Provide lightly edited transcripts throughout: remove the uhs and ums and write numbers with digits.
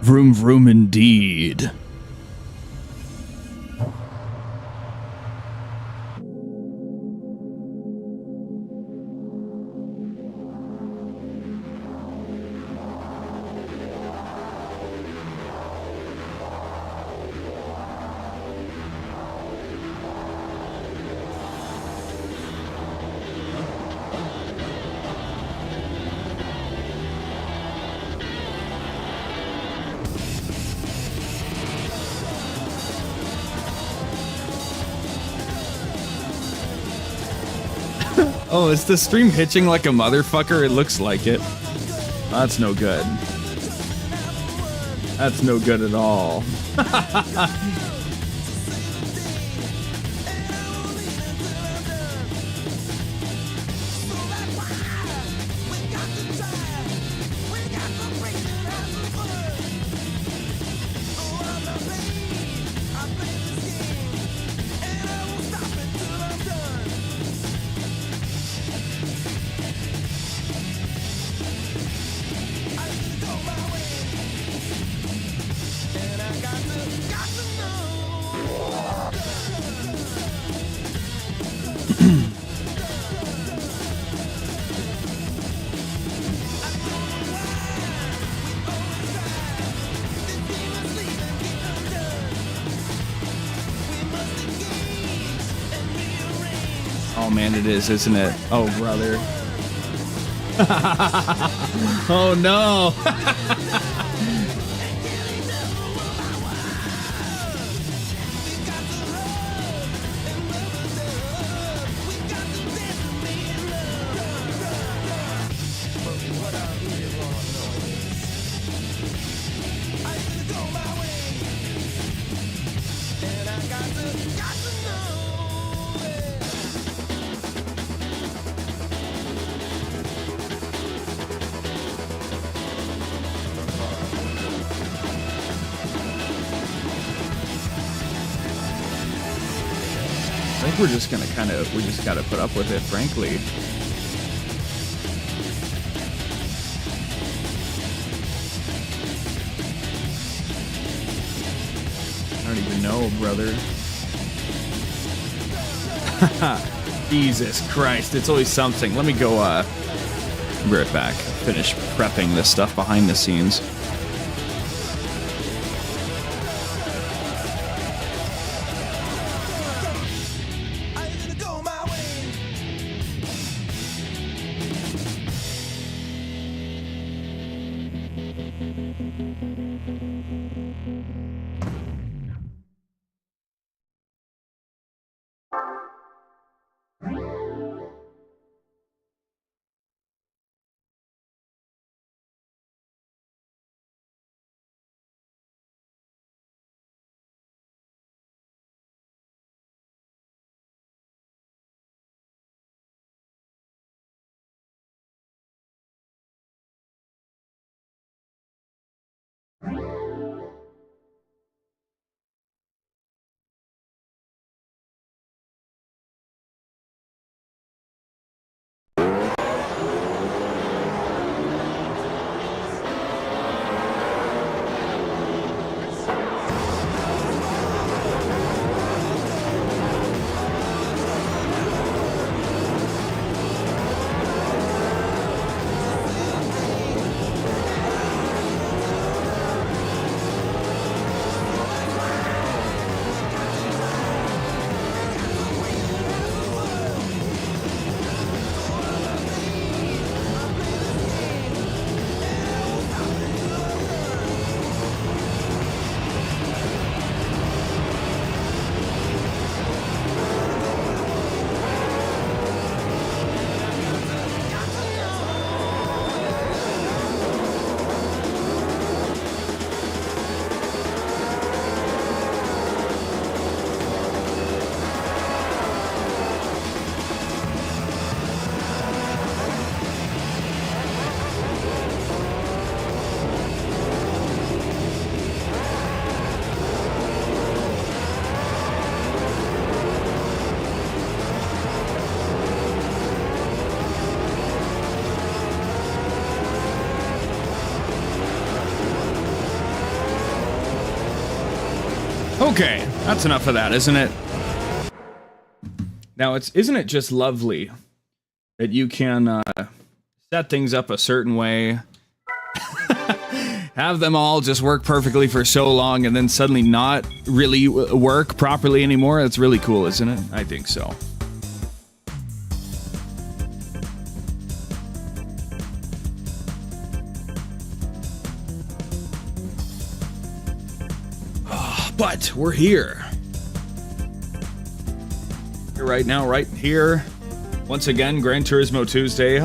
Vroom vroom indeed. Oh, is the stream hitching like a motherfucker? It looks like it. That's no good. That's no good at all. Oh man, it is, isn't it? Oh brother. Oh no. I think we're just gonna we just gotta put up with it, frankly. I don't even know, brother. Jesus Christ, it's always something. Let me go, be right back. Finish prepping this stuff behind the scenes. Okay, that's enough of that, isn't it? Now, isn't it just lovely that you can set things up a certain way, have them all just work perfectly for so long, and then suddenly not really work properly anymore? That's really cool, isn't it? I think so. But we're here. Right now, right here. Once again, Gran Turismo Tuesday.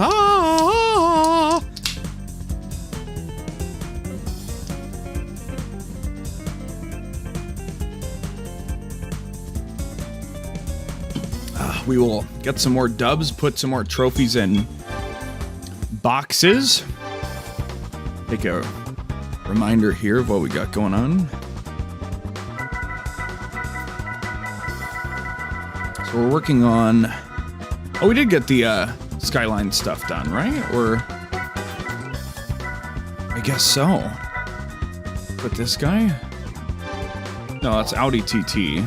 We will get some more dubs, put some more trophies in boxes. Take a reminder here of what we got going on. So we're working on... Oh, we did get the Skyline stuff done, right? Or... I guess so. But this guy? No, that's Audi TT.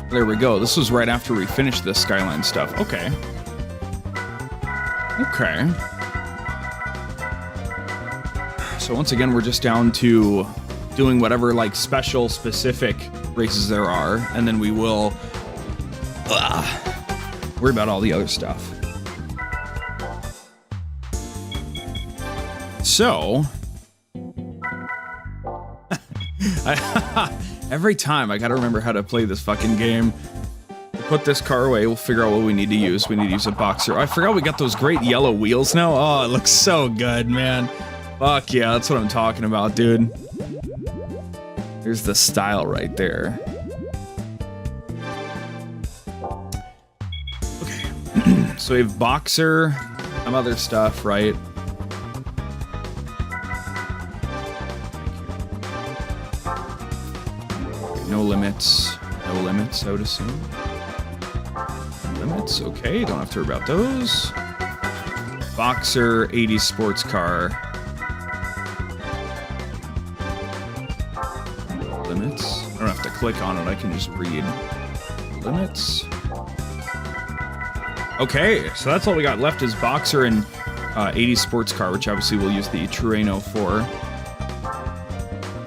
There we go. This was right after we finished the Skyline stuff. Okay. Okay. So once again, we're just down to doing whatever, like, special, specific races there are, and then we will worry about all the other stuff. So, every time I gotta remember how to play this fucking game. We'll put this car away, we'll figure out what we need to use. We need to use a boxer. I forgot we got those great yellow wheels now. Oh, it looks so good, man. Fuck yeah, that's what I'm talking about, dude. There's the style right there. Okay. So we have boxer, some other stuff, right? No limits. No limits, I would assume. Limits, okay. Don't have to worry about those. Boxer, 80s sports car. Limits. I don't have to click on it, I can just read. Limits. Okay, so that's all we got left is boxer and 80s sports car, which obviously we'll use the Turismo for.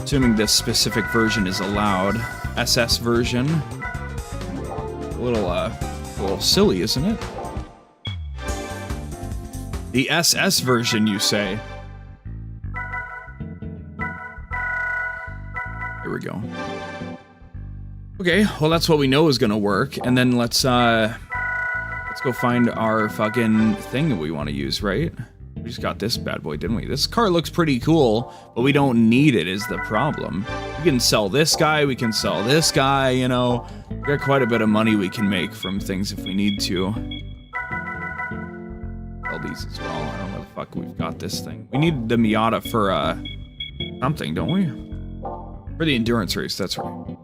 Assuming this specific version is allowed. SS version. A little silly, isn't it? The SS version, you say? Here we go. Okay, well that's what we know is gonna work, and then let's go find our fucking thing that we want to use, right? We just got this bad boy, didn't we? This car looks pretty cool, but we don't need it is the problem. We can sell this guy, we can sell this guy, you know. We got quite a bit of money we can make from things if we need to. Sell these as well. I don't know where the fuck we've got this thing. We need the Miata for something, don't we? For the endurance race, that's right.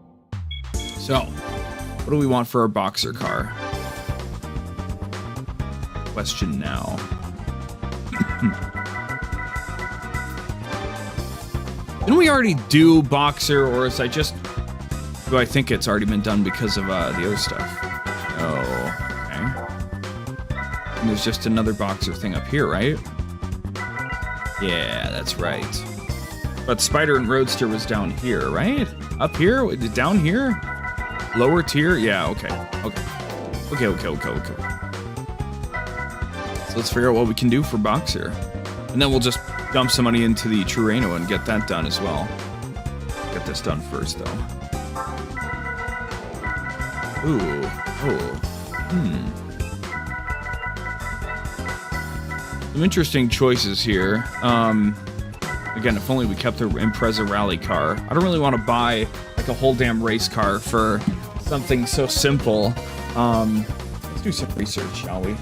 So, what do we want for our boxer car? Question now. Didn't we already do boxer, or is I just... Do I think it's already been done because of the other stuff? Oh, okay. And there's just another boxer thing up here, right? Yeah, that's right. But Spider and Roadster was down here, right? Up here? Down here? Lower tier? Yeah, okay. Okay. So let's figure out what we can do for boxer. And then we'll just dump some money into the Turismo and get that done as well. Get this done first, though. Ooh. Oh. Some interesting choices here. Again, if only we kept the Impreza rally car. I don't really want to buy like a whole damn race car for something so simple. Let's do some research, shall we?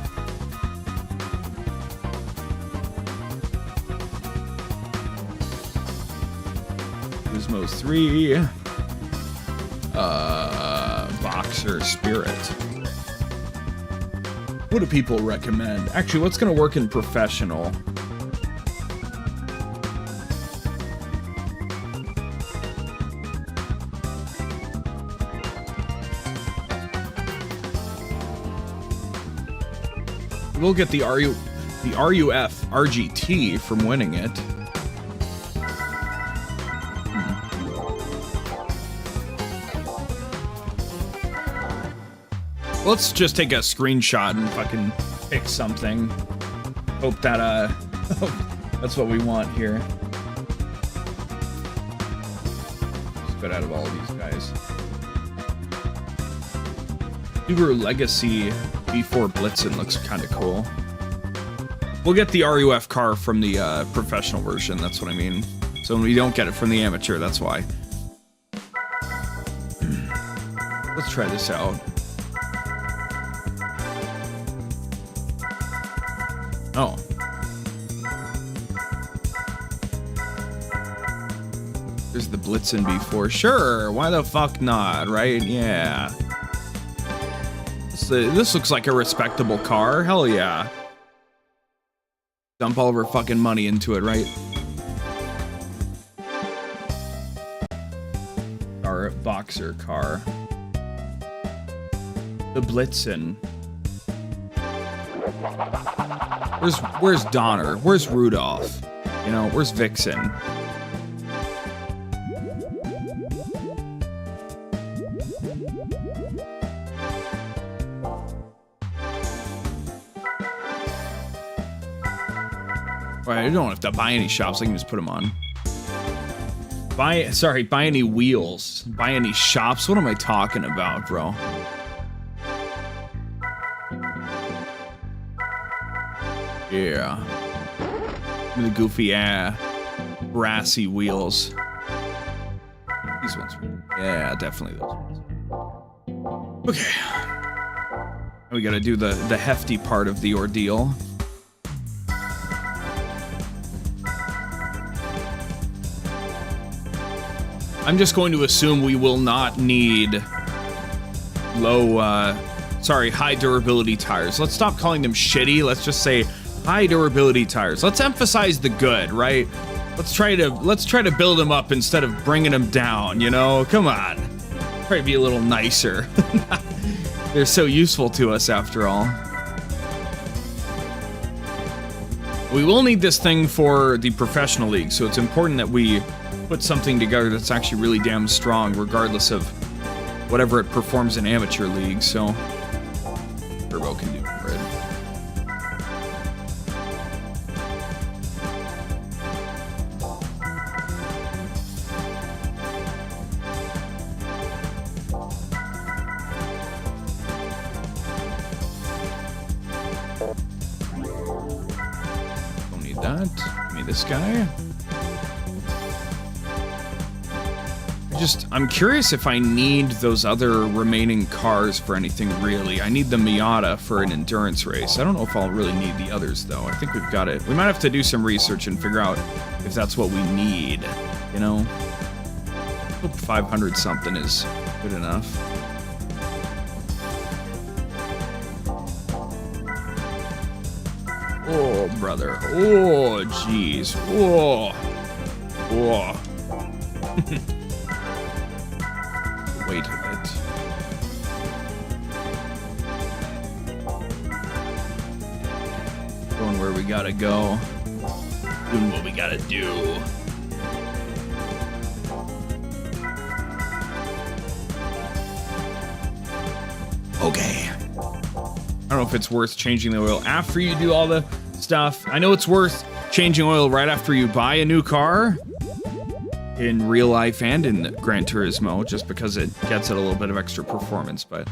Turismo 3. Boxer Spirit. What do people recommend? Actually, what's gonna work in professional? we'll get the RUF RGT from winning it. Let's just take a screenshot and fucking pick something. Hope that, that's what we want here. Spit out of all of these guys. Subaru Legacy B4 Blitzen looks kind of cool. We'll get the RUF car from the professional version, that's what I mean. So when we don't get it from the amateur, that's why. Let's try this out. Oh. There's the Blitzen B4. Sure, why the fuck not, right? Yeah. This looks like a respectable car. Hell yeah. Dump all of our fucking money into it, right? Our boxer car. The Blitzen. Where's Donner? Where's Rudolph? You know, where's Vixen? Right, I don't have to buy any shops, I can just put them on. Buy any wheels. Buy any shops? What am I talking about, bro? Yeah. The goofy, brassy wheels. These ones. Yeah, definitely those ones. Okay. Now we gotta do the hefty part of the ordeal. I'm just going to assume we will not need high durability tires. Let's stop calling them shitty. Let's just say high durability tires. Let's emphasize the good, right? Let's try to build them up instead of bringing them down, you know? Come on. Try to be a little nicer. They're so useful to us after all. We will need this thing for the professional league, so it's important that we put something together that's actually really damn strong, regardless of whatever it performs in amateur league, so Turbo can do it. Don't need that. Give me this guy. I'm curious if I need those other remaining cars for anything, really. I need the Miata for an endurance race. I don't know if I'll really need the others, though. I think we've got it. We might have to do some research and figure out if that's what we need, you know? I hope 500 something is good enough. Oh, brother. Oh, jeez. Oh. Oh. Wait a bit. Going where we gotta go. Doing what we gotta do. Okay. I don't know if it's worth changing the oil after you do all the stuff. I know it's worth changing oil right after you buy a new car. In real life and in Gran Turismo, just because it gets it a little bit of extra performance, but...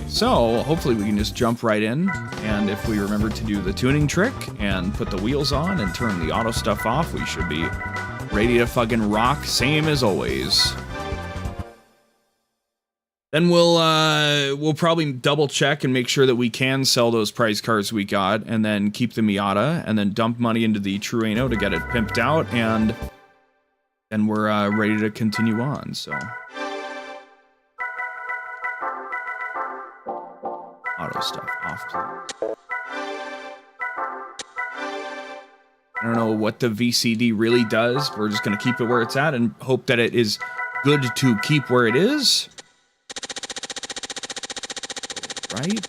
So, hopefully we can just jump right in, and if we remember to do the tuning trick, and put the wheels on, and turn the auto stuff off, we should be ready to fucking rock, same as always. Then we'll probably double check and make sure that we can sell those prize cars we got, and then keep the Miata, and then dump money into the Trueno to get it pimped out, and we're ready to continue on, so. Auto stuff off, please. I don't know what the VCD really does. We're just going to keep it where it's at and hope that it is good to keep where it is. Right,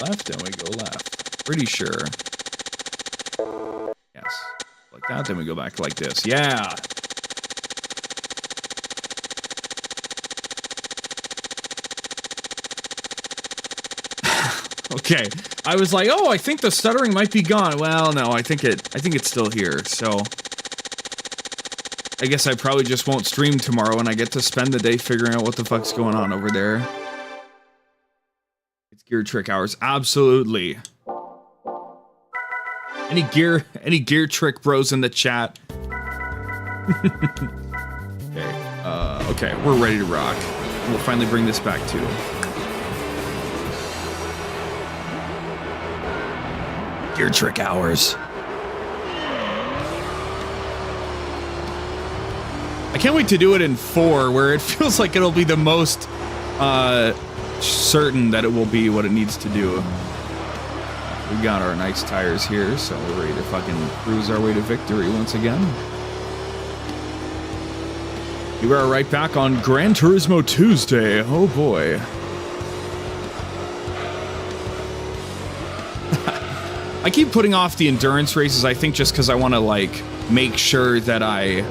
left, and we go left. Pretty sure. Yes. Like that, then we go back like this. Yeah! Okay. I was like, oh, I think the stuttering might be gone. Well, no, I think it's still here, so... I guess I probably just won't stream tomorrow and I get to spend the day figuring out what the fuck's going on over there. It's gear trick hours. Absolutely. Any gear trick bros in the chat? Okay, we're ready to rock. We'll finally bring this back too. Gear trick hours. I can't wait to do it in 4, where it feels like it'll be the most certain that it will be what it needs to do. We got our nice tires here, so we're ready to fucking cruise our way to victory once again. We are right back on Gran Turismo Tuesday. Oh boy. I keep putting off the endurance races, I think just because I want to, like, make sure that I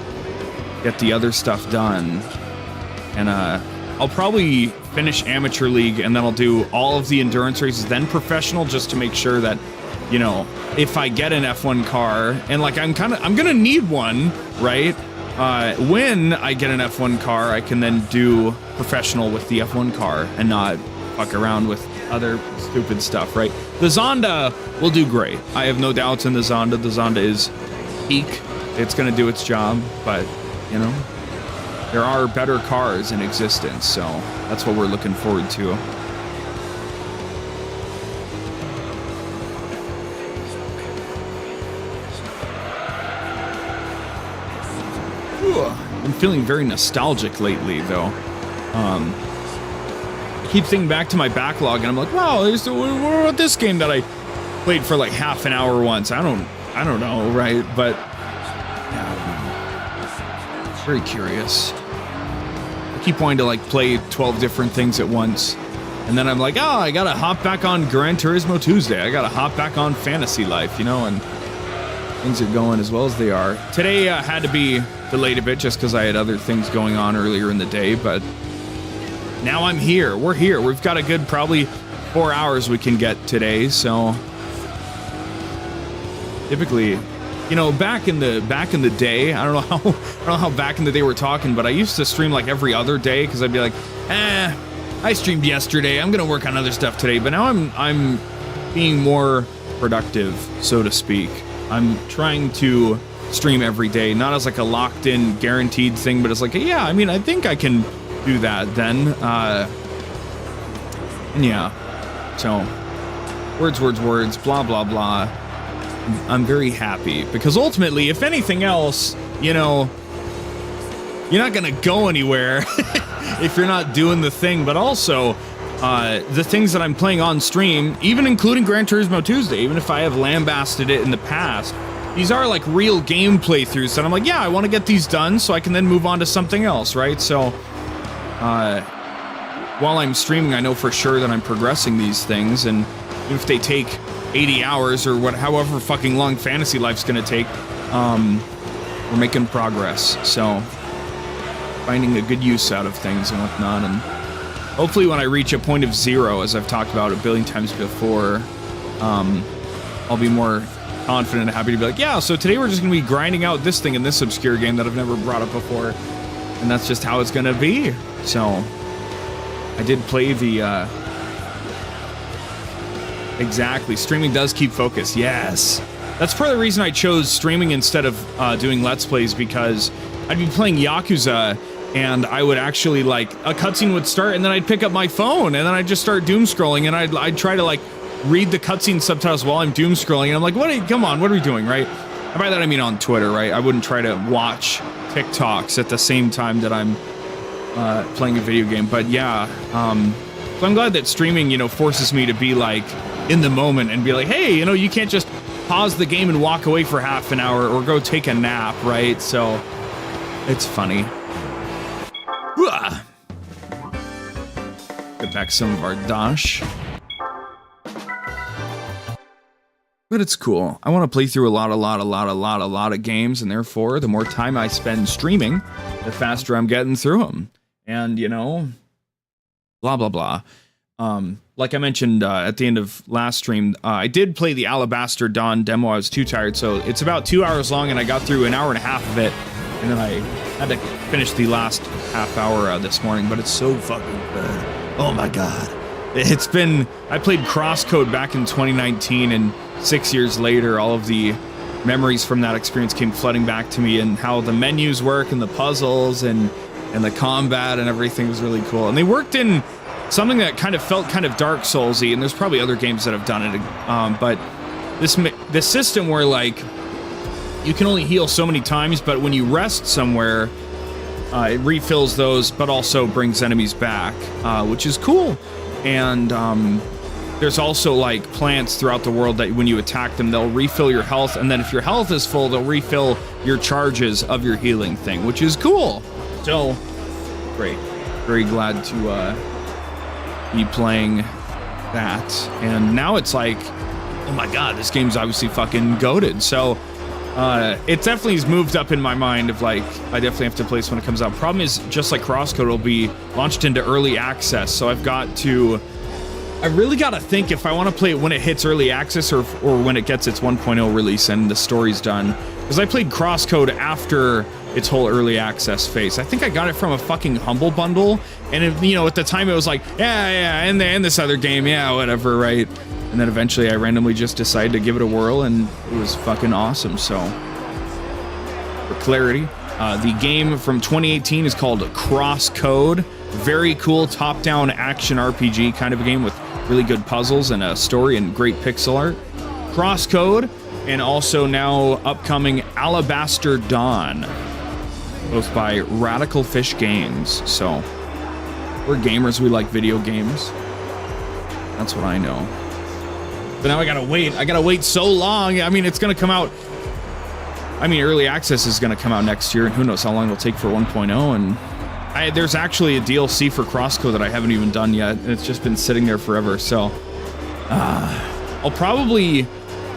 get the other stuff done. And I'll probably finish Amateur League and then I'll do all of the endurance races, then professional, just to make sure that, you know, if I get an F1 car, and like I'm gonna need one, right? When I get an F1 car, I can then do professional with the F1 car and not fuck around with other stupid stuff, right? The Zonda will do great. I have no doubts in the Zonda. The Zonda is peak. It's gonna do its job, but you know, there are better cars in existence, so that's what we're looking forward to. I'm feeling very nostalgic lately, though. I keep thinking back to my backlog, and I'm like, wow, what about this game that I played for like half an hour once? I don't know, right? But very curious. I keep wanting to like play 12 different things at once, and then I'm like, oh, I gotta hop back on Gran Turismo Tuesday. I gotta hop back on Fantasy Life, you know, and things are going as well as they are. Today had to be delayed a bit just because I had other things going on earlier in the day, but now I'm here. We're here. We've got a good probably 4 hours we can get today, so typically, you know, back in the day, I don't know how back in the day we're talking, but I used to stream like every other day because I'd be like, I streamed yesterday, I'm gonna work on other stuff today. But now I'm being more productive, so to speak. I'm trying to stream every day, not as like a locked-in, guaranteed thing, but it's like, yeah, I mean, I think I can do that then. And yeah, so words, blah blah blah. I'm very happy because ultimately, if anything else, you know, you're not gonna go anywhere if you're not doing the thing. But also, the things that I'm playing on stream, even including Gran Turismo Tuesday, even if I have lambasted it in the past, these are like real game playthroughs that I'm like, yeah, I want to get these done so I can then move on to something else, right? So, while I'm streaming, I know for sure that I'm progressing these things, and if they take 80 hours or however fucking long Fantasy Life's gonna take, we're making progress. So, finding a good use out of things and whatnot, and hopefully when I reach a point of 0, as I've talked about a billion times before, I'll be more confident and happy to be like, yeah, so today we're just gonna be grinding out this thing in this obscure game that I've never brought up before, and that's just how it's gonna be. So, I did play the, exactly, streaming does keep focus, yes. That's part of the reason I chose streaming instead of doing Let's Plays, because I'd be playing Yakuza, and I would actually, like, a cutscene would start, and then I'd pick up my phone, and then I'd just start doom scrolling, and I'd try to, like, read the cutscene subtitles while I'm doom scrolling, and I'm like, come on, what are we doing, right? And by that I mean on Twitter, right? I wouldn't try to watch TikToks at the same time that I'm playing a video game, but yeah, so I'm glad that streaming, you know, forces me to be, like, in the moment and be like, hey, you know, you can't just pause the game and walk away for half an hour or go take a nap, right? So, it's funny. Get back some of our dash. But it's cool. I want to play through a lot of games, and therefore, the more time I spend streaming, the faster I'm getting through them. And, you know, blah, blah, blah. Like I mentioned at the end of last stream, I did play the Alabaster Dawn demo. I was too tired, so it's about 2 hours long, and I got through an hour and a half of it, and then I had to finish the last half hour this morning, but it's so fucking good. Oh my god. It's been... I played Crosscode back in 2019, and 6 years later, all of the memories from that experience came flooding back to me, and how the menus work, and the puzzles, and the combat, and everything was really cool. And they worked in something that kind of felt kind of Dark Soulsy, and there's probably other games that have done it, but this system where, like, you can only heal so many times, but when you rest somewhere, it refills those, but also brings enemies back, which is cool. And there's also like plants throughout the world that when you attack them, they'll refill your health, and then if your health is full, they'll refill your charges of your healing thing, which is cool. So great, very glad to be playing that. And now it's like, oh my god, this game's obviously fucking goated. So it definitely has moved up in my mind of like, I definitely have to play this when it comes out. Problem is, just like Crosscode, it'll be launched into early access, so I really got to think if I want to play it when it hits early access or when it gets its 1.0 release and the story's done. Because I played Crosscode after its whole early access phase. I think I got it from a fucking Humble Bundle, and it, you know, at the time it was like, yeah, and this other game, yeah, whatever, right? And then eventually I randomly just decided to give it a whirl, and it was fucking awesome. So, for clarity, the game from 2018 is called Crosscode. Very cool top-down action RPG kind of a game with really good puzzles and a story and great pixel art. Crosscode, and also now upcoming Alabaster Dawn, both by Radical Fish Games. So, we're gamers, we like video games. That's what I know. But now I gotta wait so long. I mean, it's gonna come out, I mean, early access is gonna come out next year, and who knows how long it'll take for 1.0, and there's actually a DLC for Crosscode that I haven't even done yet, and it's just been sitting there forever, so I'll probably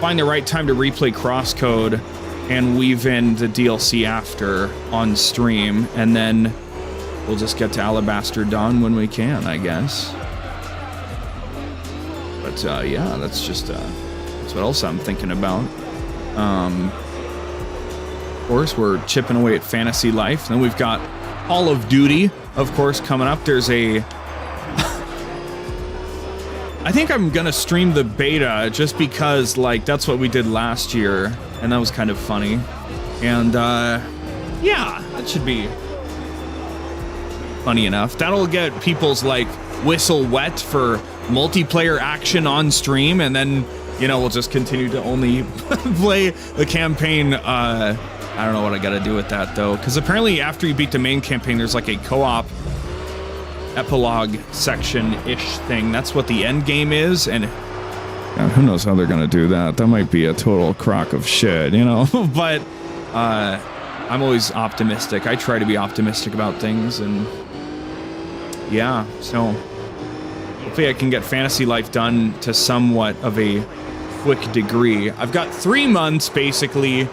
find the right time to replay Crosscode and weave in the DLC after on stream, and then we'll just get to Alabaster Dawn when we can, I guess. But yeah, that's what else I'm thinking about. Of course, we're chipping away at Fantasy Life. Then we've got Call of Duty, of course, coming up. There's a... I think I'm gonna stream the beta just because, like, that's what we did last year, and that was kind of funny. And, yeah, that should be funny enough. That'll get people's, like, whistle wet for multiplayer action on stream, and then, you know, we'll just continue to only play the campaign. I don't know what I gotta do with that, though, because apparently after you beat the main campaign, there's like a co-op epilogue section-ish thing. That's what the end game is, and God, who knows how they're gonna do that. That might be a total crock of shit, you know? But I'm always optimistic. I try to be optimistic about things, and yeah, so hopefully I can get Fantasy Life done to somewhat of a quick degree. I've got 3 months, basically.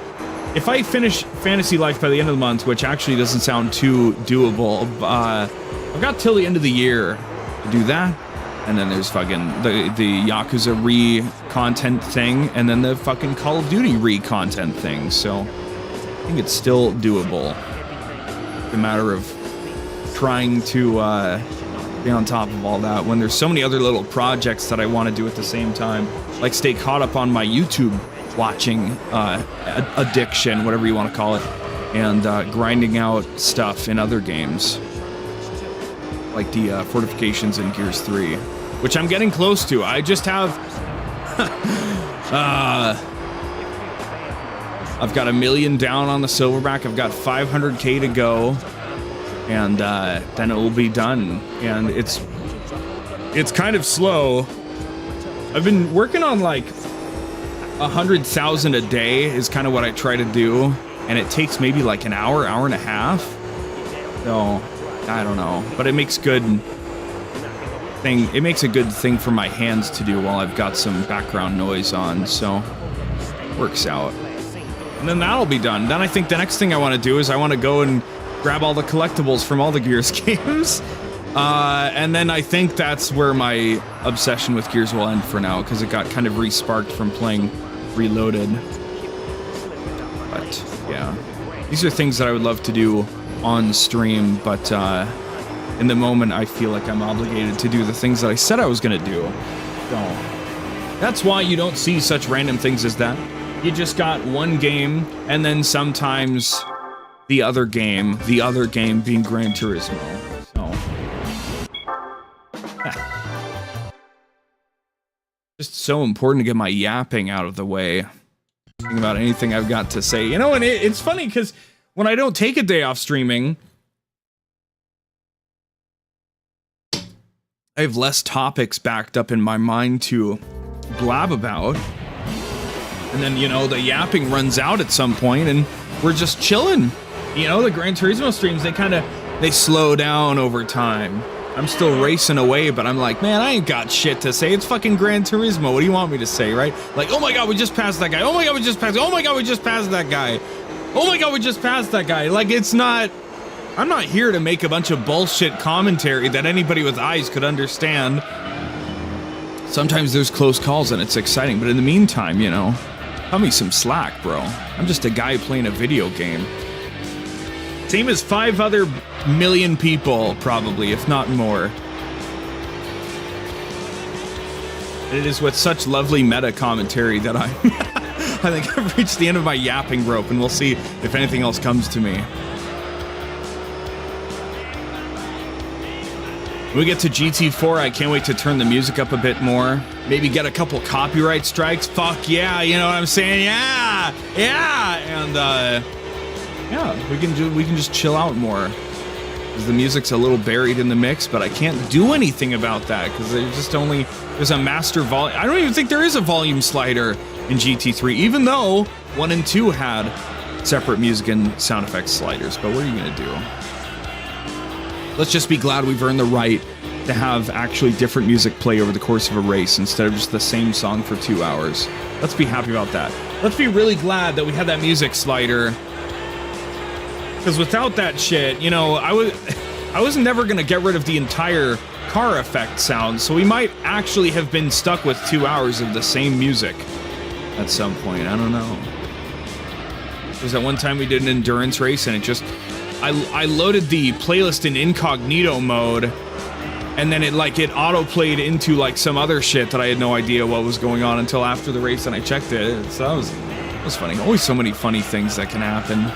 If I finish Fantasy Life by the end of the month, which actually doesn't sound too doable, I've got till the end of the year to do that. And then there's fucking the Yakuza re-content thing, and then the fucking Call of Duty re-content thing. So I think it's still doable. It's a matter of trying to be on top of all that when there's so many other little projects that I want to do at the same time, like stay caught up on my YouTube watching addiction, whatever you want to call it, and grinding out stuff in other games, like the fortifications in Gears 3, which I'm getting close to. I just have I've got 1 million down on the silverback. I've got 500k to go, and then it will be done. And it's kind of slow. I've been working on like 100,000 a day is kind of what I try to do, and it takes maybe like an hour and a half. So I don't know, but it makes good thing. It makes a good thing for my hands to do while I've got some background noise on. So Works out. And then that'll be done. Then I think the next thing I want to do is I want to go and grab all the collectibles from all the Gears games. And then I think that's where my obsession with Gears will end for now, because it got kind of re-sparked from playing Reloaded. But, yeah. These are things that I would love to do on stream, but in the moment I feel like I'm obligated to do the things that I said I was going to do. So, that's why you don't see such random things as that. You just got one game, and then sometimes the other game being Gran Turismo. Just so important to get my yapping out of the way. Thinking about anything I've got to say. You know, and it's funny because when I don't take a day off streaming, I have less topics backed up in my mind to blab about. And then, you know, the yapping runs out at some point and we're just chilling. You know, the Gran Turismo streams, they slow down over time. I'm still racing away, but I'm like, man, I ain't got shit to say. It's fucking Gran Turismo. What do you want me to say, right? Like, oh my god, we just passed that guy. Oh my god, we just passed. Oh my god, we just passed that guy. Oh my god, we just passed that guy. Like, it's not... I'm not here to make a bunch of bullshit commentary that anybody with eyes could understand. Sometimes there's close calls and it's exciting, but in the meantime, you know, cut me some slack, bro. I'm just a guy playing a video game. Same as 5 other million people, probably, if not more. And it is with such lovely meta commentary that I think I've reached the end of my yapping rope, and we'll see if anything else comes to me. When we get to GT4, I can't wait to turn the music up a bit more. Maybe get a couple copyright strikes. Fuck yeah, you know what I'm saying? Yeah, yeah, and yeah, we can just chill out more. Because the music's a little buried in the mix, but I can't do anything about that because there's a master volume. I don't even think there is a volume slider in GT3, even though 1 and 2 had separate music and sound effects sliders. But what are you gonna do? Let's just be glad we've earned the right to have actually different music play over the course of a race instead of just the same song for 2 hours. Let's be happy about that. Let's be really glad that we had that music slider. Because without that shit, you know, I was never going to get rid of the entire car effect sound, so we might actually have been stuck with 2 hours of the same music at some point. I don't know. There was that one time we did an endurance race, and it just... I loaded the playlist in incognito mode, and then it auto-played into, like, some other shit that I had no idea what was going on until after the race, and I checked it. So that was funny. Always so many funny things that can happen.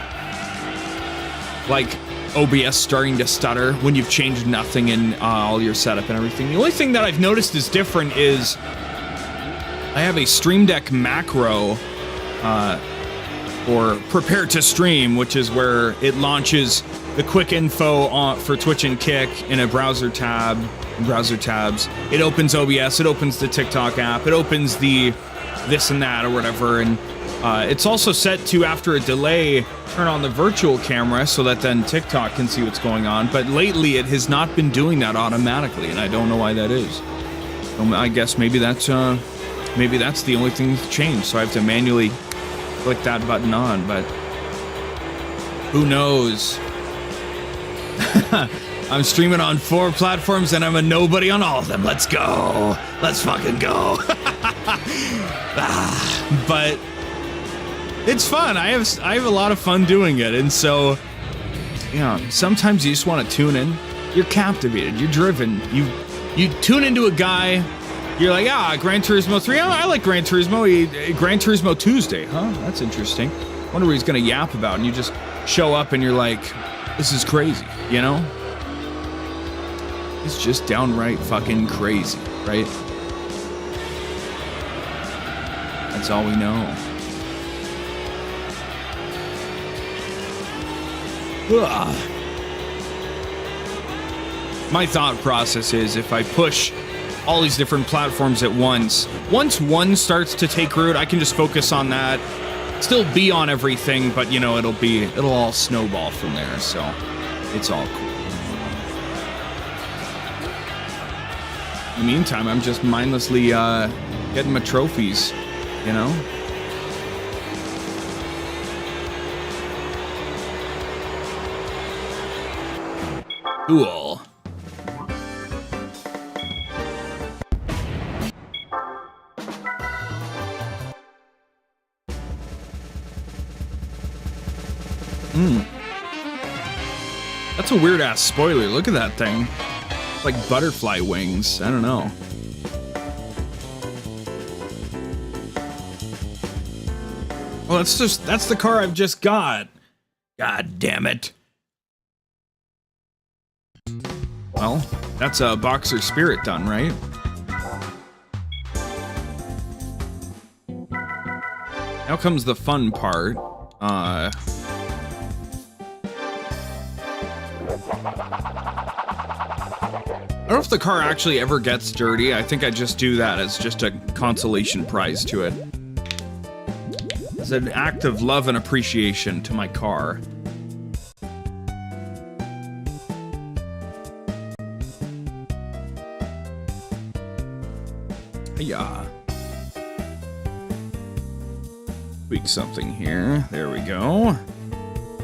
Like OBS starting to stutter when you've changed nothing in all your setup and everything. The only thing that I've noticed is different is I have a Stream Deck macro or prepare to stream, which is where it launches the quick info for Twitch and Kick in a browser tab, browser tabs. It opens OBS, it opens the TikTok app, it opens the this and that or whatever, and it's also set to, after a delay, turn on the virtual camera so that then TikTok can see what's going on. But lately, it has not been doing that automatically, and I don't know why that is. I guess maybe that's the only thing that's changed. So I have to manually click that button on, but who knows? I'm streaming on 4 platforms, and I'm a nobody on all of them. Let's go. Let's fucking go. But it's fun. I have a lot of fun doing it, and so, yeah, sometimes you just want to tune in. You're captivated. You're driven. You tune into a guy. You're like, Gran Turismo 3. Oh, I like Gran Turismo. Gran Turismo Tuesday, huh? That's interesting. Wonder what he's gonna yap about. And you just show up, and you're like, this is crazy. You know? It's just downright fucking crazy, right? That's all we know. Ugh. My thought process is, if I push all these different platforms at once one starts to take root, I can just focus on that, still be on everything, but you know, it'll all snowball from there, so it's all cool. In the meantime, I'm just mindlessly getting my trophies, you know? Cool. That's a weird ass spoiler. Look at that thing. It's like butterfly wings. I don't know. Well, that's the car I've just got. God damn it. Well, that's a Boxer Spirit done, right? Now comes the fun part. I don't know if the car actually ever gets dirty. I think I just do that as just a consolation prize to it. As an act of love and appreciation to my car. Yeah. Tweak something here. There we go.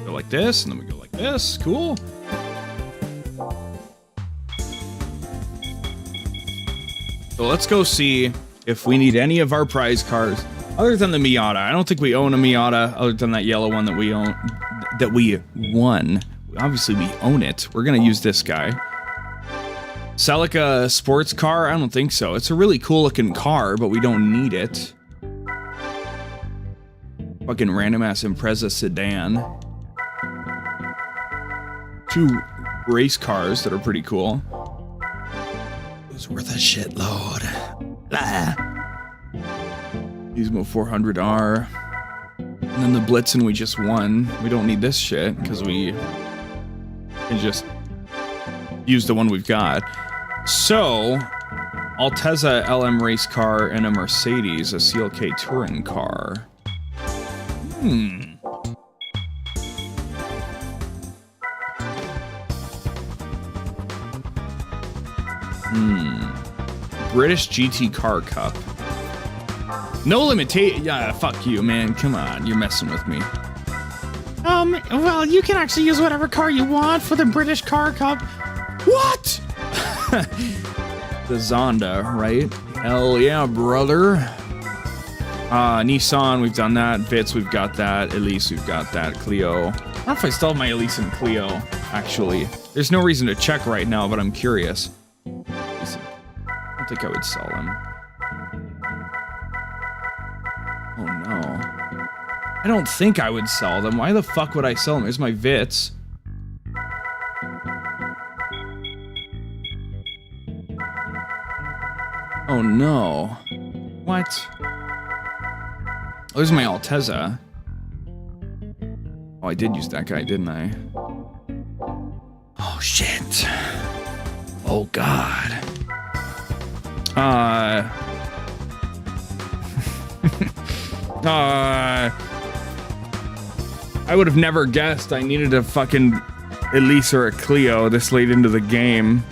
Go like this, and then we go like this. Cool. So let's go see if we need any of our prize cars other than the Miata. I don't think we own a Miata other than that yellow one that we own, that we won. Obviously, we own it. We're gonna use this guy. Celica sports car? I don't think so. It's a really cool looking car, but we don't need it. Fucking random ass Impreza sedan. 2 race cars that are pretty cool. It was worth a shitload. Turismo 400R. And then the Blitzen we just won. We don't need this shit because we can just use the one we've got. So, Altezza LM race car and a Mercedes, a CLK touring car. British GT Car Cup. No limitation. Yeah, fuck you, man. Come on, you're messing with me. Well, you can actually use whatever car you want for the British Car Cup. What? The Zonda, right? Hell yeah, brother. Nissan, we've done that. Vitz, we've got that. Elise, we've got that. Clio. I don't know if I still have my Elise and Clio, actually. There's no reason to check right now, but I'm curious. I don't think I would sell them. Oh no. I don't think I would sell them. Why the fuck would I sell them? Here's my Vitz. Oh no. What? Oh, there's my Altezza. Oh, I did use that guy, didn't I? Oh shit. Oh god. I would have never guessed I needed a fucking Elise or a Clio this late into the game.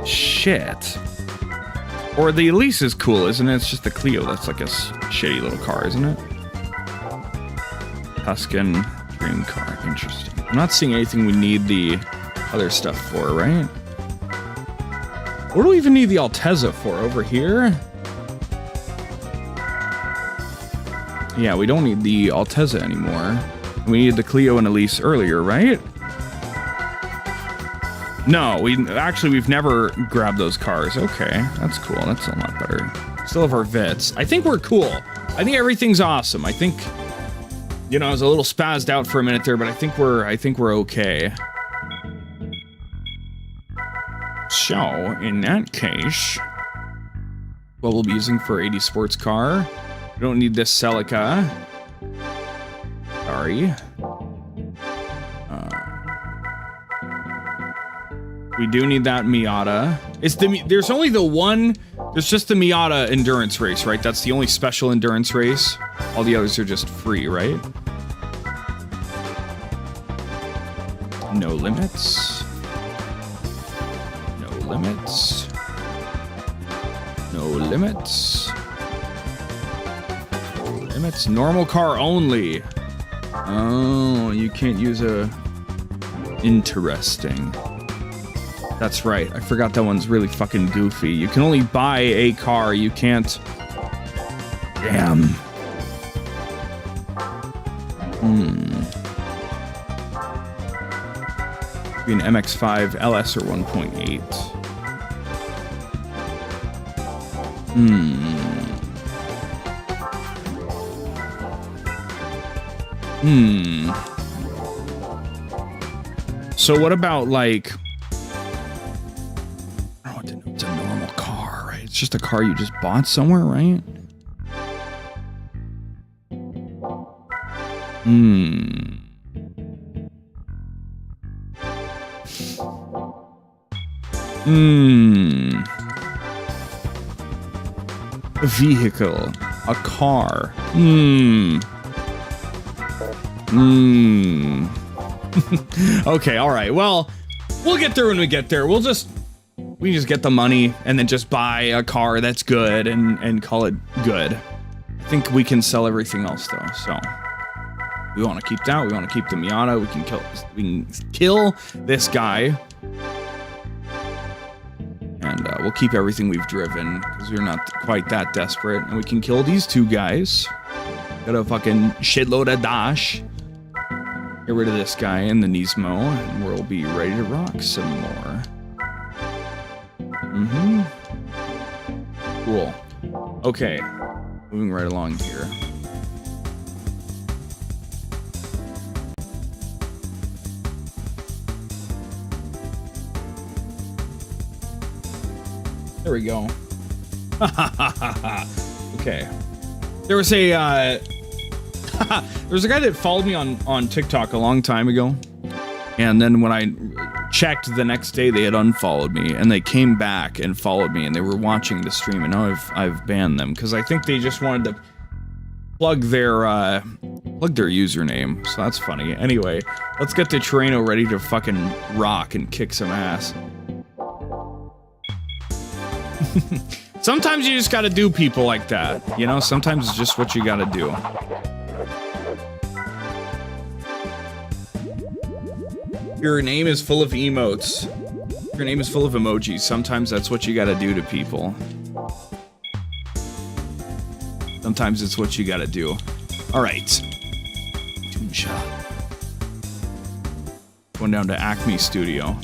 Shit. Or the Elise is cool, isn't it? It's just the Clio that's like a shitty little car, isn't it? Tuscan dream car. Interesting. I'm not seeing anything we need the other stuff for, right? What do we even need the Altezza for? Over here? Yeah, we don't need the Altezza anymore. We needed the Clio and Elise earlier, right? No, we've never grabbed those cars. Okay, that's cool. That's a lot better. Still have our Vitz. I think we're cool. I think everything's awesome. I think, you know, I was a little spazzed out for a minute there, but I think we're okay. So, in that case, what we'll be using for 80 sports car. We don't need this Celica. Sorry. We do need that Miata. There's only the one. There's just the Miata endurance race, right? That's the only special endurance race. All the others are just free, right? No limits. No limits. No limits. No limits. Normal car only. Oh, you can't use a Interesting. That's right. I forgot that one's really fucking goofy. You can only buy a car. You can't... Damn. Be an MX-5 LS or 1.8. So what about, like... I don't know, it's a normal car, right? It's just a car you just bought somewhere, right? A vehicle. A car. Okay, alright. Well, we'll get there when we get there. We just get the money and then just buy a car that's good and call it good. I think we can sell everything else though, so we want to keep that. We want to keep the Miata. We can kill this guy. And we'll keep everything we've driven because we're not quite that desperate. And we can kill these two guys. Got a fucking shitload of dash. Get rid of this guy and the Turismo, and we'll be ready to rock some more. Cool. Okay, moving right along here. There we go. Okay. There was a guy that followed me on TikTok a long time ago. And then when I checked the next day, they had unfollowed me, and they came back and followed me, and they were watching the stream, and now I've banned them because I think they just wanted to plug their username. So that's funny. Anyway, let's get the Turismo ready to fucking rock and kick some ass. Sometimes you just gotta do people like that, you know? Sometimes it's just what you gotta do. Your name is full of emotes. Your name is full of emojis. Sometimes that's what you gotta do to people. Sometimes it's what you gotta do. Alright. Going down to Acme Studio.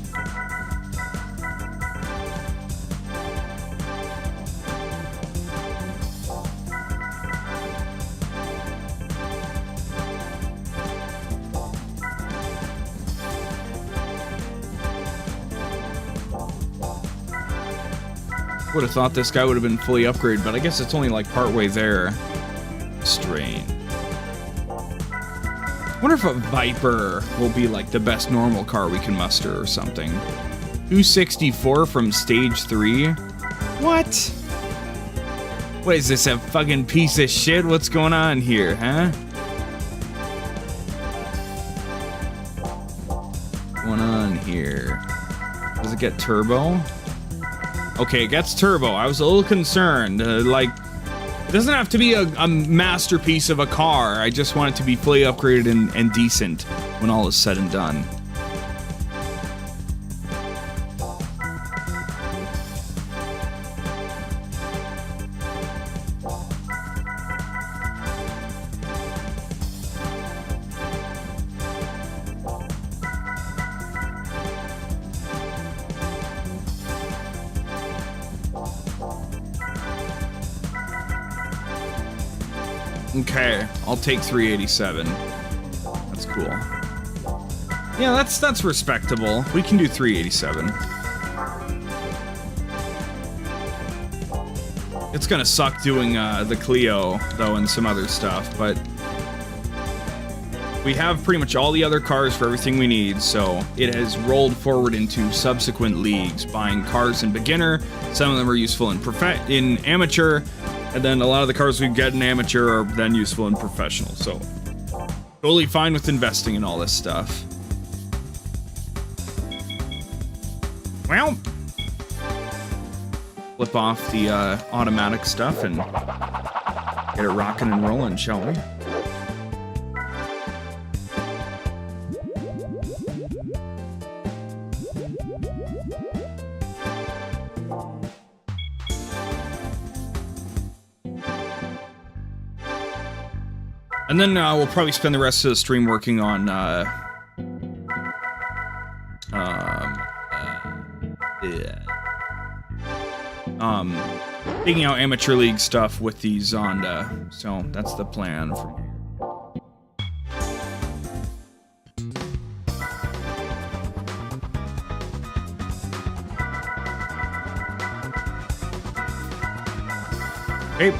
Would have thought this guy would have been fully upgraded, but I guess it's only like partway there. Strain. I wonder if a Viper will be like the best normal car we can muster or something. 264 from stage 3? What? What is this, a fucking piece of shit? What's going on here, huh? What's going on here? Does it get turbo? Okay, it gets turbo. I was a little concerned. Like, it doesn't have to be a masterpiece of a car. I just want it to be fully upgraded and decent when all is said and done. Okay, I'll take 387. That's cool. Yeah, that's respectable. We can do 387. It's gonna suck doing the Clio though and some other stuff, but we have pretty much all the other cars for everything we need, so it has rolled forward into subsequent leagues, buying cars in beginner. Some of them are useful in amateur. And then a lot of the cars we get in amateur are then useful in professional, so totally fine with investing in all this stuff. Well, flip off the automatic stuff and get it rocking and rolling, shall we? And then we'll probably spend the rest of the stream working on digging out amateur league stuff with the Zonda. So that's the plan from here. Okay.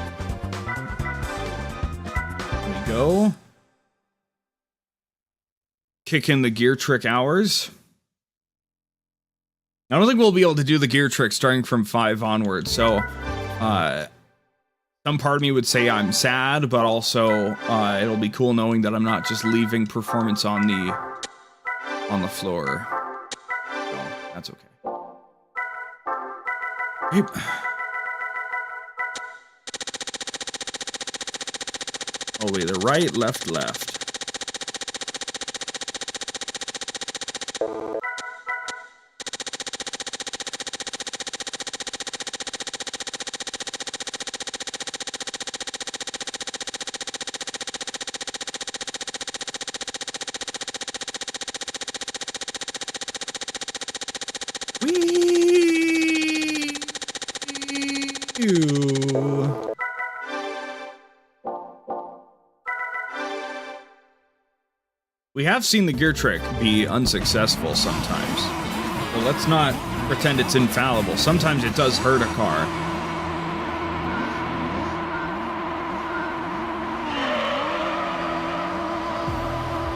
There we go. Kick in the gear trick hours. I don't think we'll be able to do the gear trick starting from 5 onwards, so some part of me would say I'm sad, but also it'll be cool knowing that I'm not just leaving performance on the floor. So that's okay. Yep. Oh wait, the right, left, left. We have seen the gear trick be unsuccessful sometimes. So let's not pretend it's infallible. Sometimes it does hurt a car.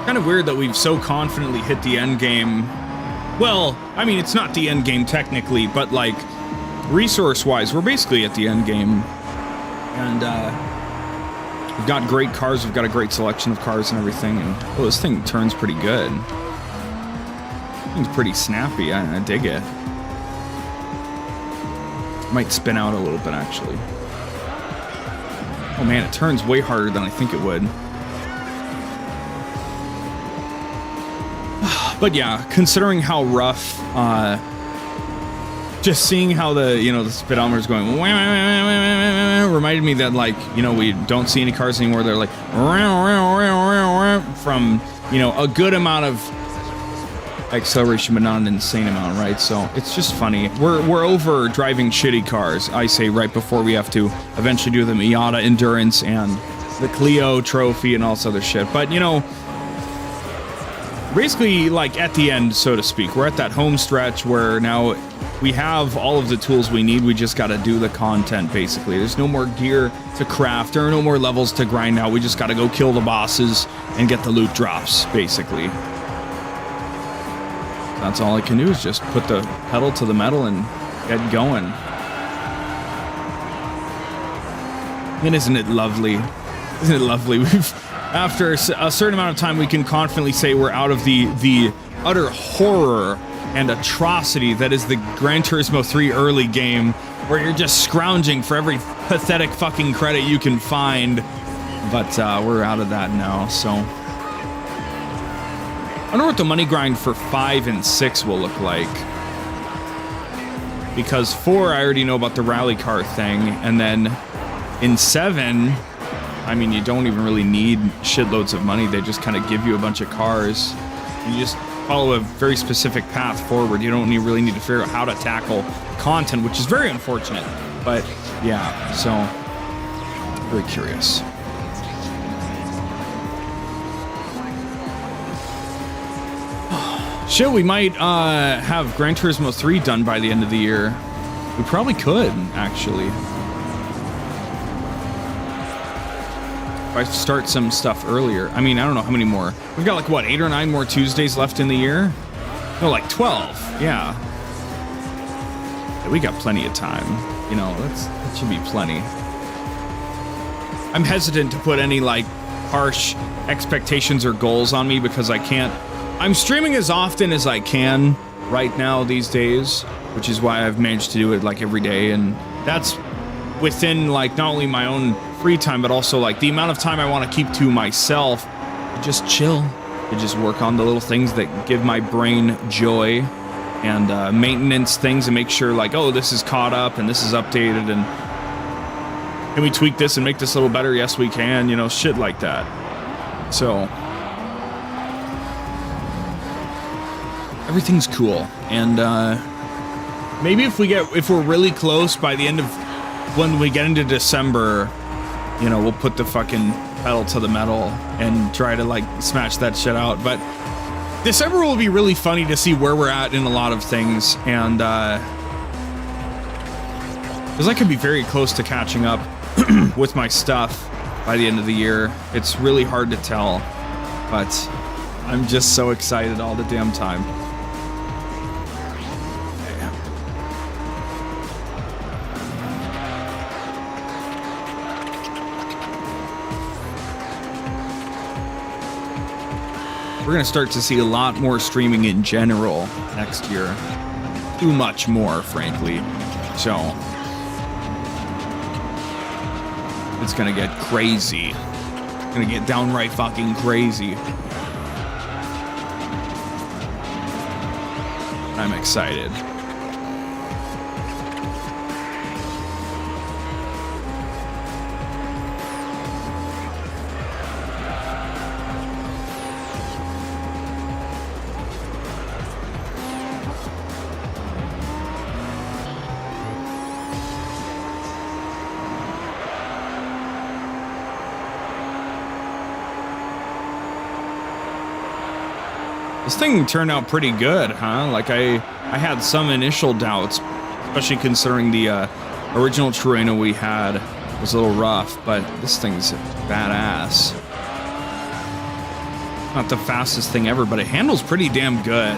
Kind of weird that we've so confidently hit the end game. Well, I mean, it's not the end game technically, but like resource-wise, we're basically at the end game. And we've got great cars, we've got a great selection of cars and everything, and oh, this thing turns pretty good. It's pretty snappy, I dig it. Might spin out a little bit, actually. Oh man, it turns way harder than I think it would. But yeah, considering how rough, just seeing how the speedometer is going reminded me that, like, we don't see any cars anymore. They're like from, a good amount of acceleration, but not an insane amount, right? So it's just funny. We're over driving shitty cars, I say, right before we have to eventually do the Miata Endurance and the Clio Trophy and all this other shit. But, basically, like, at the end, so to speak, we're at that home stretch where now we have all of the tools we need. We just got to do the content, basically. There's no more gear to craft. There are no more levels to grind now. We just got to go kill the bosses and get the loot drops, basically. That's all I can do is just put the pedal to the metal and get going. And isn't it lovely? Isn't it lovely? After a certain amount of time, we can confidently say we're out of the utter horror and atrocity that is the Gran Turismo 3 early game, where you're just scrounging for every pathetic fucking credit you can find. But we're out of that now, so. I wonder what the money grind for 5 and 6 will look like. Because 4, I already know about the rally car thing, and then in 7... I mean, you don't even really need shitloads of money. They just kind of give you a bunch of cars. You just follow a very specific path forward. You don't really need to figure out how to tackle content, which is very unfortunate. But yeah, so very curious. Shit, we might have Gran Turismo 3 done by the end of the year. We probably could, actually. If I start some stuff earlier. I mean, I don't know how many more. We've got like, what, 8 or 9 more Tuesdays left in the year? No, like 12. Yeah. We got plenty of time. That should be plenty. I'm hesitant to put any, like, harsh expectations or goals on me because I can't. I'm streaming as often as I can right now these days, which is why I've managed to do it, like, every day. And that's within, like, not only my own free time, but also, like, the amount of time I want to keep to myself to just chill, to just work on the little things that give my brain joy, and maintenance things and make sure, like, oh, this is caught up and this is updated, and can we tweak this and make this a little better? Yes, we can, shit like that. So everything's cool. And maybe if we're really close by the end of when we get into December, you know, we'll put the fucking pedal to the metal and try to like smash that shit out. But December will be really funny to see where we're at in a lot of things, and because I could be very close to catching up with my stuff by the end of the year. It's really hard to tell, but I'm just so excited all the damn time. We're gonna start to see a lot more streaming in general next year. Too much more, frankly. So it's gonna get crazy. It's gonna get downright fucking crazy. I'm excited. This thing turned out pretty good, huh? Like I had some initial doubts, especially considering the original Turismo we had was a little rough, but this thing's badass. Not the fastest thing ever, but it handles pretty damn good.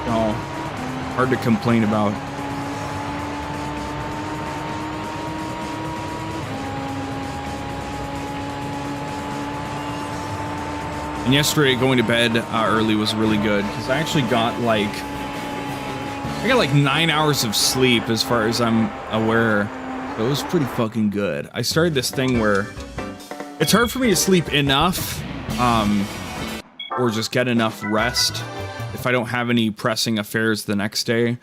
So hard to complain about. And yesterday, going to bed early was really good because I actually got like 9 hours of sleep as far as I'm aware. So it was pretty fucking good. I started this thing where it's hard for me to sleep enough, or just get enough rest if I don't have any pressing affairs the next day.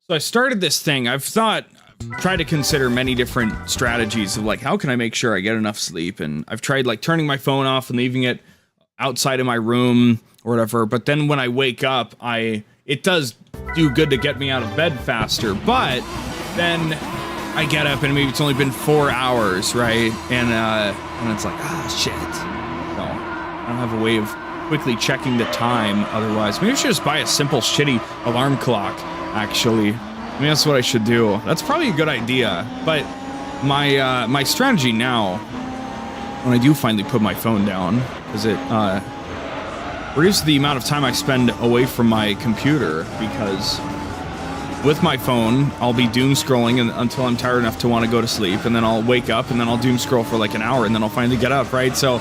So I started this thing. I've tried to consider many different strategies of like, how can I make sure I get enough sleep? And I've tried like turning my phone off and leaving it outside of my room or whatever, but then when I wake up, it does do good to get me out of bed faster, but then I get up and maybe it's only been 4 hours, right? And it's like, shit. No, I don't have a way of quickly checking the time otherwise. Maybe I should just buy a simple shitty alarm clock, actually. I mean, that's what I should do. That's probably a good idea, but my strategy now, when I do finally put my phone down, is it reduces the amount of time I spend away from my computer, because with my phone I'll be doom scrolling until I'm tired enough to want to go to sleep, and then I'll wake up and then I'll doom scroll for like an hour and then I'll finally get up, right? So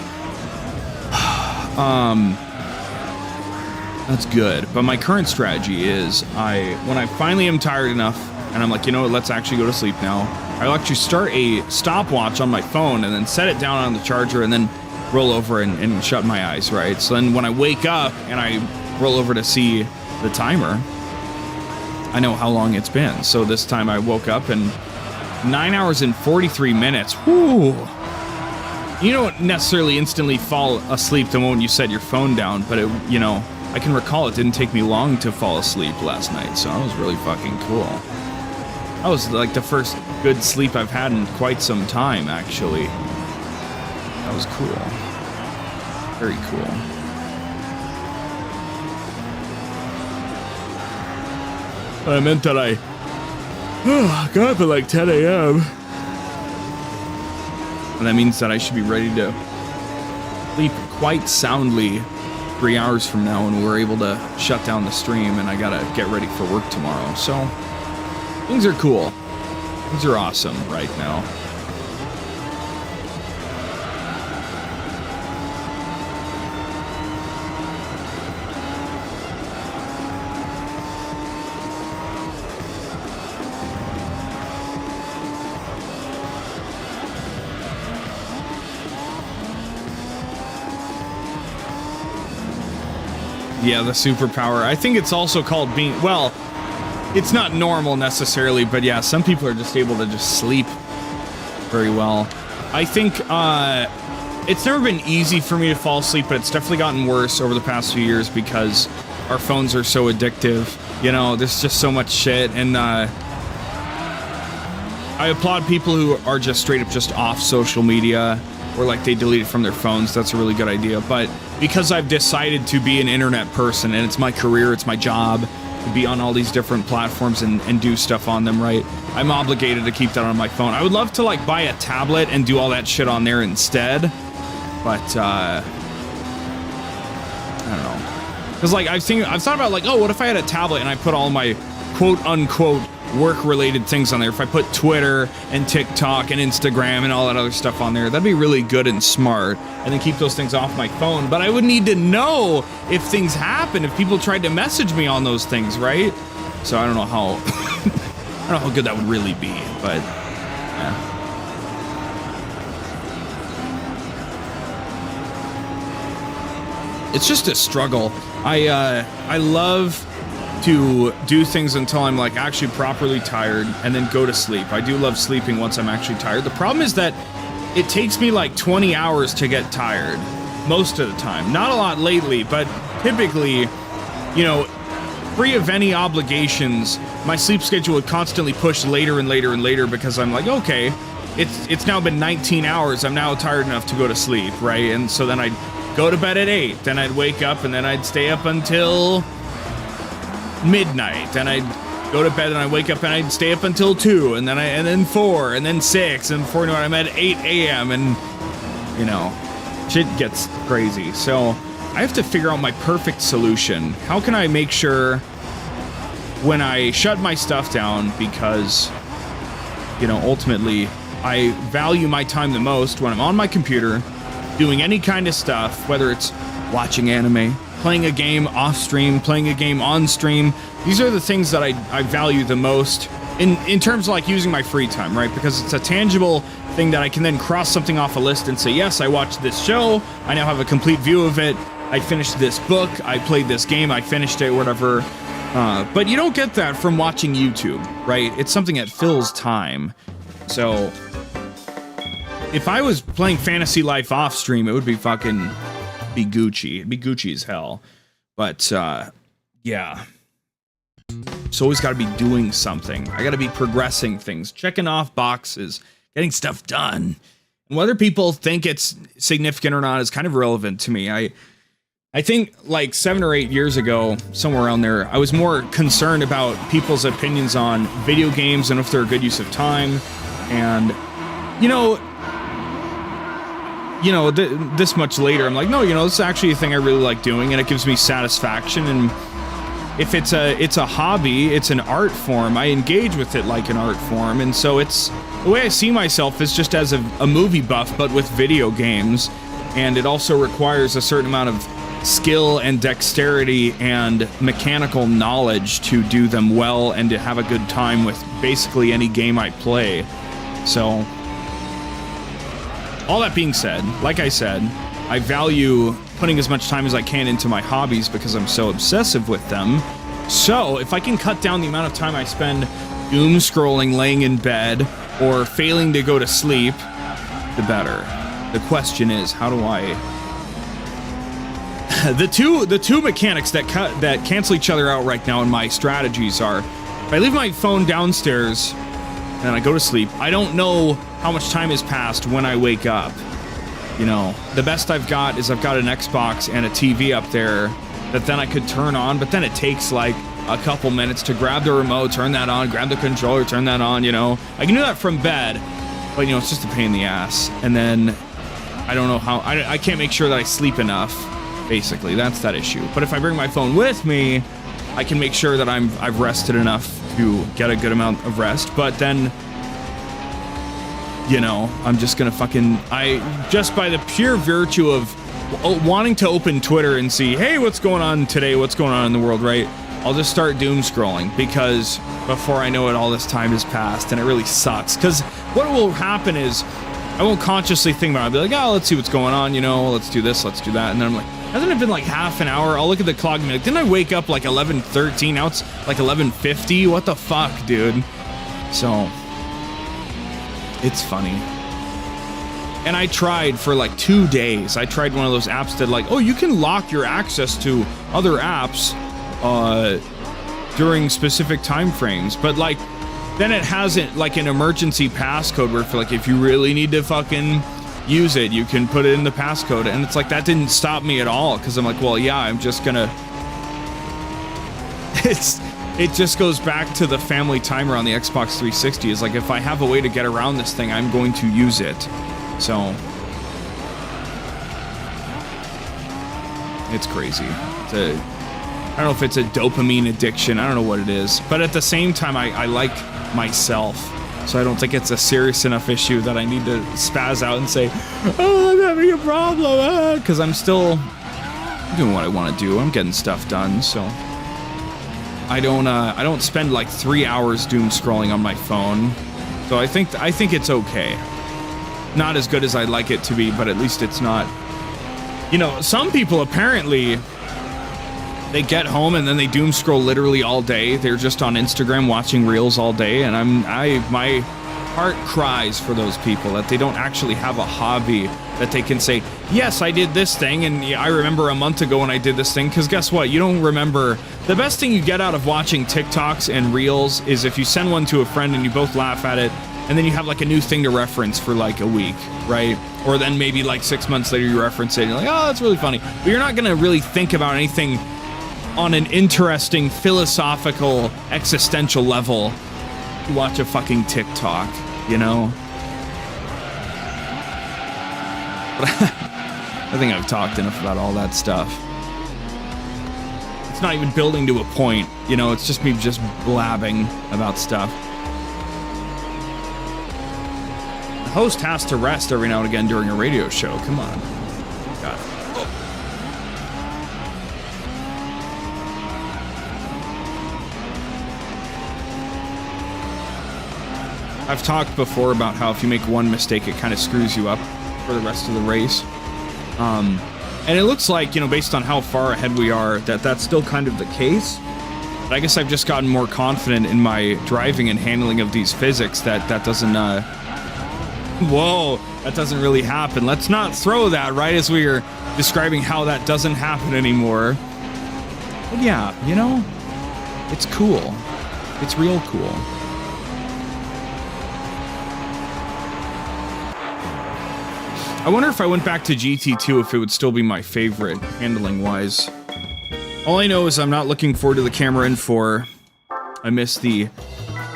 that's good. But my current strategy is when I finally am tired enough and I'm like, you know what, let's actually go to sleep now, I'll actually start a stopwatch on my phone and then set it down on the charger and then roll over and shut my eyes, right? So then when I wake up and I roll over to see the timer, I know how long it's been. So this time I woke up and 9 hours and 43 minutes. Whoo! You don't necessarily instantly fall asleep the moment you set your phone down, but I can recall it didn't take me long to fall asleep last night, so that was really fucking cool. That was like the first good sleep I've had in quite some time, actually. That was cool. Very cool. I meant that I got up at like 10 a.m. And that means that I should be ready to sleep quite soundly 3 hours from now when we're able to shut down the stream, and I gotta get ready for work tomorrow. So things are cool. Things are awesome right now. Yeah, the superpower. I think it's also called being, well, it's not normal necessarily, but yeah, some people are just able to just sleep very well. I think it's never been easy for me to fall asleep, but it's definitely gotten worse over the past few years because our phones are so addictive. You know, there's just so much shit, and I applaud people who are just straight up just off social media, or like they delete it from their phones. That's a really good idea. But because I've decided to be an internet person, and it's my career, it's my job to be on all these different platforms and do stuff on them, right? I'm obligated to keep that on my phone. I would love to like buy a tablet and do all that shit on there instead, but I don't know. Because like I've thought about like, oh, what if I had a tablet and I put all my quote unquote work-related things on there? If I put Twitter and TikTok and Instagram and all that other stuff on there, that'd be really good and smart, and then keep those things off my phone. But I would need to know if things happen, if people tried to message me on those things, right? So I don't know how I don't know how good that would really be, but yeah. It's just a struggle. I love to do things until I'm like actually properly tired and then go to sleep. I do love sleeping once I'm actually tired. The problem is that it takes me like 20 hours to get tired most of the time. Not a lot lately, but typically, you know, free of any obligations, my sleep schedule would constantly push later and later and later because I'm like, okay, it's now been 19 hours. I'm now tired enough to go to sleep, right? And so then I'd go to bed at 8, then I'd wake up and then I'd stay up until midnight, then I'd go to bed and I'd wake up and I'd stay up until 2, and then 4, and then 6, and before you know it, I'm at 8 a.m. and you know, shit gets crazy. So I have to figure out my perfect solution. How can I make sure when I shut my stuff down, because you know, ultimately I value my time the most when I'm on my computer doing any kind of stuff, whether it's watching anime, playing a game off stream, playing a game on stream. These are the things that I value the most in terms of like using my free time, right? Because it's a tangible thing that I can then cross something off a list and say, yes, I watched this show, I now have a complete view of it, I finished this book, I played this game, I finished it, whatever. But you don't get that from watching YouTube, right? It's something that fills time. So if I was playing Fantasy Life off stream, it would be fucking be Gucci. It'd be Gucci as hell. But yeah. So always got to be doing something. I got to be progressing things, checking off boxes, getting stuff done. And whether people think it's significant or not is kind of irrelevant to me. I think like 7 or 8 years ago, somewhere around there, I was more concerned about people's opinions on video games and if they're a good use of time. And this much later, I'm like, no, this is actually a thing I really like doing, and it gives me satisfaction. And if it's a hobby, it's an art form, I engage with it like an art form. And so it's the way I see myself is just as a movie buff, but with video games. And it also requires a certain amount of skill and dexterity and mechanical knowledge to do them well and to have a good time with basically any game I play. So all that being said, like I said, I value putting as much time as I can into my hobbies because I'm so obsessive with them. So if I can cut down the amount of time I spend doom scrolling, laying in bed, or failing to go to sleep, the better. The question is, how do I... the two mechanics that cancel each other out right now in my strategies are, if I leave my phone downstairs and I go to sleep, I don't know how much time has passed when I wake up. The best I've got is I've got an Xbox and a TV up there that then I could turn on, but then it takes like a couple minutes to grab the remote, turn that on, grab the controller, turn that on, I can do that from bed, but it's just a pain in the ass. And then I don't know how, I can't make sure that I sleep enough, basically. That's that issue. But if I bring my phone with me, I can make sure that I've rested enough to get a good amount of rest. But then I'm just gonna just by the pure virtue of wanting to open Twitter and see, hey, what's going on today, what's going on in the world, right? I'll just start doom scrolling, because before I know it, all this time has passed, and it really sucks. Because what will happen is I won't consciously think about it. I'll be like, oh, let's see what's going on, let's do this, let's do that. And then I'm like, hasn't it been like half an hour? I'll look at the clock and be like, didn't I wake up like 11:13? Now it's like 11:50? What the fuck, dude? So it's funny. And I tried for like 2 days. I tried one of those apps that like, oh, you can lock your access to other apps during specific time frames. But like, then it has it like an emergency passcode where for like, if you really need to fucking use it, you can put it in the passcode. And it's like, that didn't stop me at all. Cause I'm like, well, yeah, I'm just gonna, it just goes back to the family timer on the Xbox 360. Is like, if I have a way to get around this thing, I'm going to use it. So it's crazy. I don't know if it's a dopamine addiction. I don't know what it is. But at the same time, I like myself. So I don't think it's a serious enough issue that I need to spaz out and say, oh, I'm having a problem. Because I'm still doing what I want to do. I'm getting stuff done. So I don't spend like 3 hours doom scrolling on my phone. So I think it's okay. Not as good as I'd like it to be, but at least it's not. You know, some people apparently, they get home and then they doom scroll literally all day. They're just on Instagram watching reels all day, and my heart cries for those people that they don't actually have a hobby that they can say, yes, I did this thing, and I remember a month ago when I did this thing. Because guess what? You don't remember. The best thing you get out of watching TikToks and reels is if you send one to a friend and you both laugh at it, and then you have like a new thing to reference for like a week, right? Or then maybe like 6 months later you reference it and you're like, oh, that's really funny. But you're not gonna really think about anything on an interesting, philosophical, existential level. You watch a fucking TikTok, you know? But I think I've talked enough about all that stuff. It's not even building to a point, you know? It's just me just blabbing about stuff. Host has to rest every now and again during a radio show. Come on. God. Oh. I've talked before about how if you make one mistake, it kind of screws you up for the rest of the race. And it looks like, you know, based on how far ahead we are, that's still kind of the case. But I guess I've just gotten more confident in my driving and handling of these physics that doesn't, whoa, that doesn't really happen. Let's not throw that right as we are describing how that doesn't happen anymore. But yeah, you know, it's cool. It's real cool. I wonder if I went back to GT2 if it would still be my favorite handling-wise. All I know is I'm not looking forward to the camera N4. I miss the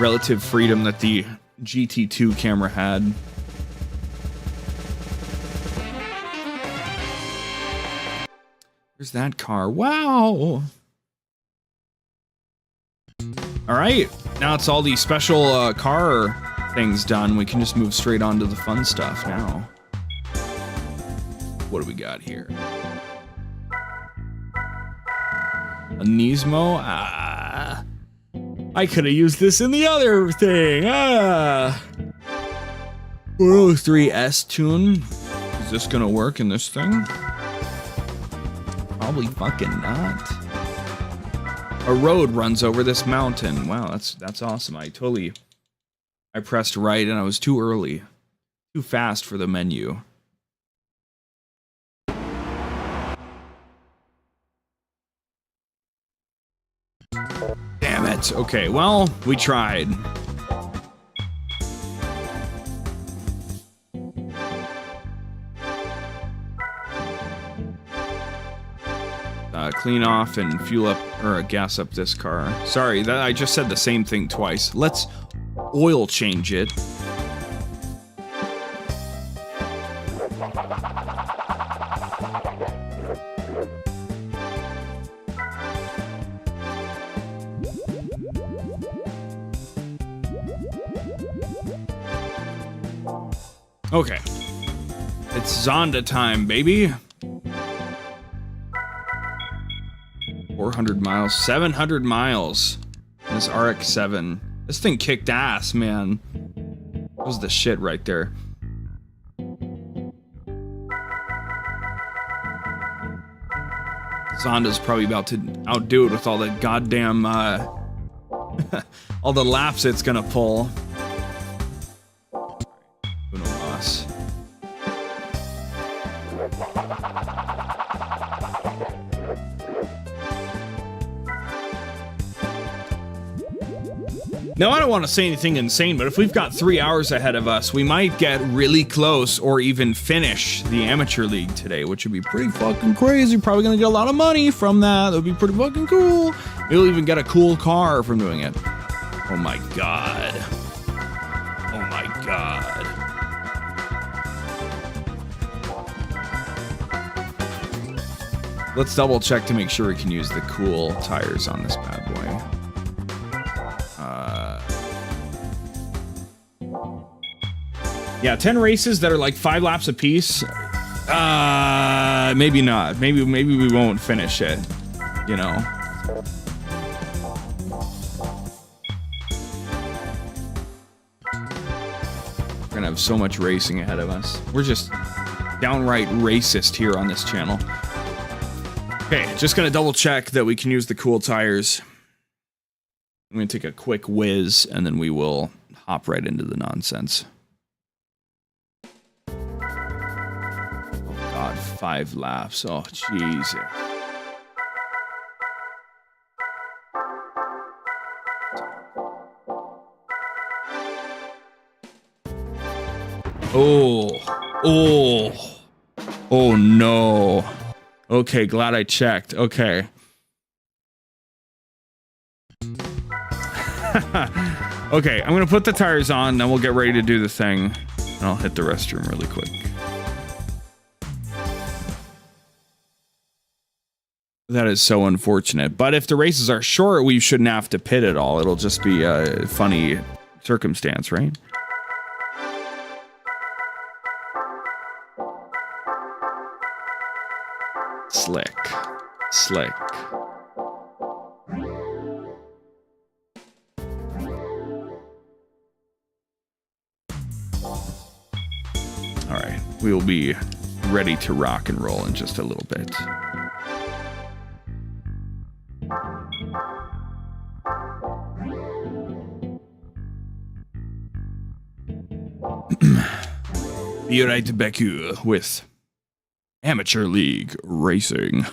relative freedom that the GT2 camera had. There's that car. Wow. All right. Now it's all the special car things done. We can just move straight on to the fun stuff now. What do we got here? A Nismo? Ah. I could have used this in the other thing. Ah. 403S tune. Is this going to work in this thing? Probably fucking not. A road runs over this mountain. Wow, that's awesome. I pressed right and I was too early. Too fast for the menu. Damn it. Okay, well, we tried. Clean off and fuel up, or gas up this car. Sorry, that I just said the same thing twice. Let's oil change it. Okay. It's Zonda time, baby. 400 miles, 700 miles. This RX-7. This thing kicked ass, man. That was the shit right there. Zonda's probably about to outdo it with all the goddamn, all the laps it's gonna pull. Uno mas. Now, I don't want to say anything insane, but if we've got 3 hours ahead of us, we might get really close or even finish the amateur league today, which would be pretty fucking crazy. Probably gonna get a lot of money from that. That would be pretty fucking cool. We'll even get a cool car from doing it. Oh my god. Oh my god. Let's double check to make sure we can use the cool tires on this bad boy. Yeah, 10 races that are like 5 laps apiece. Maybe not. Maybe we won't finish it. You know. We're gonna have so much racing ahead of us. We're just downright racist here on this channel. Okay, just gonna double check that we can use the cool tires. I'm gonna take a quick whiz and then we will hop right into the nonsense. 5 laps. Oh, jeez. Oh no. Okay, glad I checked. Okay. Okay, I'm gonna put the tires on, then we'll get ready to do the thing. And I'll hit the restroom really quick. That is so unfortunate. But if the races are short, we shouldn't have to pit at all. It'll just be a funny circumstance, right? Slick. Slick. All right. We will be ready to rock and roll in just a little bit. Be right back with Amateur League Racing.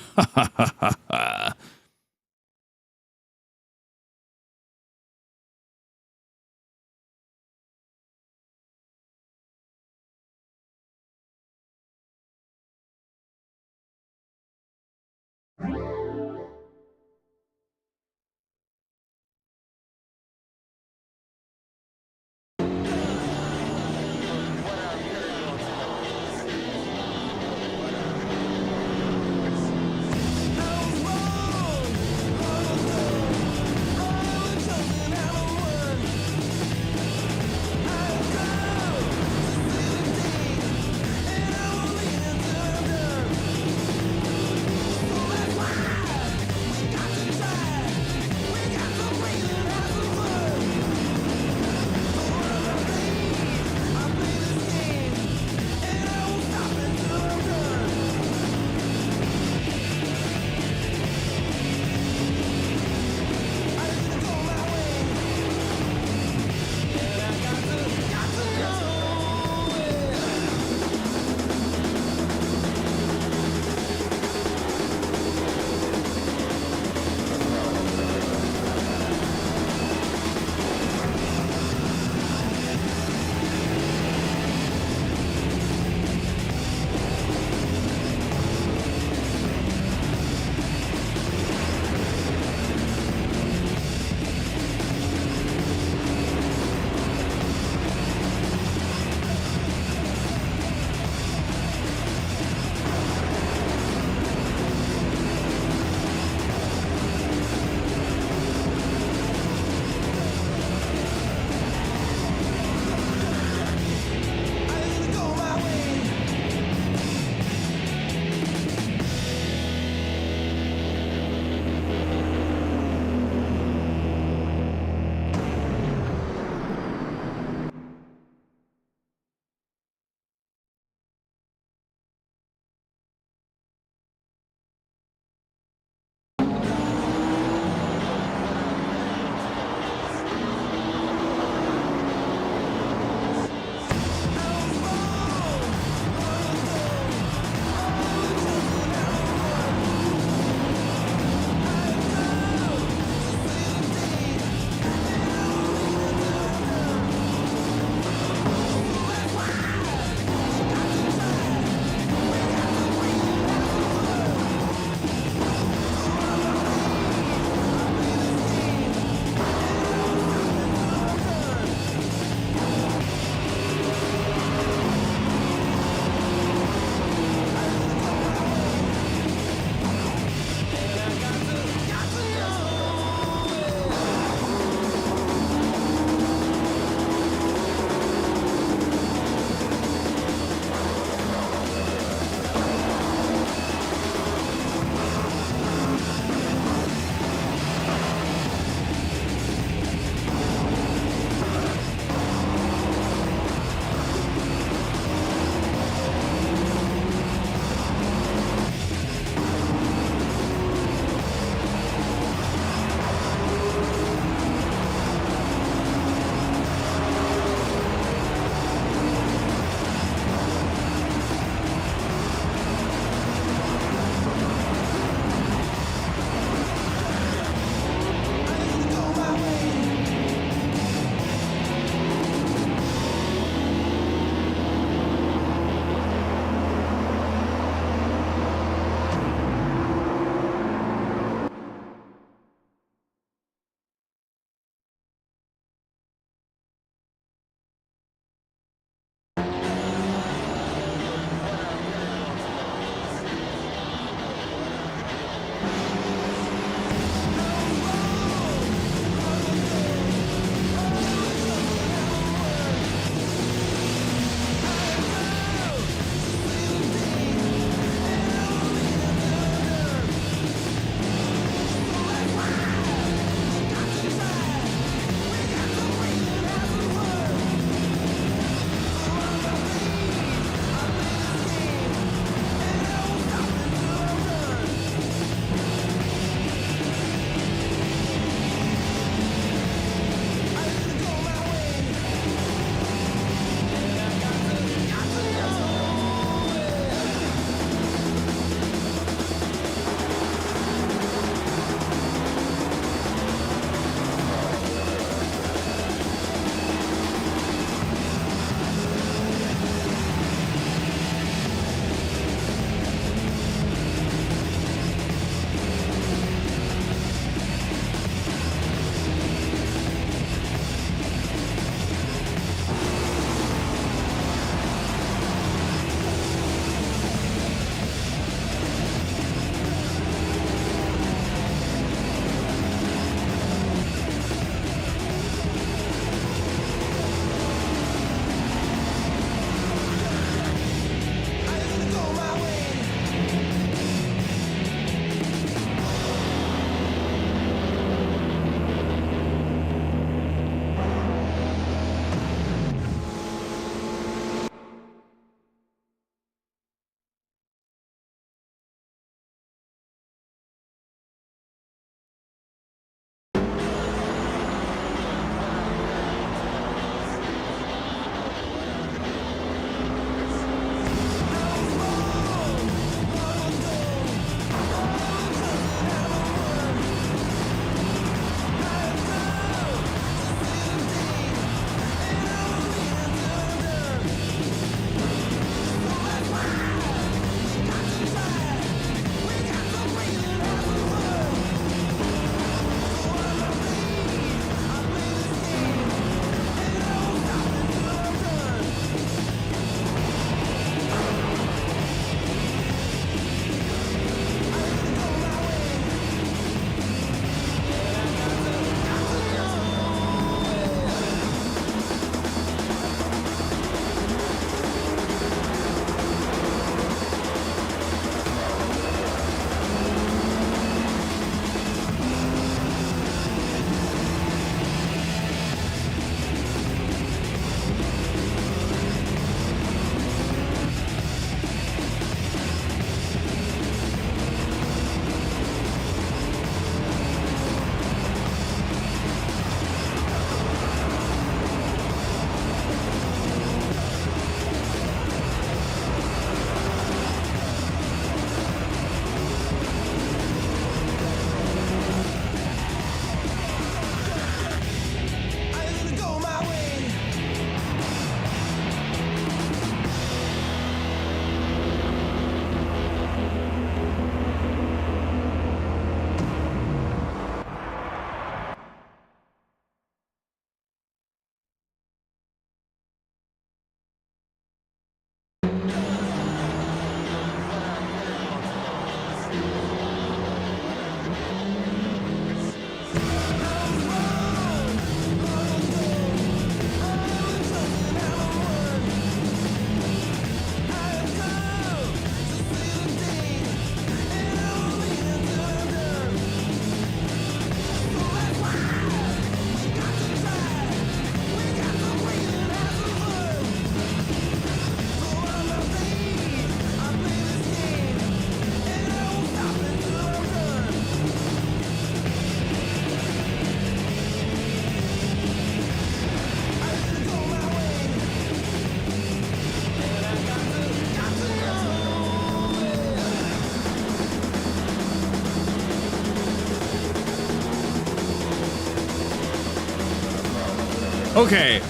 Okay.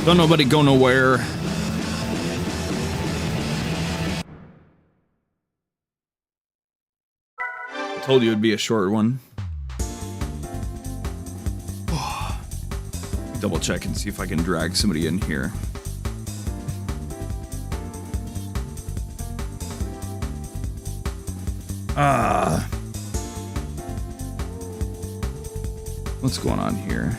Don't nobody go nowhere. I told you it'd be a short one. Double check and see if I can drag somebody in here. What's going on here?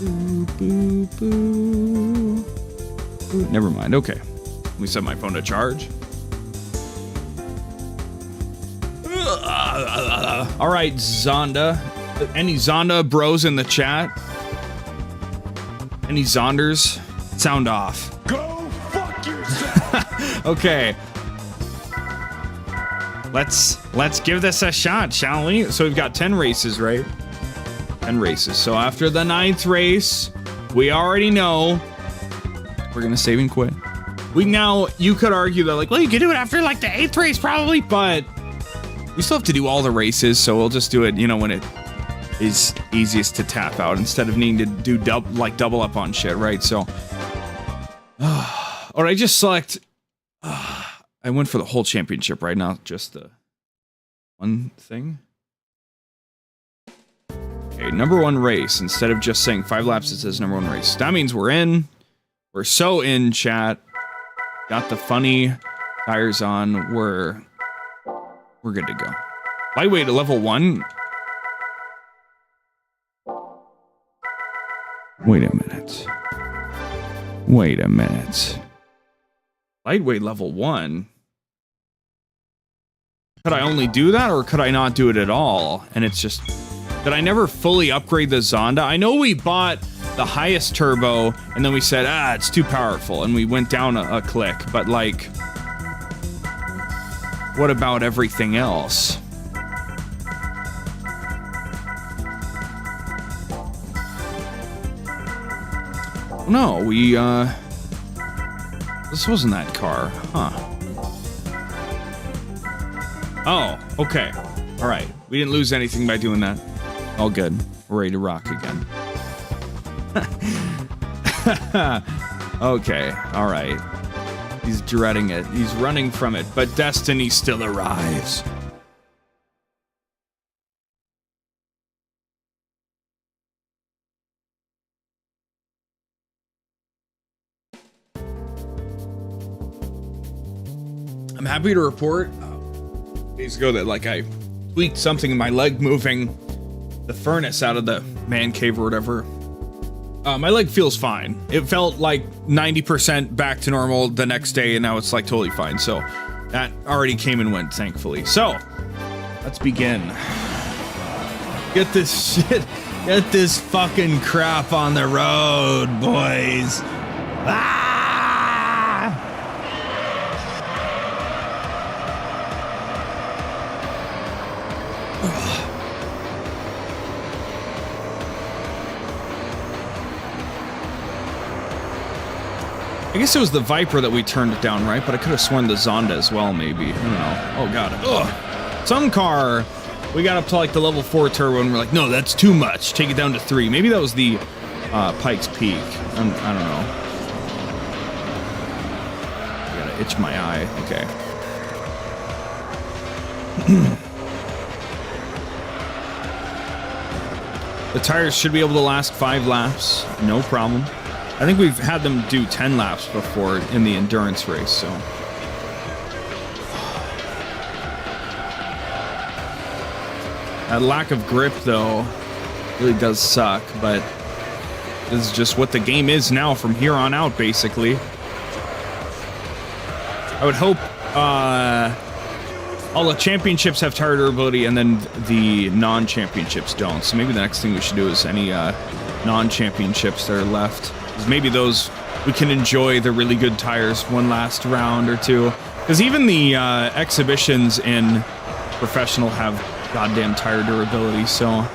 Boo, boo, boo. Boo. Never mind. Okay. Let me set my phone to charge. All right, Zonda. Any Zonda bros in the chat? Any Zonders? Sound off. Go fuck yourself. Okay. Let's give this a shot, shall we? So we've got 10 races, right? 10 races. So after the 9th race, we already know we're gonna save and quit. You could argue that, like, Well, you could do it after like the 8th race, probably. but we still have to do all the races, so we'll just do it, when it is easiest to tap out instead of needing to do double up on shit, right? So, or I just select. I went for the whole championship right now, just the one thing. Okay, number 1 race. Instead of just saying 5 laps, it says number 1 race. That means we're in. We're so in, chat. Got the funny tires on. We're good to go. Lightweight to level 1. Wait a minute. Wait a minute. Lightweight level 1. Could I only do that, or could I not do it at all? And it's just... Did I never fully upgrade the Zonda? I know we bought the highest turbo, and then we said, it's too powerful, and we went down a click. But, like... What about everything else? No, we, this wasn't that car, huh? Oh, okay. All right. We didn't lose anything by doing that. All good. We're ready to rock again. Okay. All right. He's dreading it. He's running from it, but destiny still arrives. I'm happy to report days ago that, like, I tweaked something in my leg moving the furnace out of the man cave or whatever. My leg feels fine. It felt like 90% back to normal the next day, and now it's like totally fine. So that already came and went, thankfully. So let's begin. Get this shit, get this fucking crap on the road, boys. Ah! I guess it was the Viper that we turned it down, right? But I could have sworn the Zonda as well, maybe. I don't know. Oh, God. Ugh. Some car, we got up to, like, the level 4 turbo, and we're like, no, that's too much. Take it down to 3. Maybe that was the Pikes Peak. I don't know. I gotta itch my eye. Okay. The tires should be able to last 5 laps. No problem. I think we've had them do 10 laps before in the endurance race, so. That lack of grip, though, really does suck, but this is just what the game is now from here on out, basically. I would hope all the championships have tire durability and then the non-championships don't. So maybe the next thing we should do is any non-championships that are left. Maybe those, we can enjoy the really good tires one last round or two. Because even the exhibitions in professional have goddamn tire durability, so.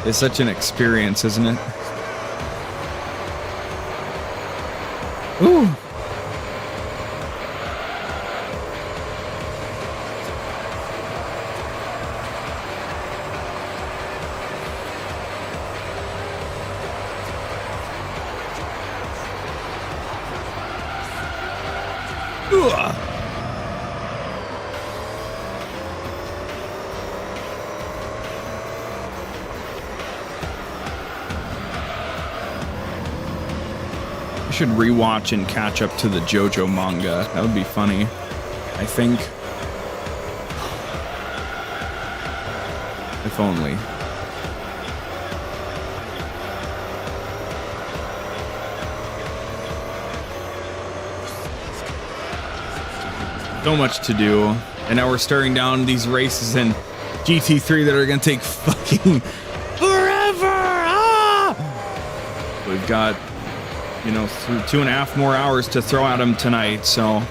It's such an experience, isn't it? Ooh. should rewatch and catch up to the JoJo manga. That would be funny, I think. If only. So much to do, and now we're staring down these races in GT3 that are gonna take fucking forever. We've got, you know, 2.5 more hours to throw at them tonight, so.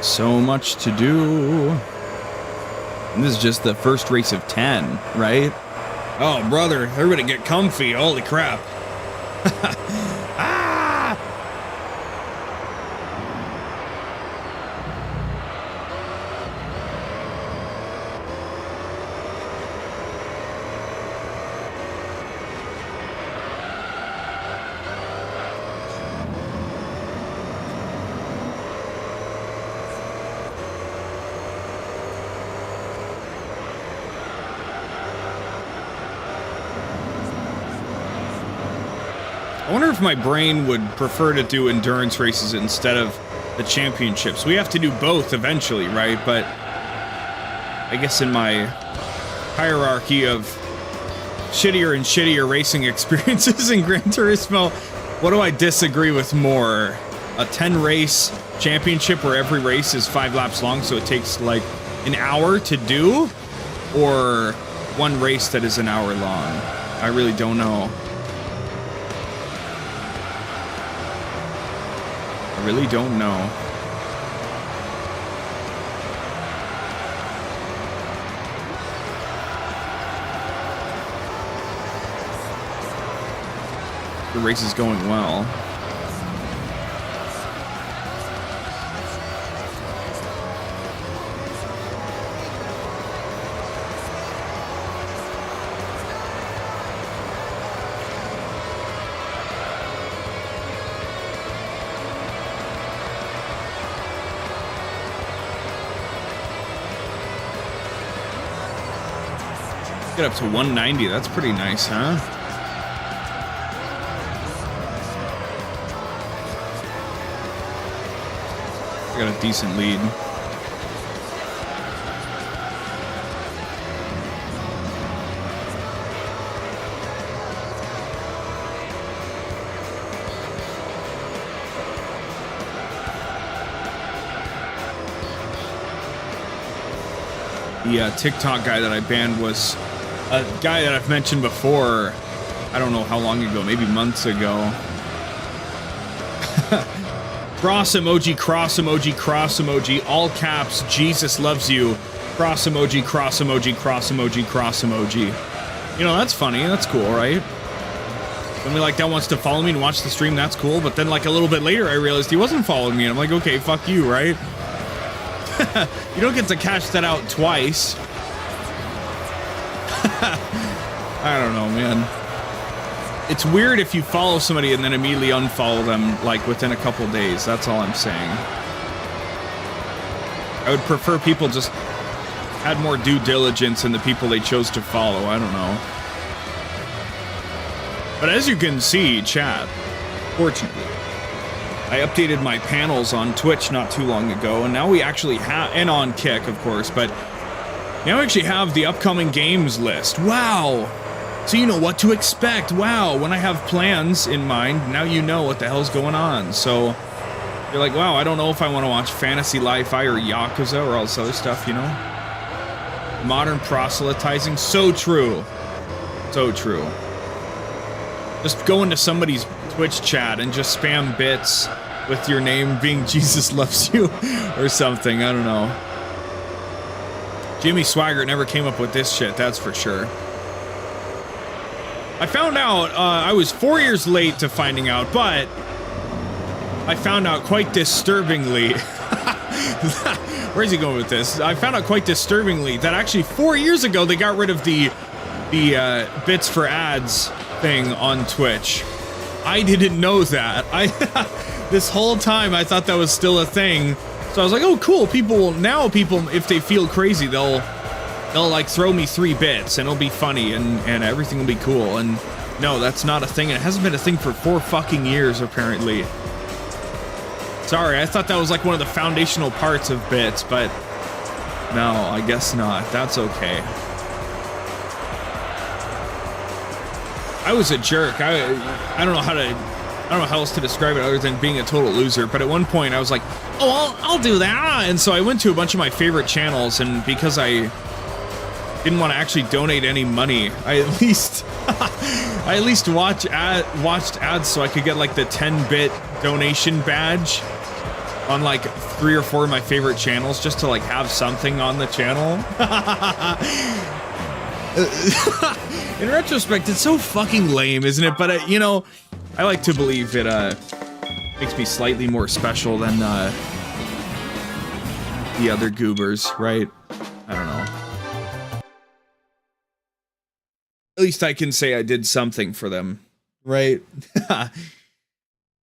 So much to do. And this is just the first race of 10, right? Oh, brother, everybody get comfy. Holy crap. I wonder if my brain would prefer to do endurance races instead of the championships. We have to do both eventually, right? But I guess in my hierarchy of shittier and shittier racing experiences in Gran Turismo, what do I disagree with more? A 10-race championship where every race is 5 laps long, so it takes like an hour to do? Or one race that is an hour long? I really don't know. Really don't know. The race is going well. Get up to 190. That's pretty nice, huh? I got a decent lead. The TikTok guy that I banned was a guy that I've mentioned before. I don't know how long ago, maybe months ago. Cross emoji, cross emoji, cross emoji, all caps, Jesus loves you. Cross emoji, cross emoji, cross emoji, cross emoji. You know, that's funny, that's cool, right? Somebody like that wants to follow me and watch the stream, that's cool. But then like a little bit later, I realized he wasn't following me. And I'm like, okay, fuck you, right? You don't get to cash that out twice. I don't know, man. It's weird if you follow somebody and then immediately unfollow them, like, within a couple days. That's all I'm saying. I would prefer people just had more due diligence in the people they chose to follow. I don't know. But as you can see, chat, fortunately, I updated my panels on Twitch not too long ago, and now we actually have, and on Kick, of course, but now we actually have the upcoming games list. Wow! So you know what to expect. Wow, when I have plans in mind, now you know what the hell's going on. So you're like, wow, I don't know if I want to watch Fantasy Life-I or Yakuza or all this other stuff, you know? Modern proselytizing, so true. So true. Just go into somebody's Twitch chat and just spam bits with your name being Jesus loves you or something, I don't know. Jimmy Swaggart never came up with this shit, that's for sure. I found out, I was 4 years late to finding out, but I found out quite disturbingly. Where's he going with this? I found out quite disturbingly that actually 4 years ago they got rid of the bits for ads thing on Twitch. I didn't know that. This whole time I thought that was still a thing. So I was like, oh cool, people, if they feel crazy, they'll like throw me 3 bits and it'll be funny and everything will be cool. And no, that's not a thing. It hasn't been a thing for 4 fucking years apparently. Sorry, I thought that was like one of the foundational parts of bits, but no, I guess not. That's okay. I was a jerk. I don't know how else to describe it other than being a total loser. But at one point I was like, oh, I'll do that. And so I went to a bunch of my favorite channels, and because I didn't want to actually donate any money, I at least watched ads so I could get like the 10-bit donation badge on like 3 or 4 of my favorite channels, just to like have something on the channel. In retrospect, it's so fucking lame, isn't it? But you know, I like to believe it makes me slightly more special than the other goobers, right? I don't know. At least I can say I did something for them, right? But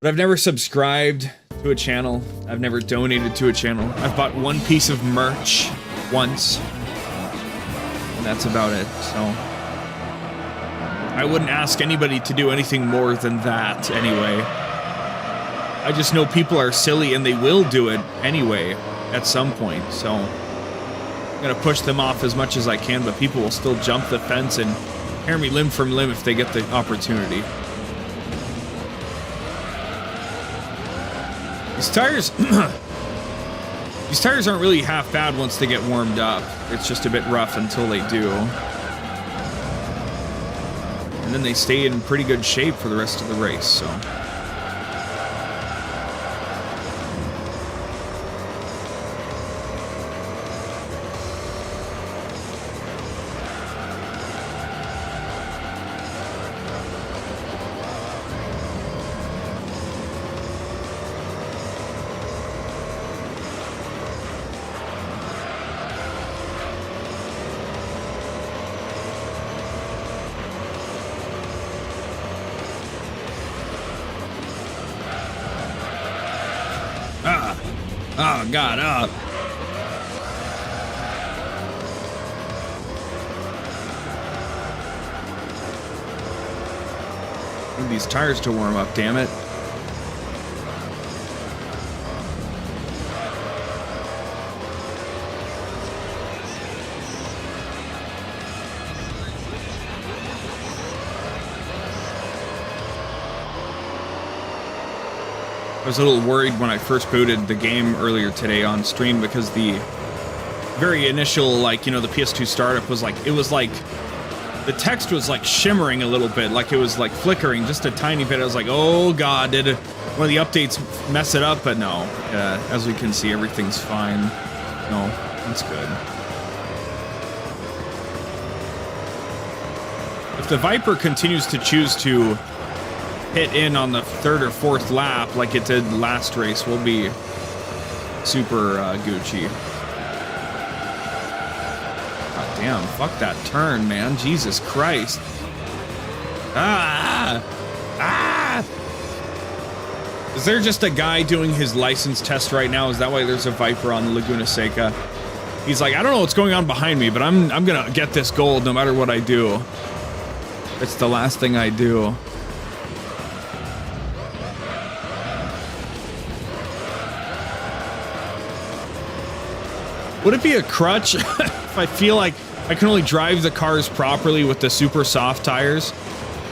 I've never subscribed to a channel. I've never donated to a channel. I've bought 1 piece of merch once, and that's about it. So I wouldn't ask anybody to do anything more than that anyway. I just know people are silly and they will do it anyway at some point. So I'm gonna push them off as much as I can, but people will still jump the fence and tear me limb from limb if they get the opportunity. These tires aren't really half bad once they get warmed up. It's just a bit rough until they do. And then they stay in pretty good shape for the rest of the race, so. Oh God, up. Need these tires to warm up, damn it. I was a little worried when I first booted the game earlier today on stream because the very initial, like, you know, the PS2 startup was like, it was like, the text was like shimmering a little bit, like it was like flickering just a tiny bit. I was like, oh God, did one of the updates mess it up? But no, as we can see, everything's fine. No, that's good. If the Viper continues to choose to hit in on the 3rd or 4th lap like it did last race, we'll be super Gucci. God damn, fuck that turn, man. Jesus Christ. Ah! Ah! Is there just a guy doing his license test right now? Is that why there's a Viper on the Laguna Seca? He's like, I don't know what's going on behind me, but I'm gonna get this gold no matter what I do. It's the last thing I do. Would it be a crutch if I feel like I can only drive the cars properly with the super soft tires?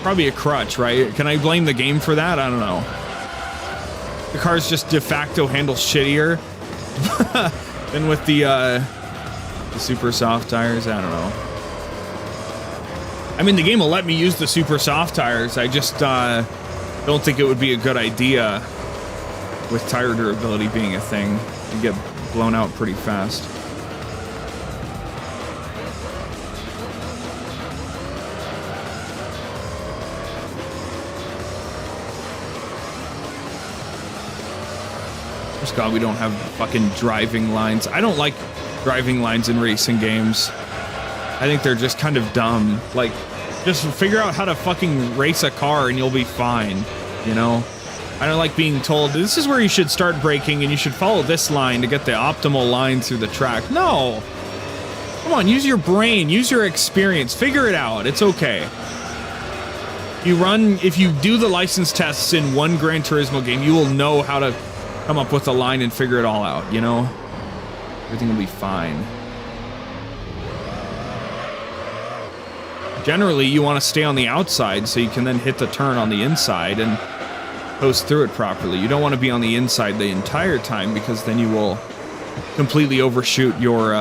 Probably a crutch, right? Can I blame the game for that? I don't know. The cars just de facto handle shittier than with the super soft tires. I don't know. I mean, the game will let me use the super soft tires. I just don't think it would be a good idea with tire durability being a thing. You get blown out pretty fast. Just God, we don't have fucking driving lines. I don't like driving lines in racing games. I think they're just kind of dumb. Like, just figure out how to fucking race a car and you'll be fine, you know? I don't like being told, this is where you should start braking and you should follow this line to get the optimal line through the track. No! Come on, use your brain, use your experience, figure it out, it's okay. If you do the license tests in one Gran Turismo game, you will know how to come up with a line and figure it all out, you know? Everything will be fine. Generally, you want to stay on the outside so you can then hit the turn on the inside and coast through it properly. You don't want to be on the inside the entire time because then you will completely overshoot your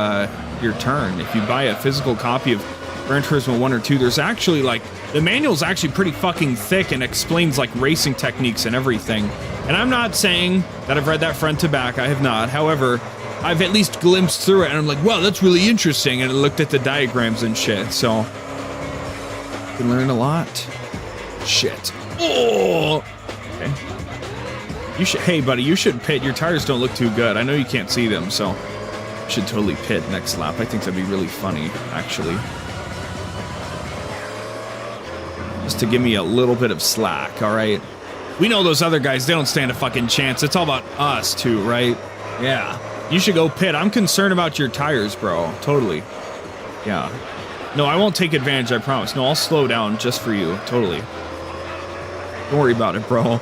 turn. If you buy a physical copy of Gran Turismo 1 or 2, there's actually like, the manual's actually pretty fucking thick and explains like racing techniques and everything. And I'm not saying that I've read that front to back, I have not. However, I've at least glimpsed through it and I'm like, wow, that's really interesting. And I looked at the diagrams and shit, so you can learn a lot. Shit. Oh! Okay. You should, hey buddy, you should pit. Your tires don't look too good. I know you can't see them, so you should totally pit next lap. I think that'd be really funny, actually. Just to give me a little bit of slack, all right? We know those other guys, they don't stand a fucking chance. It's all about us too, right? Yeah. You should go pit. I'm concerned about your tires, bro. Totally. Yeah. No, I won't take advantage, I promise. No, I'll slow down just for you. Totally. Don't worry about it, bro.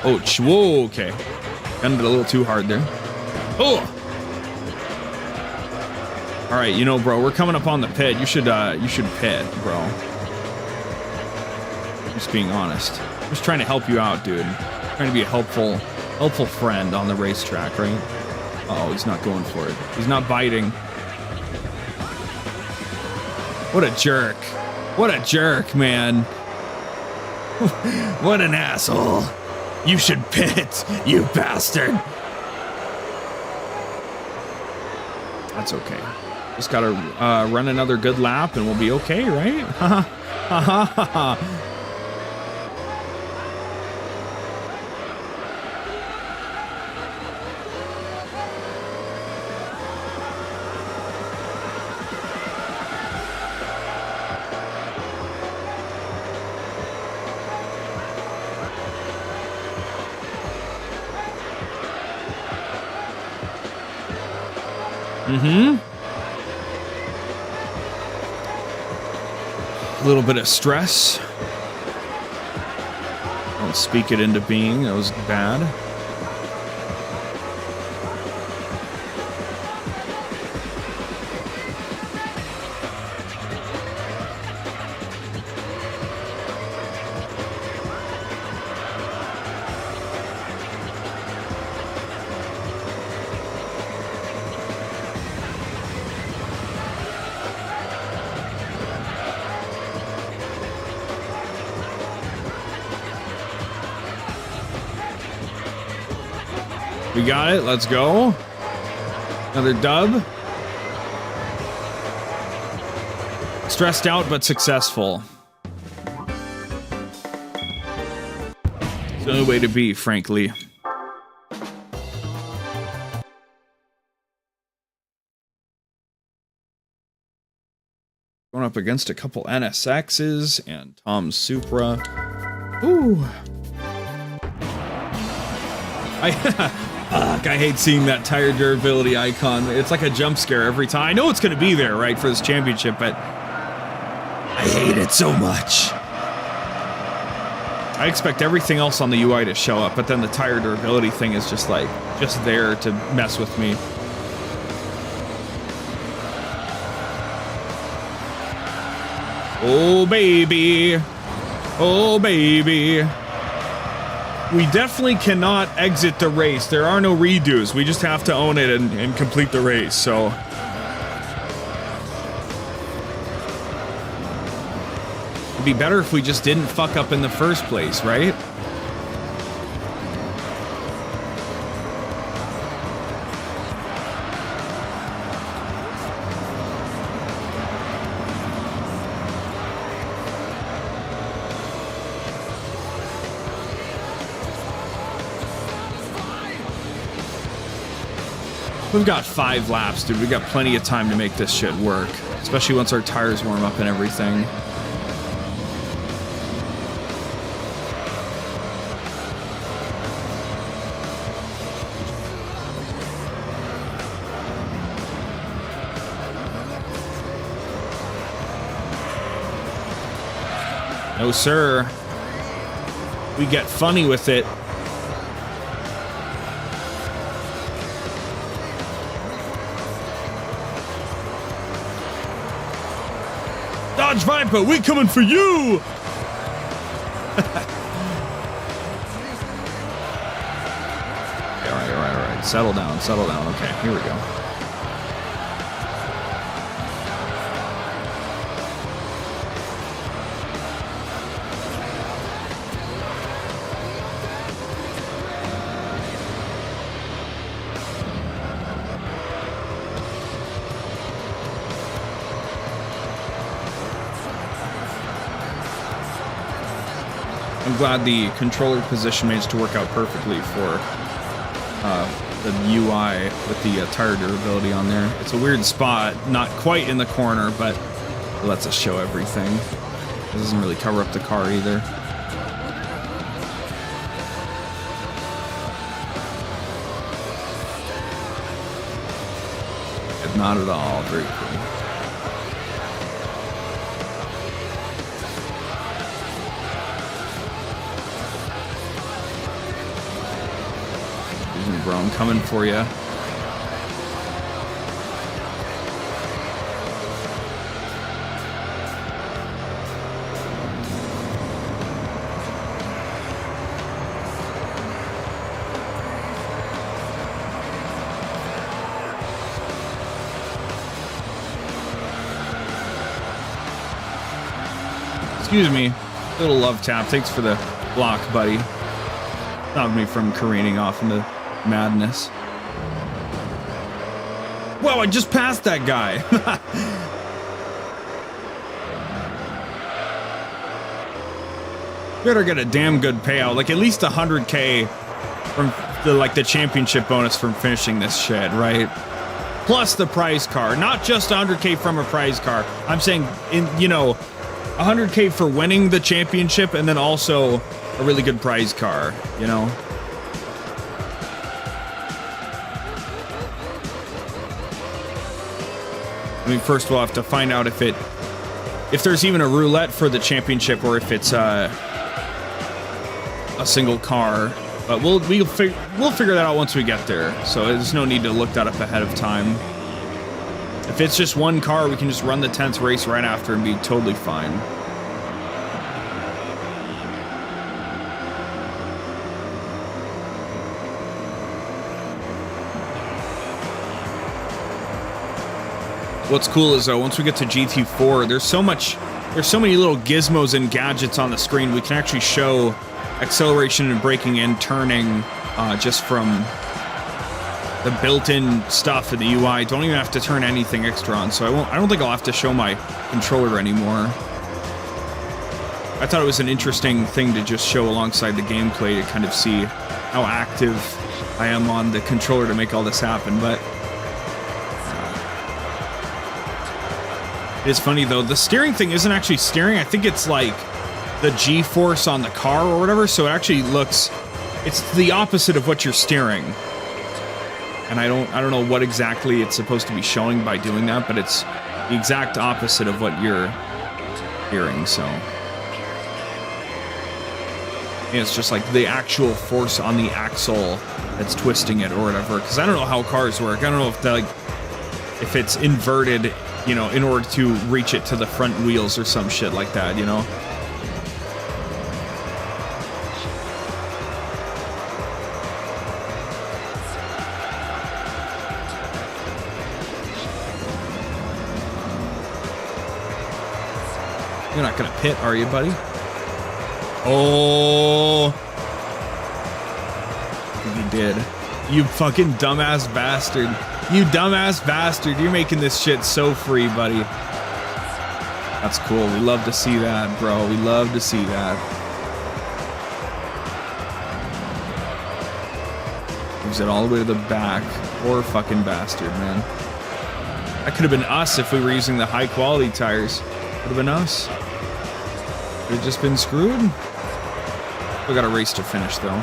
Oh, whoa, okay. Ended a little too hard there. Oh! All right, you know, bro, we're coming up on the pit. You should pit, bro. Just being honest. Just trying to help you out, dude. Trying to be a helpful friend on the racetrack, right? Uh-oh, he's not going for it. He's not biting. What a jerk. What a jerk, man. What an asshole. You should pit, you bastard. That's okay. Just gotta run another good lap and we'll be okay, right? Ha ha ha ha. A little bit of stress. Don't speak it into being. That was bad. We got it. Let's go. Another dub. Stressed out, but successful. It's the only way to be, frankly. Going up against a couple NSXs and Tom's Supra. Ooh. Fuck, I hate seeing that tire durability icon. It's like a jump scare every time. I know it's going to be there, right, for this championship, but I hate it so much. I expect everything else on the UI to show up, but then the tire durability thing is just like, just there to mess with me. Oh, baby. Oh, baby. We definitely cannot exit the race. There are no redos. We just have to own it and complete the race, so. It'd be better if we just didn't fuck up in the first place, right? We've got 5 laps, dude. We got plenty of time to make this shit work. Especially once our tires warm up and everything. No, sir. We get funny with it. Dodge Viper, we coming for you! Alright. Settle down. Okay, here we go. I'm glad the controller position managed to work out perfectly for the UI with the tire durability on there. It's a weird spot, not quite in the corner, but it lets us show everything. It doesn't really cover up the car either. Not at all. Very cool. Bro, I'm coming for you. Excuse me. Little love tap. Thanks for the block, buddy. Stopped me from careening off into madness. Whoa, I just passed that guy. Better get a damn good payout, like at least 100K from the championship bonus from finishing this shit, right? Plus the prize car, not just 100K from a prize car. I'm saying, 100K for winning the championship and then also a really good prize car, you know? I mean, first we'll have to find out if there's even a roulette for the championship or if it's a single car. But we'll figure that out once we get there. So there's no need to look that up ahead of time. If it's just one car, we can just run the 10th race right after and be totally fine. What's cool is though, once we get to GT4, there's so many little gizmos and gadgets on the screen. We can actually show acceleration and braking and turning just from the built-in stuff in the UI. Don't even have to turn anything extra on. So I don't think I'll have to show my controller anymore. I thought it was an interesting thing to just show alongside the gameplay to kind of see how active I am on the controller to make all this happen, but it's funny though, the steering thing isn't actually steering. I think it's like the G-force on the car or whatever, so it actually looks, it's the opposite of what you're steering. And I don't know what exactly it's supposed to be showing by doing that, but it's the exact opposite of what you're hearing, so. Yeah, it's just like the actual force on the axle that's twisting it or whatever, because I don't know how cars work. I don't know if it's inverted, you know, in order to reach it to the front wheels or some shit like that, you know? You're not gonna pit, are you, buddy? Oh. You did. You fucking dumbass bastard. You dumbass bastard. You're making this shit so free, buddy. That's cool. We love to see that, bro. We love to see that. Moves it all the way to the back. Poor fucking bastard, man. That could have been us if we were using the high quality tires. Could have been us. Could have just been screwed. We got a race to finish though.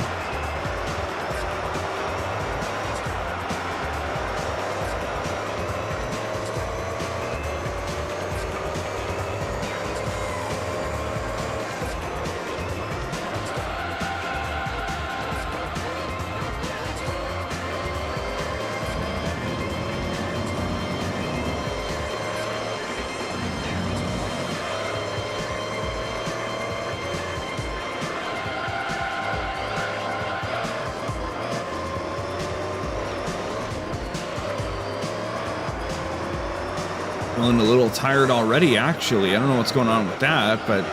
Feeling a little tired already, actually. I don't know what's going on with that, but...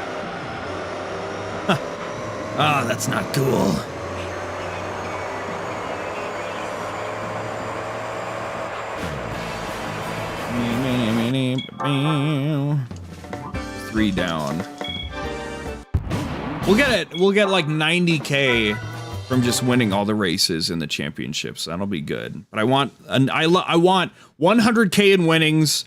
Ah, that's not cool. Three down. We'll get like 90K from just winning all the races in the championships. That'll be good. But I want 100K in winnings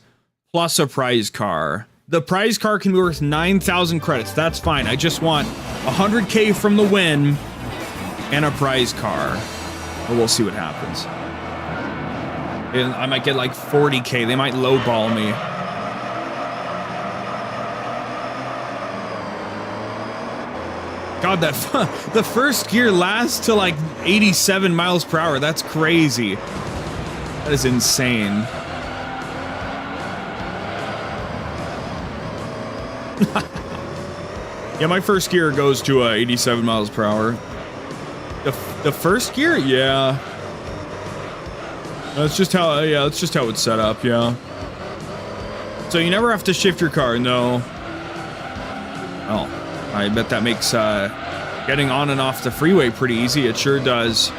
plus a prize car. The prize car can be worth 9,000 credits. That's fine. I just want 100K from the win and a prize car. But we'll see what happens. And I might get like 40K. They might lowball me. God, the first gear lasts to like 87 miles per hour. That's crazy. That is insane. Yeah, my first gear goes to 87 miles per hour. The first gear, yeah. That's just how. Yeah, that's just how it's set up. Yeah. So you never have to shift your car. No. Oh, I bet that makes getting on and off the freeway pretty easy. It sure does.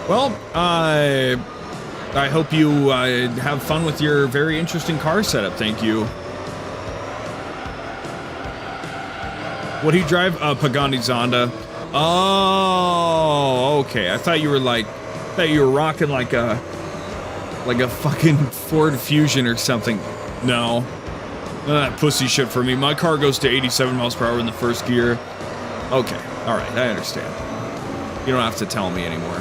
Well, I hope you have fun with your very interesting car setup. Thank you. What do you drive? Pagani Zonda. Oh, okay. I thought you were rocking like a fucking Ford Fusion or something. No. None of that pussy shit for me. My car goes to 87 miles per hour in the first gear. Okay. All right. I understand. You don't have to tell me anymore.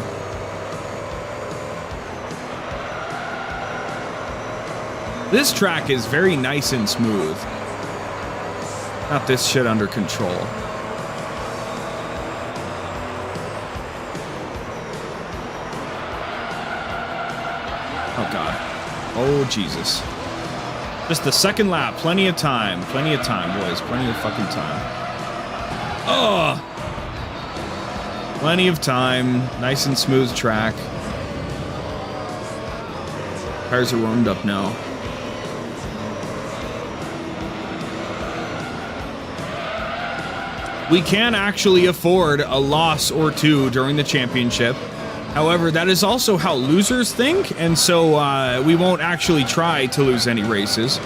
This track is very nice and smooth. Got this shit under control. Oh god. Oh Jesus. Just the second lap. Plenty of time. Plenty of time, boys. Plenty of fucking time. Oh! Plenty of time. Nice and smooth track. Tires are warmed up now. We can actually afford a loss or two during the championship. However, that is also how losers think, and so we won't actually try to lose any races.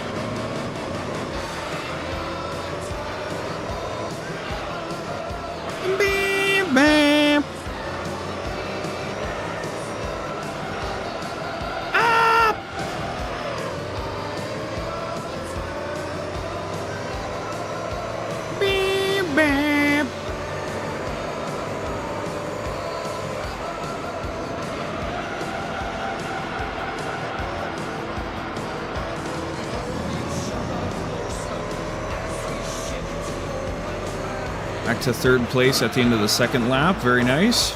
Back to third place at the end of the second lap. Very nice.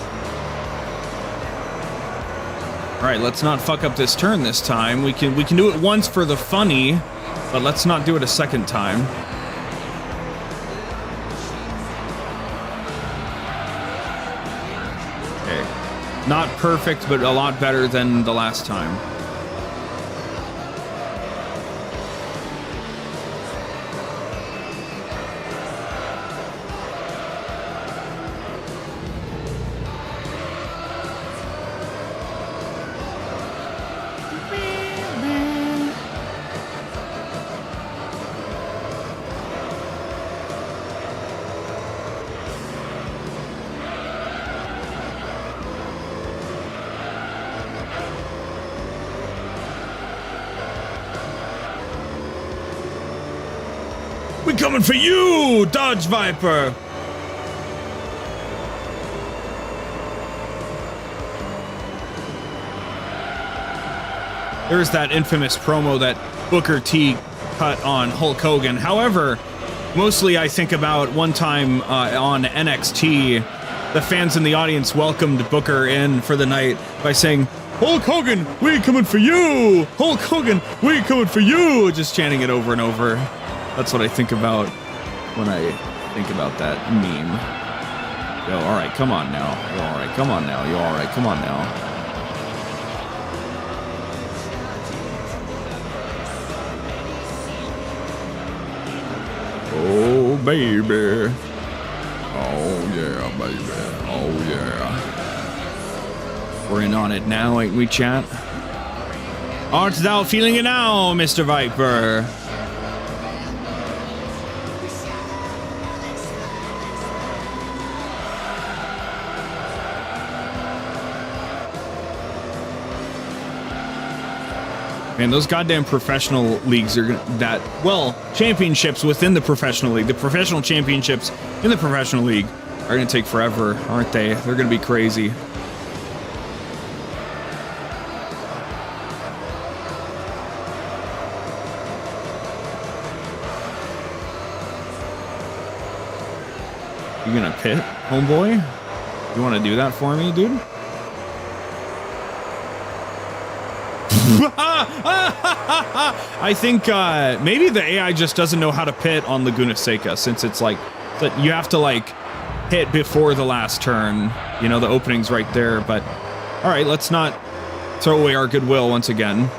All right, let's not fuck up this turn this time. We can do it once for the funny, but let's not do it a second time. Okay. Not perfect, but a lot better than the last time. coming for you, Dodge Viper. There's that infamous promo that Booker T cut on Hulk Hogan. However, mostly I think about one time on NXT, the fans in the audience welcomed Booker in for the night by saying, Hulk Hogan, we ain't coming for you! Hulk Hogan, we ain't coming for you! Just chanting it over and over. That's what I think about when I think about that meme. Yo, alright, come on now. Yo, alright, come on now. Yo, alright, come on now. Oh, baby. Oh, yeah, baby. Oh, yeah. We're in on it now, ain't we, chat? Art thou feeling it now, Mr. Viper? Man, those goddamn professional leagues are that, well, championships within the professional league, the professional championships in the professional league are going to take forever, aren't they? They're going to be crazy. You going to pit, homeboy? You want to do that for me, dude? I think maybe the AI just doesn't know how to pit on Laguna Seca, since it's like that you have to like hit before the last turn. You know, the opening's right there. But all right, let's not throw away our goodwill once again.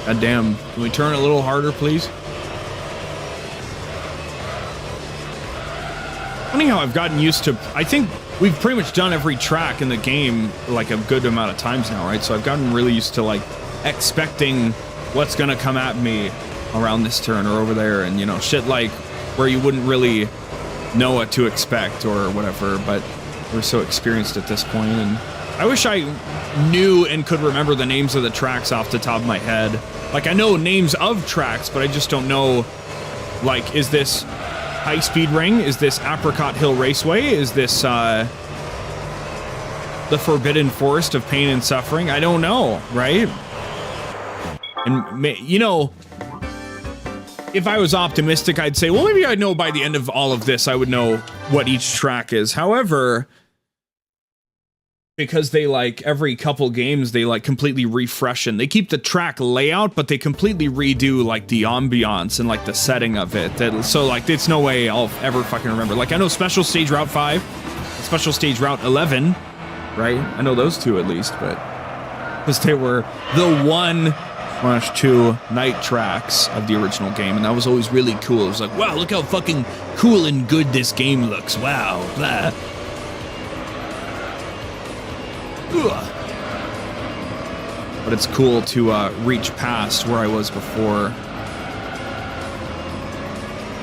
God damn. Can we turn a little harder, please? Funny how I've gotten used to... I think we've pretty much done every track in the game like a good amount of times now, right? So I've gotten really used to like expecting what's gonna come at me around this turn or over there, and you know, shit like where you wouldn't really know what to expect or whatever, but we're so experienced at this point, and I wish I knew and could remember the names of the tracks off the top of my head. Like, I know names of tracks, but I just don't know, like, is this High Speed Ring? Is this Apricot Hill Raceway? Is this, the Forbidden Forest of Pain and Suffering? I don't know, right? And, you know, if I was optimistic, I'd say, well, maybe I'd know by the end of all of this, I would know what each track is. However, because they like every couple games they like completely refresh and they keep the track layout, but they completely redo like the ambiance and like the setting of it. So like it's no way I'll ever fucking remember. Like I know Special Stage Route 5, Special Stage Route 11, right? I know those two at least, but because they were the 1/2 night tracks of the original game, and that was always really cool. It was like, wow, look how fucking cool and good this game looks. Wow, blah. But it's cool to reach past where I was before.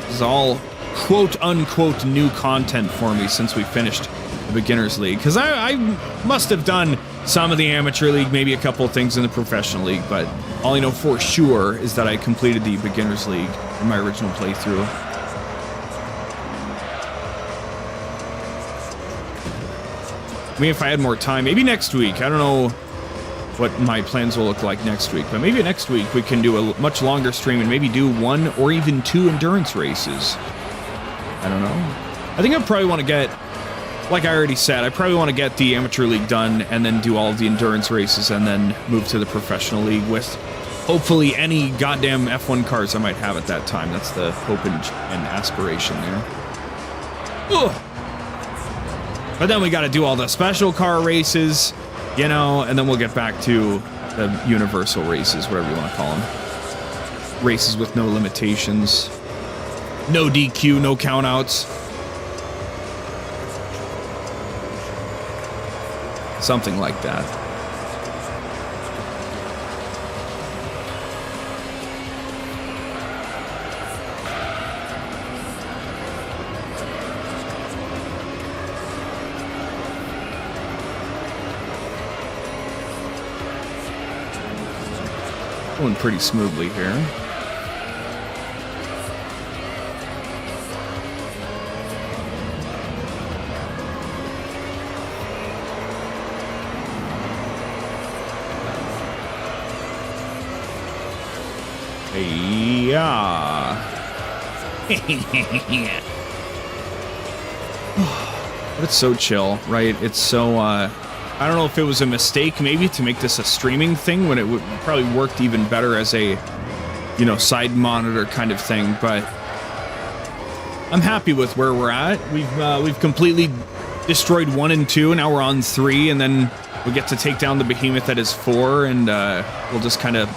This is all quote-unquote new content for me since we finished the Beginners League. Because I must have done some of the Amateur League, maybe a couple of things in the Professional League, but all I know for sure is that I completed the Beginners League in my original playthrough. I mean, if I had more time, maybe next week. I don't know what my plans will look like next week, but maybe next week we can do a much longer stream and maybe do 1 or even 2 endurance races. I don't know. I think I probably want to get, like I already said, I probably want to get the Amateur League done and then do all of the endurance races and then move to the Professional League with hopefully any goddamn F1 cars I might have at that time. That's the hope and aspiration there. Ugh. But then we got to do all the special car races, you know, and then we'll get back to the universal races, whatever you want to call them. Races with no limitations. No DQ, no countouts. Something like that. Going pretty smoothly here. Yeah. But it's so chill, right? It's so, I don't know if it was a mistake maybe to make this a streaming thing when it would probably worked even better as a, you know, side monitor kind of thing, but I'm happy with where we're at. We've completely destroyed 1 and 2, now we're on 3, and then we get to take down the behemoth that is 4, and we'll just kind of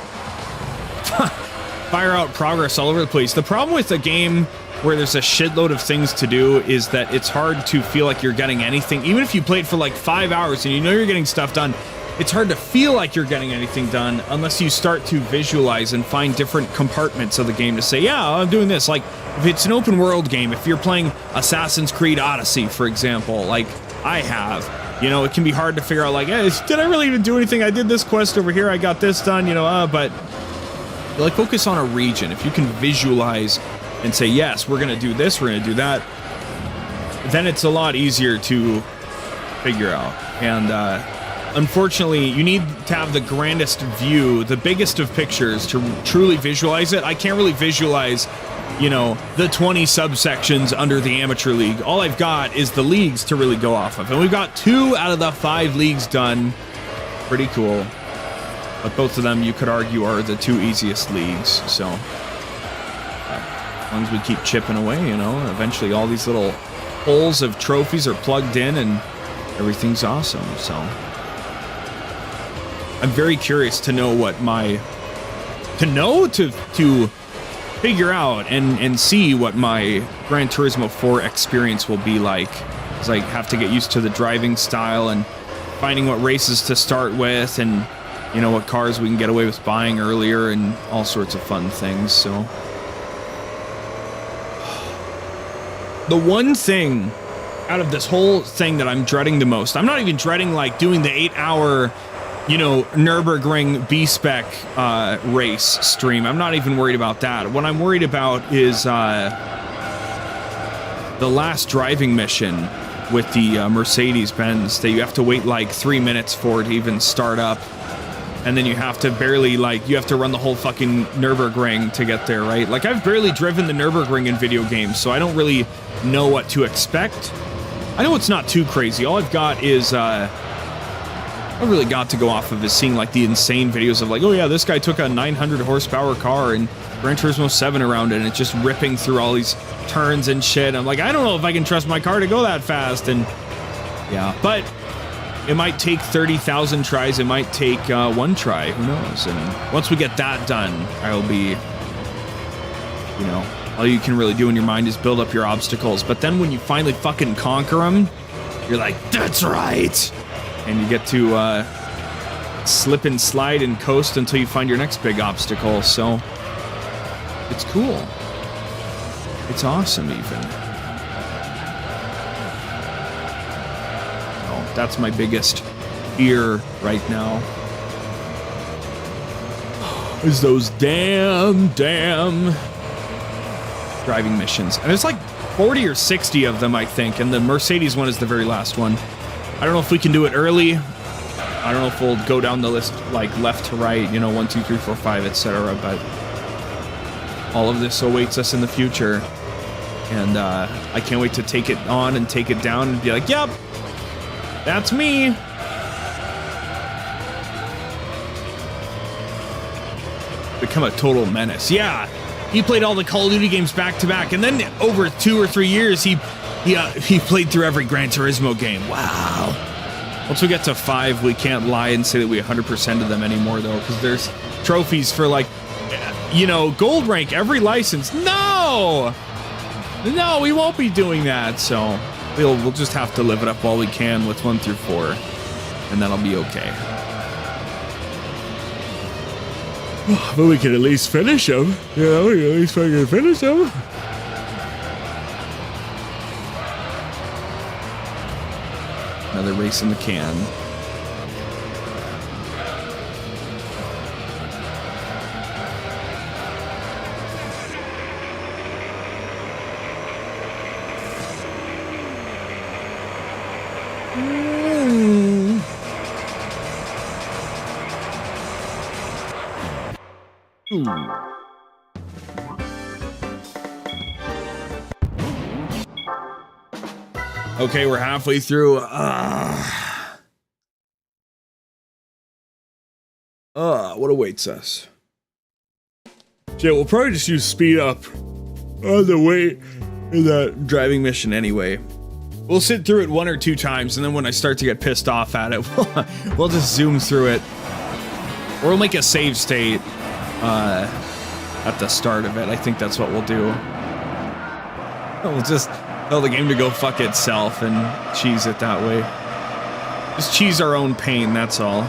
fire out progress all over the place. The problem with a game where there's a shitload of things to do is that it's hard to feel like you're getting anything. Even if you played for like 5 hours and you know you're getting stuff done, it's hard to feel like you're getting anything done unless you start to visualize and find different compartments of the game to say, yeah, I'm doing this. Like, if it's an open world game, if you're playing Assassin's Creed Odyssey, for example, like I have, you know, it can be hard to figure out, like, hey, did I really even do anything? I did this quest over here, I got this done, you know, but like focus on a region. If you can visualize and say, yes, we're going to do this, we're going to do that, then it's a lot easier to figure out. And unfortunately, you need to have the grandest view, the biggest of pictures to truly visualize it. I can't really visualize, you know, the 20 subsections under the amateur league. All I've got is the leagues to really go off of. And we've got 2 out of the 5 leagues done. Pretty cool. But both of them, you could argue, are the 2 easiest leagues. So as long as we keep chipping away, you know, eventually all these little holes of trophies are plugged in and everything's awesome. So I'm very curious to know what to figure out and see what my Gran Turismo 4 experience will be like. Because I have to get used to the driving style and finding what races to start with, and you know, what cars we can get away with buying earlier, and all sorts of fun things. So the one thing out of this whole thing that I'm dreading the most, I'm not even dreading like doing the 8-hour, you know, Nürburgring B-Spec race stream. I'm not even worried about that. What I'm worried about is the last driving mission with the Mercedes-Benz that you have to wait like 3 minutes for it to even start up. And then you have to barely, like, you have to run the whole fucking Nürburgring to get there, right? Like, I've barely driven the Nürburgring in video games, so I don't really know what to expect. I know it's not too crazy. All I've got is, I've really got to go off of is seeing, like, the insane videos of, like, oh yeah, this guy took a 900 horsepower car and Gran Turismo 7 around it, and it's just ripping through all these turns and shit. I'm like, I don't know if I can trust my car to go that fast, and yeah, but it might take 30,000 tries. It might take 1 try. Who knows? And once we get that done, I'll be, you know, all you can really do in your mind is build up your obstacles. But then when you finally fucking conquer them, you're like, that's right. And you get to slip and slide and coast until you find your next big obstacle. So it's cool. It's awesome even. That's my biggest fear right now. Is those damn driving missions. And there's like 40 or 60 of them, I think, and the Mercedes one is the very last one. I don't know if we can do it early. I don't know if we'll go down the list like left to right, you know, 1, 2, 3, 4, 5, etc. But all of this awaits us in the future. And I can't wait to take it on and take it down and be like, yep, that's me. Become a total menace. Yeah, he played all the Call of Duty games back to back, and then over 2 or 3 years, he played through every Gran Turismo game. Wow. Once we get to 5, we can't lie and say that we 100% of them anymore, though, because there's trophies for, like, you know, gold rank every license. No, we won't be doing that. So we'll just have to live it up while we can with 1 through 4, and that'll be okay. But we can at least finish them. You know, we can at least fucking finish them. Another race in the can. Ooh. Okay, we're halfway through. What awaits us? Yeah, we'll probably just use speed up on the way in that driving mission anyway. We'll sit through it 1 or 2 times, and then when I start to get pissed off at it, we'll just zoom through it. Or we'll make a save state at the start of it. I think that's what we'll do. We'll just tell the game to go fuck itself and cheese it that way. Just cheese our own pain, that's all.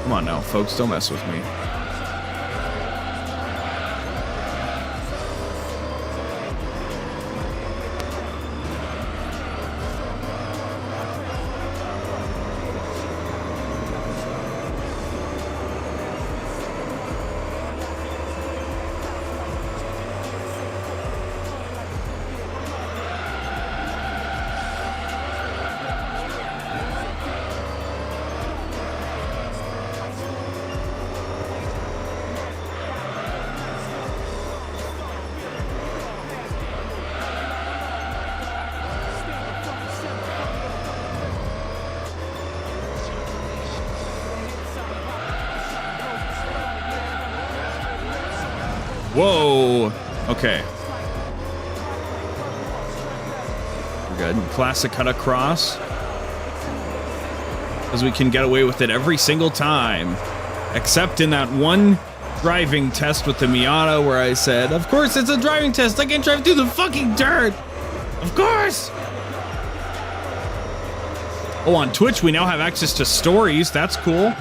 Come on now, folks, don't mess with me. Whoa! Okay. We're good. Classic cut across. Because we can get away with it every single time. Except in that one driving test with the Miata where I said, of course it's a driving test, I can drive through the fucking dirt! Of course! Oh, on Twitch we now have access to stories, that's cool.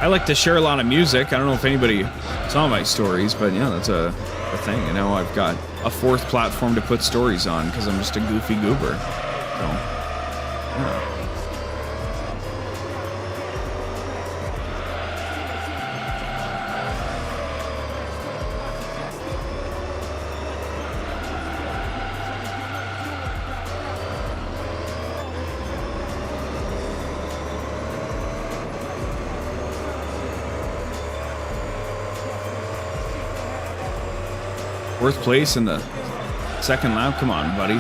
I like to share a lot of music. I don't know if anybody saw my stories, but yeah, that's a thing. And now I've got a 4th platform to put stories on because I'm just a goofy goober. So, yeah. Fourth place in the 2nd lap. Come on, buddy.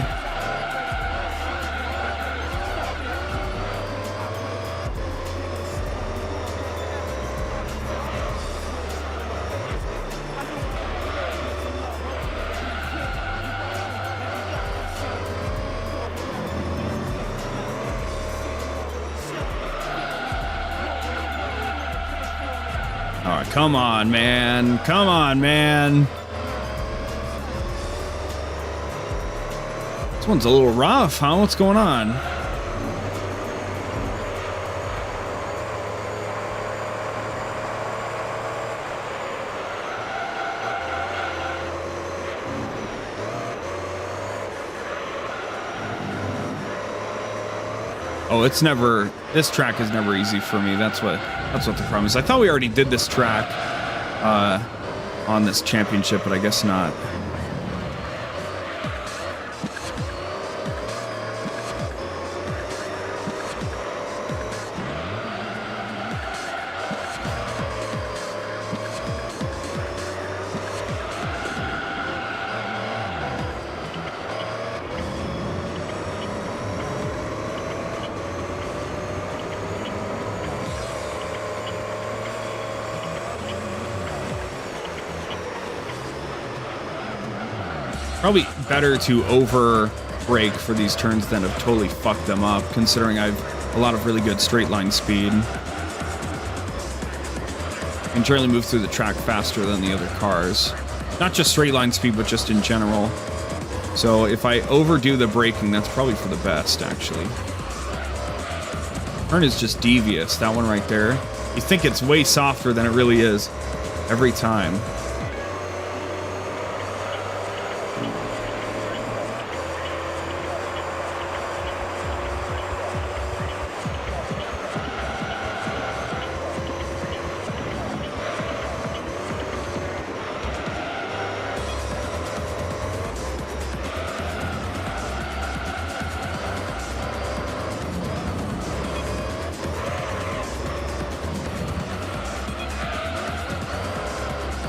All right, come on, man. Come on, man. This one's a little rough, huh? What's going on? Oh, it's never, this track is never easy for me. That's what the problem is. I thought we already did this track on this championship, but I guess not. Probably better to over brake for these turns than have totally fucked them up, considering I've a lot of really good straight line speed. I can generally move through the track faster than the other cars. Not just straight line speed, but just in general. So if I overdo the braking, that's probably for the best, actually. turn is just devious. That one right there. You think it's way softer than it really is every time.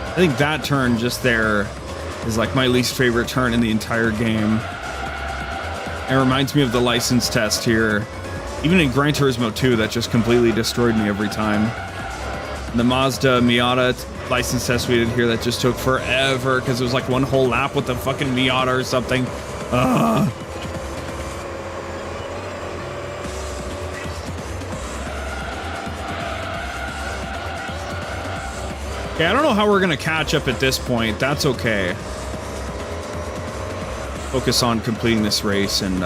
I think that turn just there is like my least favorite turn in the entire game. It reminds me of the license test here. Even in Gran Turismo 2, that just completely destroyed me every time. The Mazda Miata license test we did here, that just took forever because it was like one whole lap with the fucking Miata or something. Ugh. Okay, I don't know how we're gonna catch up at this point. That's okay. Focus on completing this race and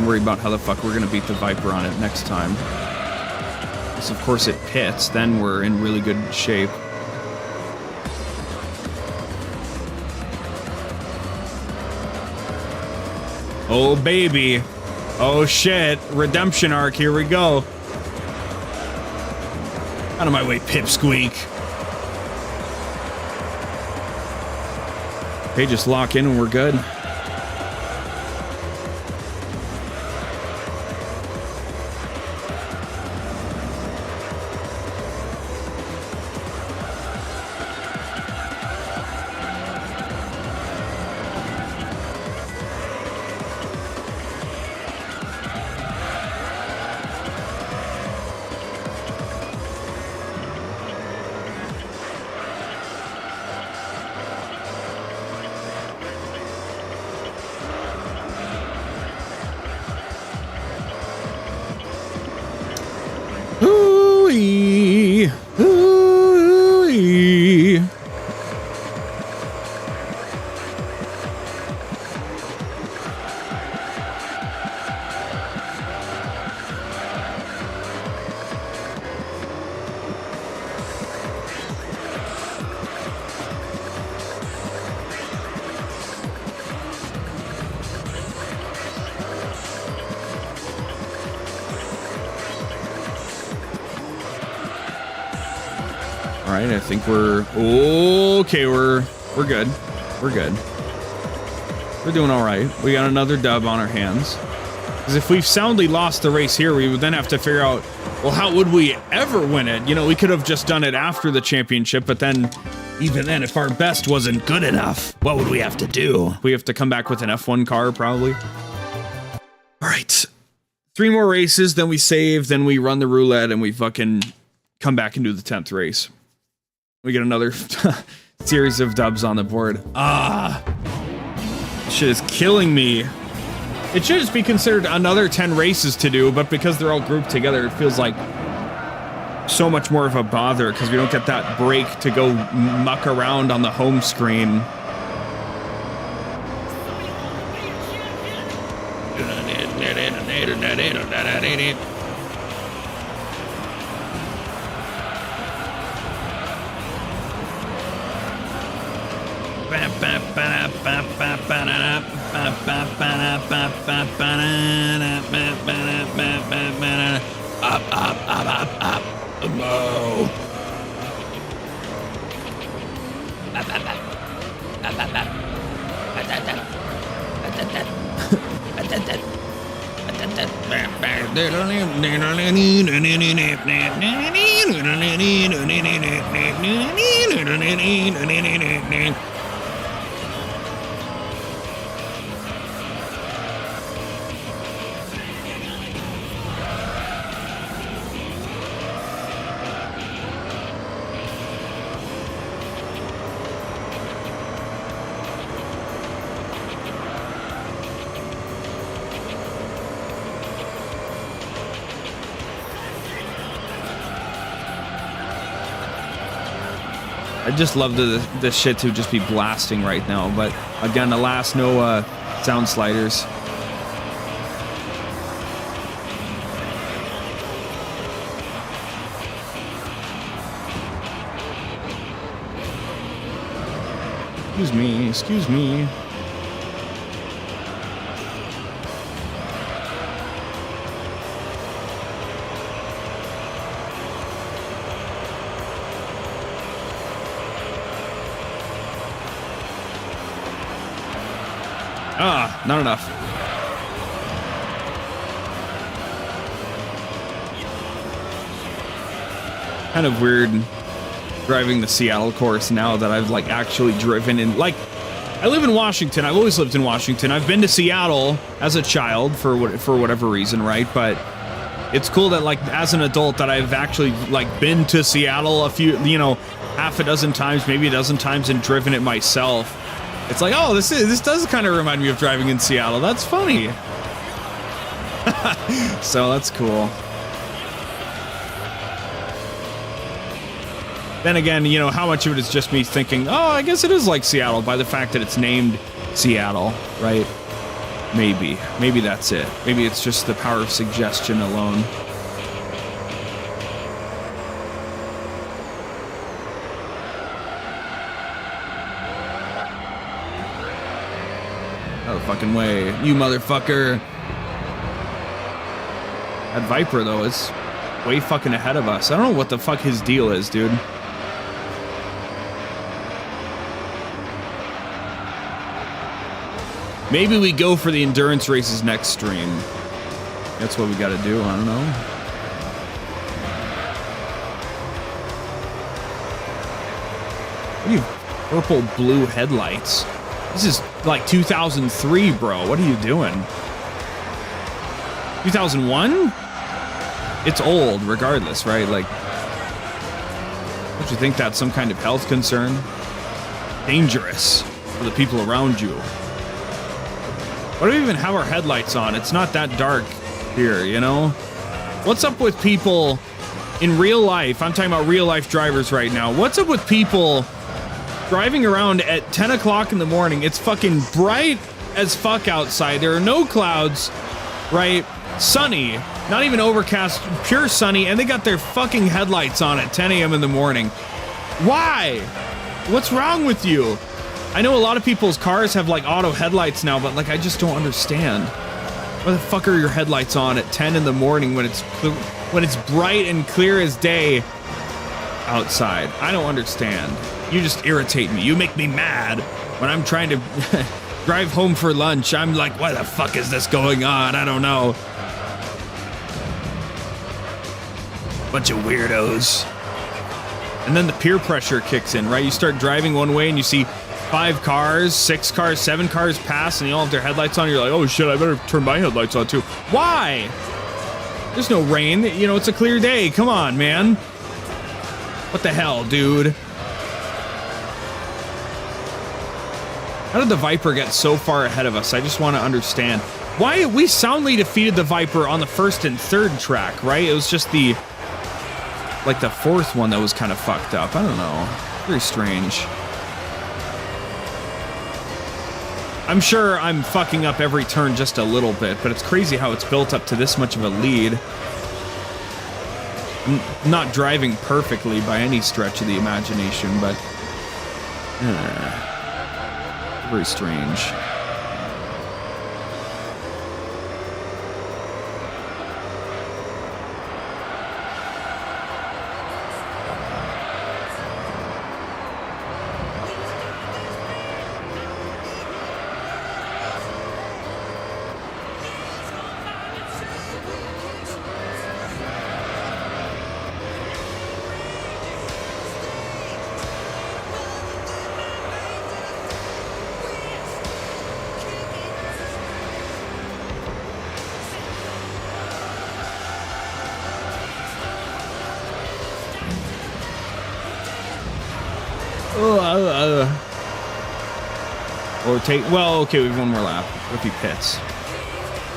worry about how the fuck we're gonna beat the Viper on it next time. Because of course it pits, then we're in really good shape. Oh baby. Oh shit. Redemption arc, here we go. Out of my way, Pipsqueak. Okay, just lock in and we're good. Ooh-wee. Ooh-wee. All right, I think we're okay. We're good. We're good. We're doing all right. We got another dub on our hands. Because if we've soundly lost the race here, we would then have to figure out, well, how would we ever win it? You know, we could have just done it after the championship, but then, even then, if our best wasn't good enough, what would we have to do? We have to come back with an F1 car, probably. All right. 3 more races, then we save, then we run the roulette, and we fucking come back and do the 10th race. We get another series of dubs on the board. Ah, shit is killing me. It should just be considered another 10 races to do, but because they're all grouped together, it feels like so much more of a bother because we don't get that break to go muck around on the home screen. Up. Whoa. I just love the shit to just be blasting right now, but again, alas, no sound sliders. Excuse me, excuse me. Ah, not enough. Kind of weird driving the Seattle course now that I've like actually driven in. Like, I live in Washington. I've always lived in Washington. I've been to Seattle as a child for whatever reason, right? But it's cool that like as an adult that I've actually like been to Seattle a few, you know, half a dozen times, maybe a dozen times, and driven it myself. It's like, oh, this does kind of remind me of driving in Seattle. That's funny. So that's cool. Then again, you know, how much of it is just me thinking, oh, I guess it is like Seattle by the fact that it's named Seattle, right? Maybe. Maybe that's it. Maybe it's just the power of suggestion alone. No fucking way. You motherfucker. That Viper, though, is way fucking ahead of us. I don't know what the fuck his deal is, dude. Maybe we go for the endurance races next stream. That's what we gotta do, I don't know. What are you purple blue headlights? This is like 2003, bro. What are you doing? 2001? It's old, regardless, right? Like, don't you think that's some kind of health concern? Dangerous for the people around you. Why do we even have our headlights on? It's not that dark here, you know? What's up with people in real life? I'm talking about real life drivers right now. What's up with people driving around at 10 o'clock in the morning? It's fucking bright as fuck outside. There are no clouds, right? Sunny, not even overcast, pure sunny, and they got their fucking headlights on at 10 a.m. in the morning. Why? What's wrong with you? I know a lot of people's cars have like auto headlights now, but like I just don't understand. Why the fuck are your headlights on at 10 in the morning when it's bright and clear as day outside? I don't understand. You just irritate me. You make me mad when I'm trying to drive home for lunch. I'm like, why the fuck is this going on? I don't know. Bunch of weirdos. And then the peer pressure kicks in, right? You start driving one way and you see 5 cars, 6 cars, 7 cars pass, and they all have their headlights on. You're like, oh shit, I better turn my headlights on too. Why? There's no rain. You know, it's a clear day. Come on, man. What the hell, dude? How did the Viper get so far ahead of us? I just want to understand. Why? We soundly defeated the Viper on the 1st and 3rd track, right? It was just the, like the 4th one that was kind of fucked up. I don't know. Very strange. I'm sure I'm fucking up every turn just a little bit, but it's crazy how it's built up to this much of a lead. I'm not driving perfectly by any stretch of the imagination, but very strange. Or take, well, okay, we have one more lap. What if he pits?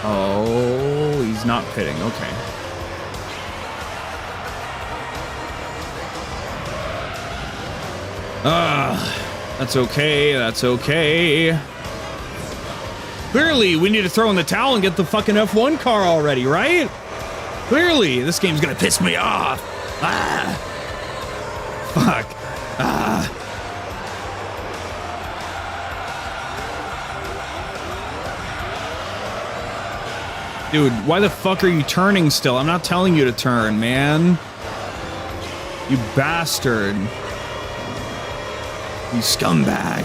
Oh, he's not pitting, okay. That's okay, that's okay. Clearly, we need to throw in the towel and get the fucking F1 car already, right? Clearly, this game's gonna piss me off. Fuck. Dude, why the fuck are you turning still? I'm not telling you to turn, man. You bastard. You scumbag.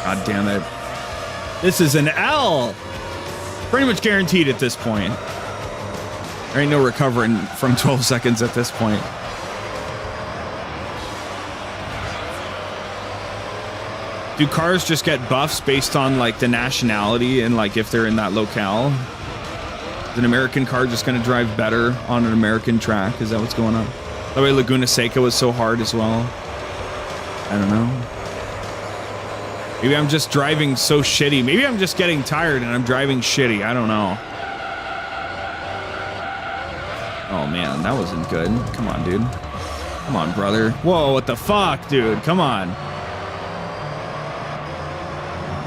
God damn it. This is an L. Pretty much guaranteed at this point. There ain't no recovering from 12 seconds at this point. Do cars just get buffs based on like the nationality and like if they're in that locale? Is an American car just gonna drive better on an American track? Is that what's going on? That way Laguna Seca was so hard as well. I don't know. Maybe I'm just driving so shitty. Maybe I'm just getting tired and I'm driving shitty. I don't know. Oh man, that wasn't good. Come on, dude. Come on, brother. Whoa, what the fuck, dude? Come on.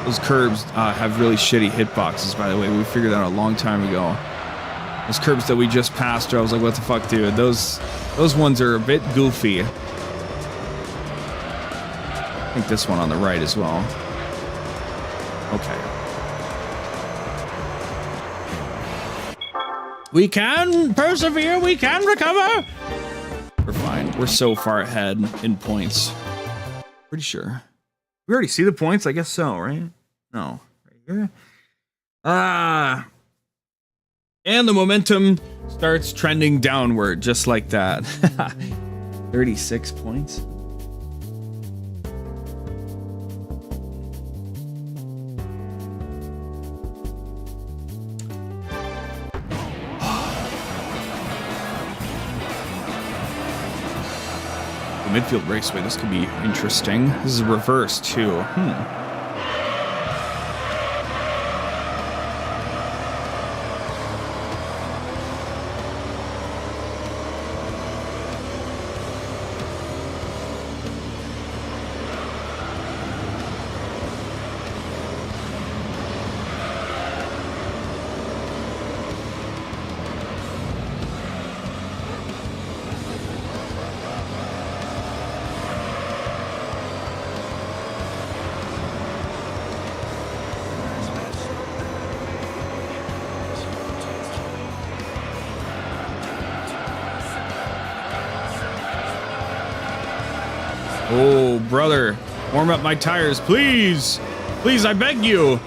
Those curbs have really shitty hitboxes, by the way. We figured that out a long time ago. Those curbs that we just passed, I was like, what the fuck, dude? Those ones are a bit goofy. I think this one on the right as well. Okay. We can persevere, we can recover. We're fine. We're so far ahead in points. Pretty sure. We already see the points? I guess so, right? No. Right here. And the momentum starts trending downward, just like that. 36 points. Midfield Raceway. This could be interesting. This is reverse too. Oh, brother. Warm up my tires, please. Please, I beg you.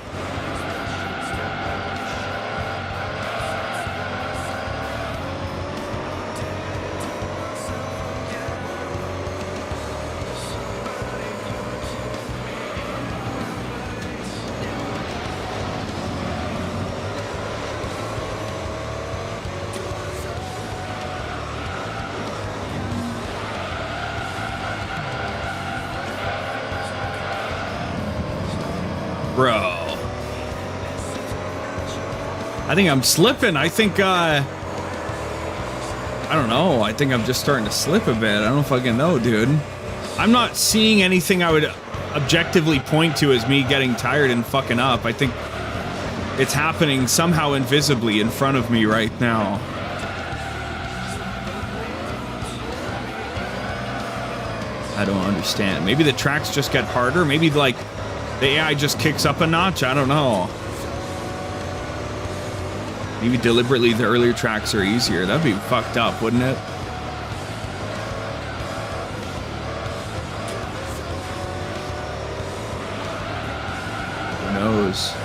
Bro. I think I'm slipping. I think, I don't know. I think I'm just starting to slip a bit. I don't fucking know, dude. I'm not seeing anything I would objectively point to as me getting tired and fucking up. I think it's happening somehow invisibly in front of me right now. I don't understand. Maybe the tracks just get harder. Maybe, like, the AI just kicks up a notch? I don't know. Maybe deliberately the earlier tracks are easier. That'd be fucked up, wouldn't it? Who knows?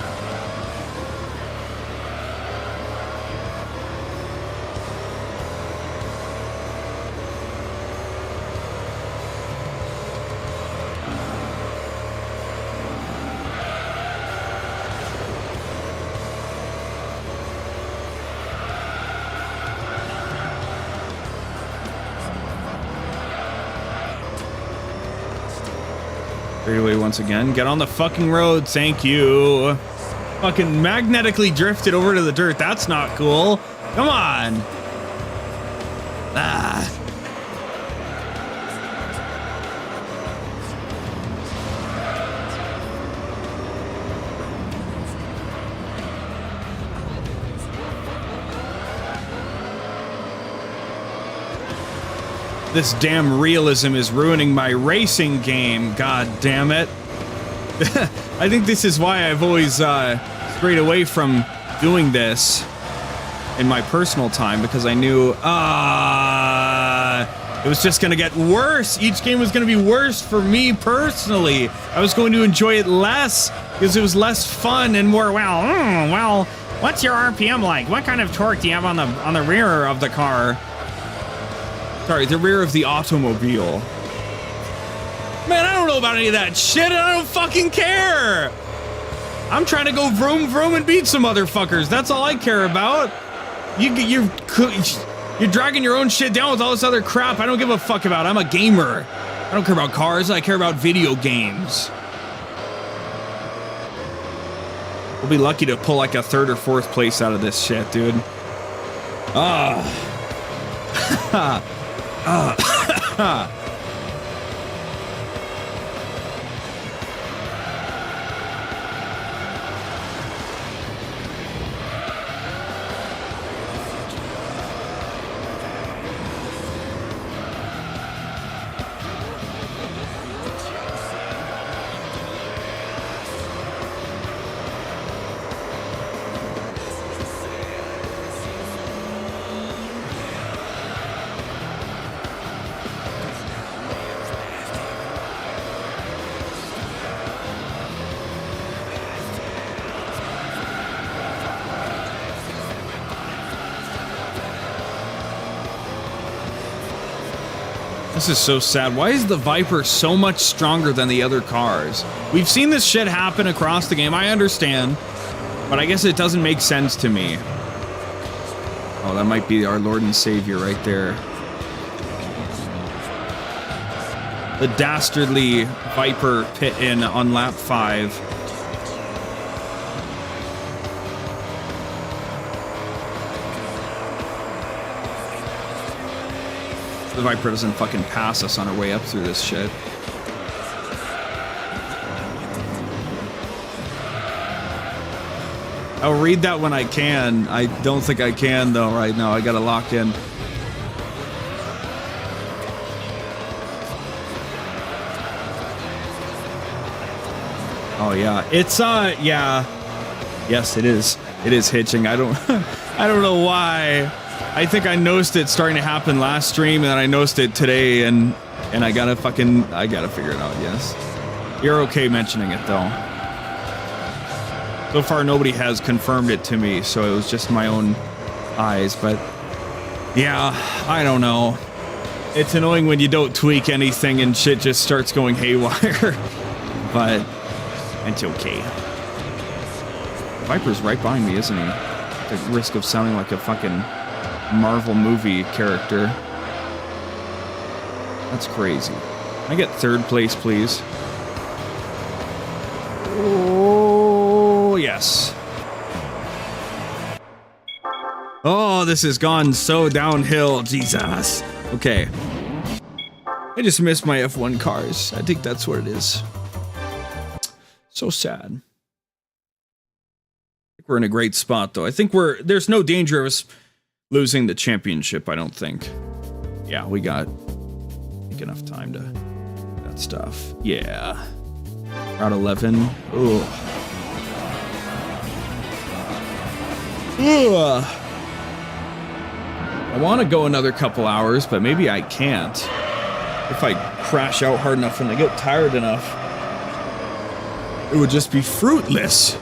Straightaway once again. Get on the fucking road. Thank you. Fucking magnetically drifted over to the dirt. That's not cool. Come on. Ah. This damn realism is ruining my racing game. God damn it. I think this is why I've always strayed away from doing this in my personal time, because I knew it was just gonna get worse. Each game was gonna be worse for me personally. I was going to enjoy it less because it was less fun and more, well, what's your RPM like? What kind of torque do you have on the rear of the car? Sorry, the rear of the automobile. Man, I don't know about any of that shit, and I don't fucking care. I'm trying to go vroom vroom and beat some motherfuckers. That's all I care about. You're dragging your own shit down with all this other crap I don't give a fuck about. I'm a gamer. I don't care about cars. I care about video games. We'll be lucky to pull like a 3rd or 4th place out of this shit, dude. This is so sad. Why is the Viper so much stronger than the other cars? We've seen this shit happen across the game. I understand, but I guess it doesn't make sense to me. Oh, that might be our Lord and Savior right there. The dastardly Viper pit in on lap 5. The Viper doesn't fucking pass us on our way up through this shit. I'll read that when I can. I don't think I can though right now. I gotta lock in. Oh yeah, it's yeah. Yes, it is. It is hitching. I don't I don't know why. I think I noticed it starting to happen last stream, and then I noticed it today, and I gotta figure it out, yes. You're okay mentioning it, though. So far, nobody has confirmed it to me, so it was just my own eyes, but yeah, I don't know. It's annoying when you don't tweak anything and shit just starts going haywire, but it's okay. Viper's right behind me, isn't he? At the risk of sounding like a fucking Marvel movie character. That's crazy. Can I get 3rd place, please? Oh, yes. Oh, this has gone so downhill. Jesus. Okay. I just missed my F1 cars. I think that's what it is. So sad. I think we're in a great spot, though. I think there's no danger of us losing the championship, I don't think. Yeah, we got enough time to do that stuff. Yeah. Route 11. Ooh. Ugh. I want to go another couple hours, but maybe I can't. If I crash out hard enough and I get tired enough, it would just be fruitless.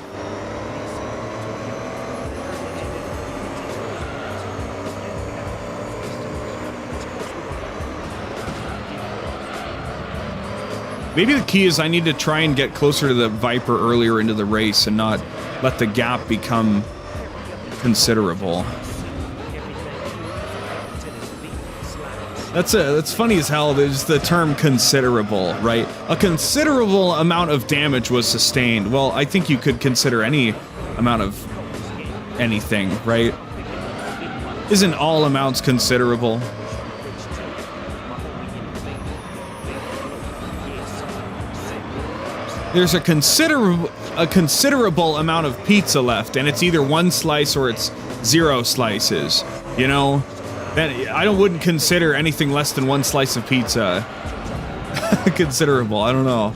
Maybe the key is I need to try and get closer to the Viper earlier into the race and not let the gap become considerable. That's funny as hell. There's the term considerable, right? A considerable amount of damage was sustained. Well, I think you could consider any amount of anything, right? Isn't all amounts considerable? There's a considerable amount of pizza left, and it's either 1 slice or it's 0 slices, you know? then I wouldn't consider anything less than one slice of pizza considerable. I don't know.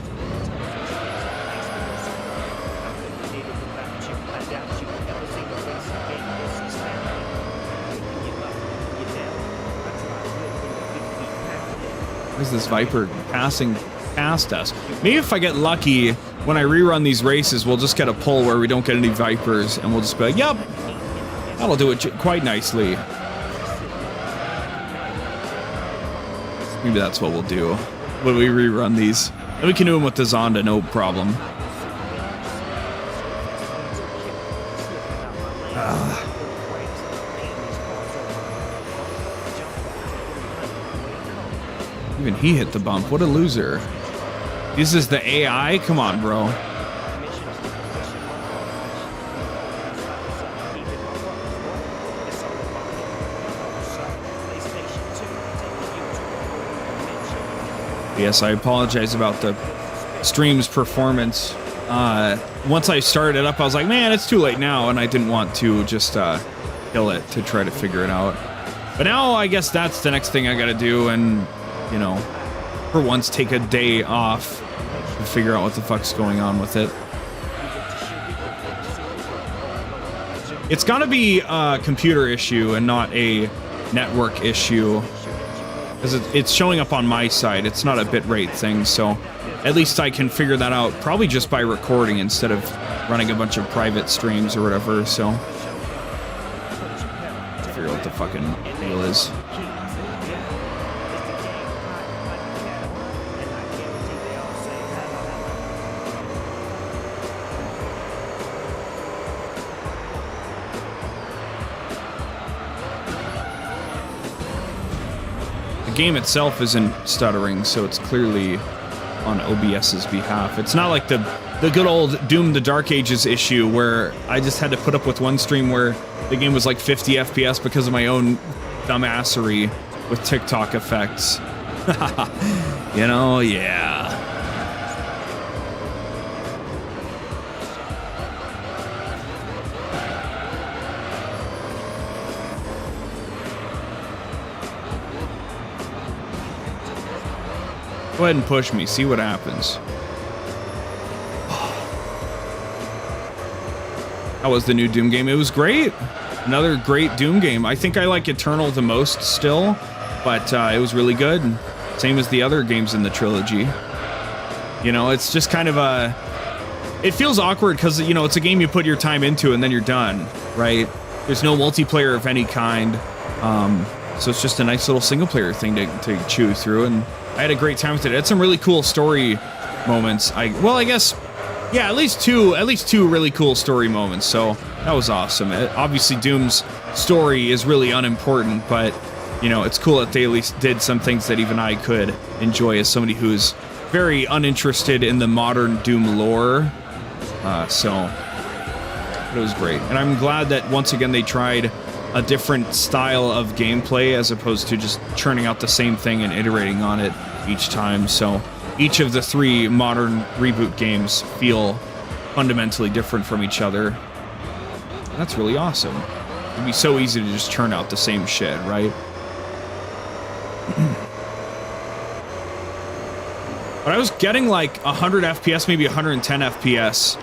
Where's this Viper passing past us? Maybe if I get lucky, when I rerun these races, we'll just get a pull where we don't get any Vipers, and we'll just be like, yep, that'll do it quite nicely. Maybe that's what we'll do when we rerun these. And we can do them with the Zonda, no problem. Even he hit the bump. What a loser. This is the AI? Come on, bro. Yes, I apologize about the stream's performance. Once I started it up, I was like, man, it's too late now, and I didn't want to just kill it to try to figure it out. But now I guess that's the next thing I gotta do, and, you know, for once take a day off to figure out what the fuck's going on with it. It's gotta be a computer issue and not a network issue. Because it's showing up on my side. It's not a bitrate thing, so at least I can figure that out probably just by recording instead of running a bunch of private streams or whatever, so figure out what the fucking deal is. The game itself isn't stuttering, so it's clearly on OBS's behalf. It's not like the good old Doom the Dark Ages issue where I just had to put up with one stream where the game was like 50 FPS because of my own dumbassery with TikTok effects. You know, yeah. Go ahead and push me, see what happens. How was the new Doom game? It was great. Another great Doom game. I think I like Eternal the most still, but it was really good. Same as the other games in the trilogy. You know, it's just kind of a... It feels awkward because, you know, it's a game you put your time into and then you're done, right? There's no multiplayer of any kind. So it's just a nice little single player thing to chew through, and I had a great time with it. It had some really cool story moments. Well, I guess, yeah, at least two really cool story moments. So that was awesome. Obviously, Doom's story is really unimportant, but you know, it's cool that they at least did some things that even I could enjoy as somebody who's very uninterested in the modern Doom lore. So it was great, and I'm glad that once again they tried a different style of gameplay as opposed to just churning out the same thing and iterating on it each time. So each of the three modern reboot games feel fundamentally different from each other. And that's really awesome. It'd be so easy to just churn out the same shit, right? But I was getting like 100 FPS, maybe 110 FPS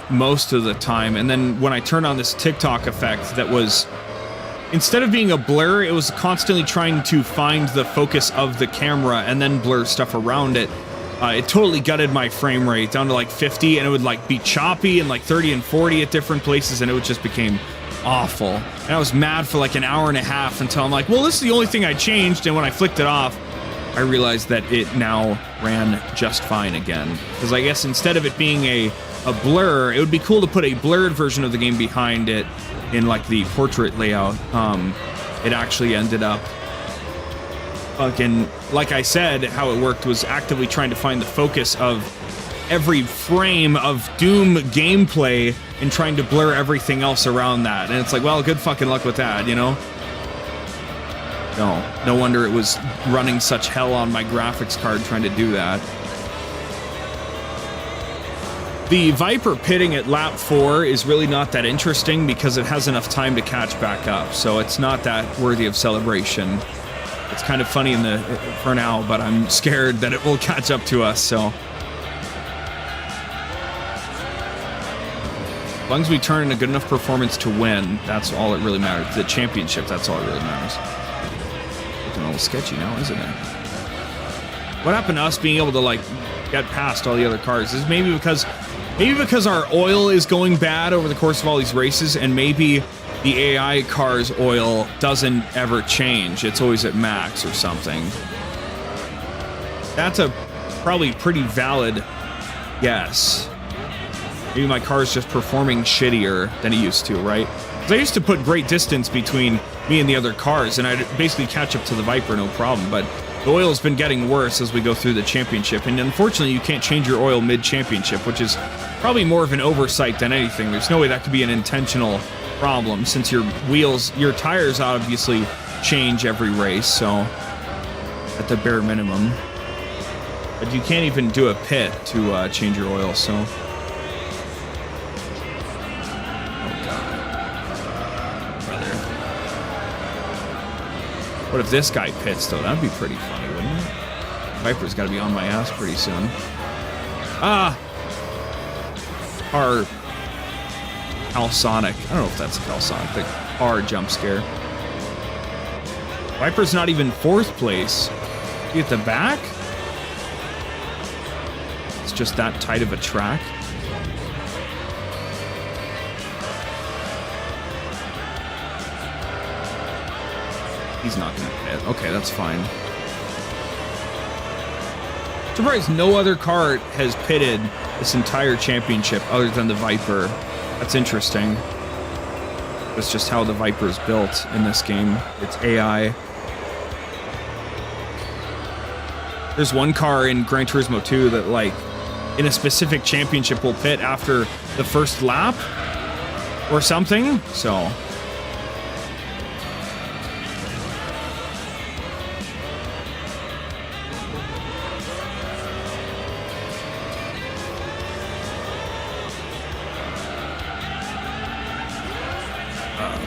most of the time, and then when I turned on this TikTok effect that was, instead of being a blur, it was constantly trying to find the focus of the camera and then blur stuff around it. It totally gutted my frame rate down to like 50, and it would like be choppy and like 30 and 40 at different places, and it just became awful. And I was mad for like an hour and a half until I'm like, well, this is the only thing I changed, and when I flicked it off, I realized that it now ran just fine again. Because I guess instead of it being a blur, it would be cool to put a blurred version of the game behind it in like the portrait layout. It actually ended up fucking, like I said, how it worked was actively trying to find the focus of every frame of Doom gameplay and trying to blur everything else around that. And it's like, well, good fucking luck with that, you know? No wonder it was running such hell on my graphics card trying to do that. The Viper pitting at lap 4 is really not that interesting because it has enough time to catch back up, so it's not that worthy of celebration. It's kind of funny for now, but I'm scared that it will catch up to us, so. As long as we turn in a good enough performance to win, that's all that really matters. The championship, that's all that really matters. Looking a little sketchy now, isn't it? What happened to us being able to, like, get past all the other cars? Is maybe because our oil is going bad over the course of all these races, and maybe the AI car's oil doesn't ever change. It's always at max or something. That's a probably pretty valid guess. Maybe my car's just performing shittier than it used to, right? Because I used to put great distance between me and the other cars, and I'd basically catch up to the Viper, no problem, but the oil's been getting worse as we go through the championship, and unfortunately you can't change your oil mid-championship, which is probably more of an oversight than anything. There's no way that could be an intentional problem, since your tires obviously change every race, so at the bare minimum. But you can't even do a pit to change your oil, so. Oh god. Brother. What if this guy pits though? That'd be pretty funny, wouldn't it? Viper's gotta be on my ass pretty soon. Ah! Our Calsonic. I don't know if that's Calsonic. The car jump scare. Viper's not even 4th place. You at the back? It's just that tight of a track. He's not gonna pit. Okay, that's fine. Surprised no other car has pitted this entire championship other than the Viper. That's interesting. That's just how the Viper is built in this game. It's AI. There's one car in Gran Turismo 2 that, like, in a specific championship will pit after the first lap or something, so.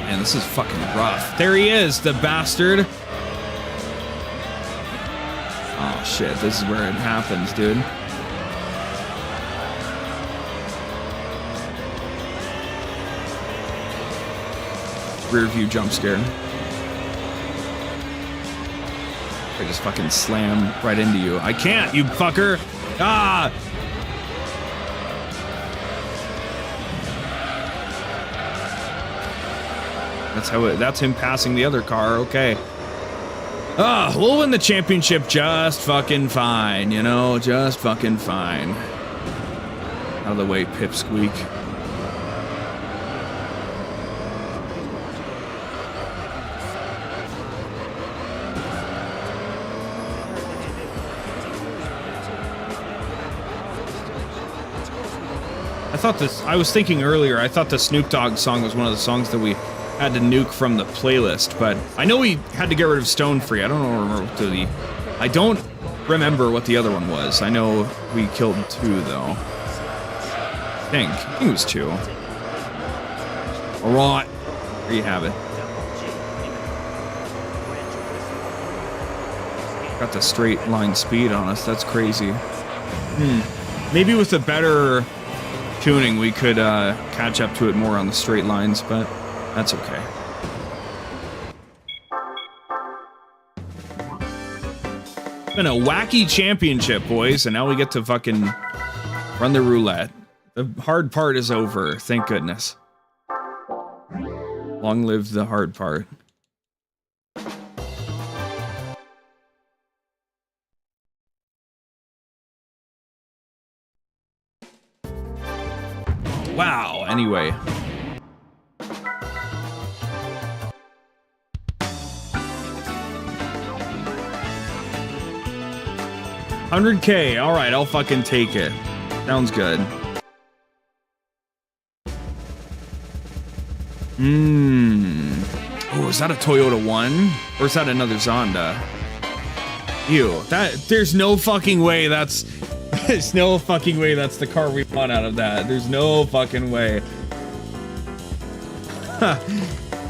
Man, this is fucking rough. There he is, the bastard. Oh shit, this is where it happens, dude. Rear view jump scare. I just fucking slam right into you. I can't, you fucker. Ah! That's him passing the other car, okay. Ah, we'll win the championship just fucking fine, you know, just fucking fine. Out of the way, pipsqueak. I was thinking earlier, I thought the Snoop Dogg song was one of the songs that we had to nuke from the playlist, but I know we had to get rid of Stone Free. I don't remember what the other one was. I know we killed 2 though. I think it was 2. Alright, there you have it. Got the straight line speed on us, that's crazy. Maybe with a better tuning we could catch up to it more on the straight lines, but that's okay. It's been a wacky championship, boys, and now we get to fucking run the roulette. The hard part is over, thank goodness. Long live the hard part. Wow, anyway. $100K, alright, I'll fucking take it. Sounds good. Oh, is that a Toyota 1? Or is that another Zonda? Ew, there's no fucking way that's There's no fucking way that's the car we want out of that. There's no fucking way.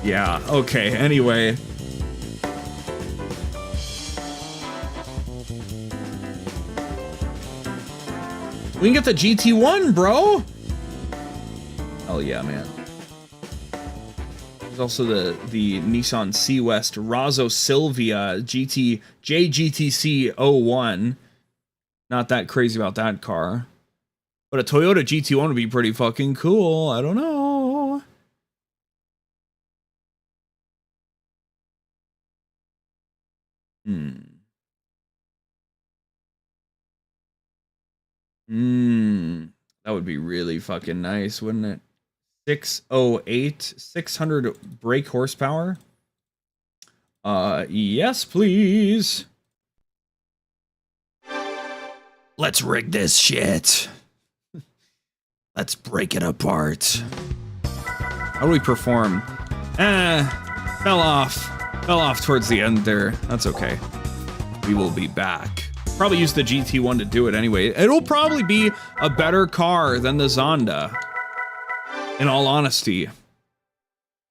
Yeah, okay, anyway. We can get the GT1, bro! Hell yeah, man. There's also the Nissan C-West Razzo Silvia JGTC 01. Not that crazy about that car. But a Toyota GT1 would be pretty fucking cool. I don't know. That would be really fucking nice, wouldn't it? 608, 600 brake horsepower. Yes, please. Let's rig this shit. Let's break it apart. How do we perform? Fell off towards the end there. That's okay. We will be back. Probably use the GT1 to do it anyway. It'll probably be a better car than the Zonda. In all honesty.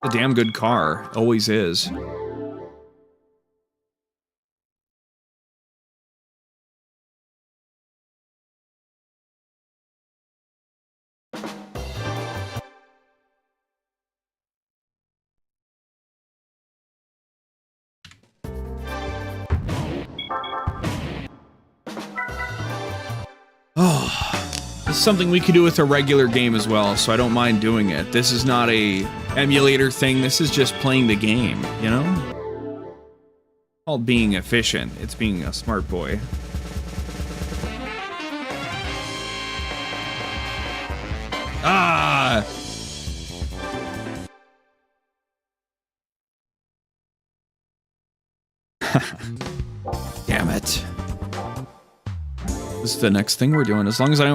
A damn good car. Always is. Oh, this is something we could do with a regular game as well, so I don't mind doing it. This is not a emulator thing. This is just playing the game, you know? Called being efficient. It's being a smart boy. Ah! Damn it. This is the next thing we're doing. As long as I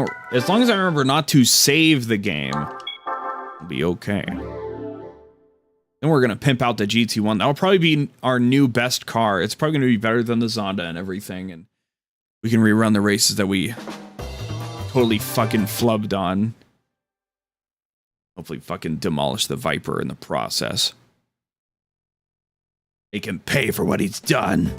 remember not to save the game, it'll be okay. Then we're gonna pimp out the GT1. That'll probably be our new best car. It's probably gonna be better than the Zonda and everything, and we can rerun the races that we totally fucking flubbed on. Hopefully fucking demolish the Viper in the process. Make him pay for what he's done.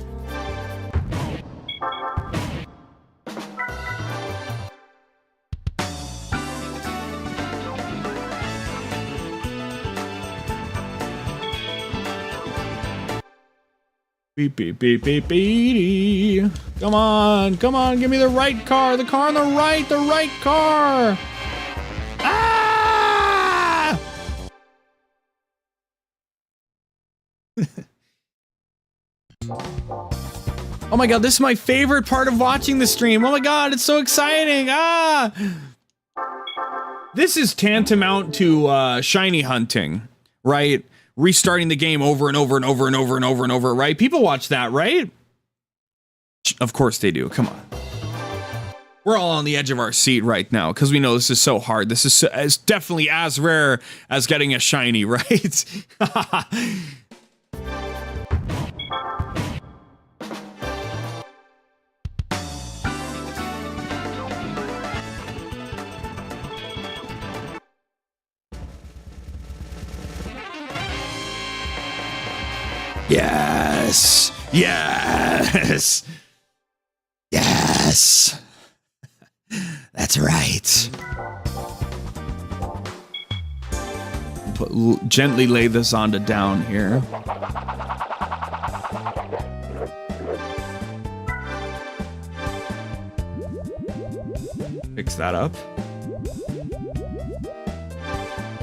Beep, beep, beep, beep, beep. Come on, come on, give me the right car. The car on the right car. Ah! Oh my god, this is my favorite part of watching the stream. Oh my god, it's so exciting. Ah! This is tantamount to shiny hunting, right? Restarting the game over and over and over and over and over and over, right? People watch that, right? Of course they do. Come on. We're all on the edge of our seat right now because we know this is so hard. This is it's definitely as rare as getting a shiny, right? Yes! Yes! Yes! That's right. Gently lay the Zonda down here. Fix that up.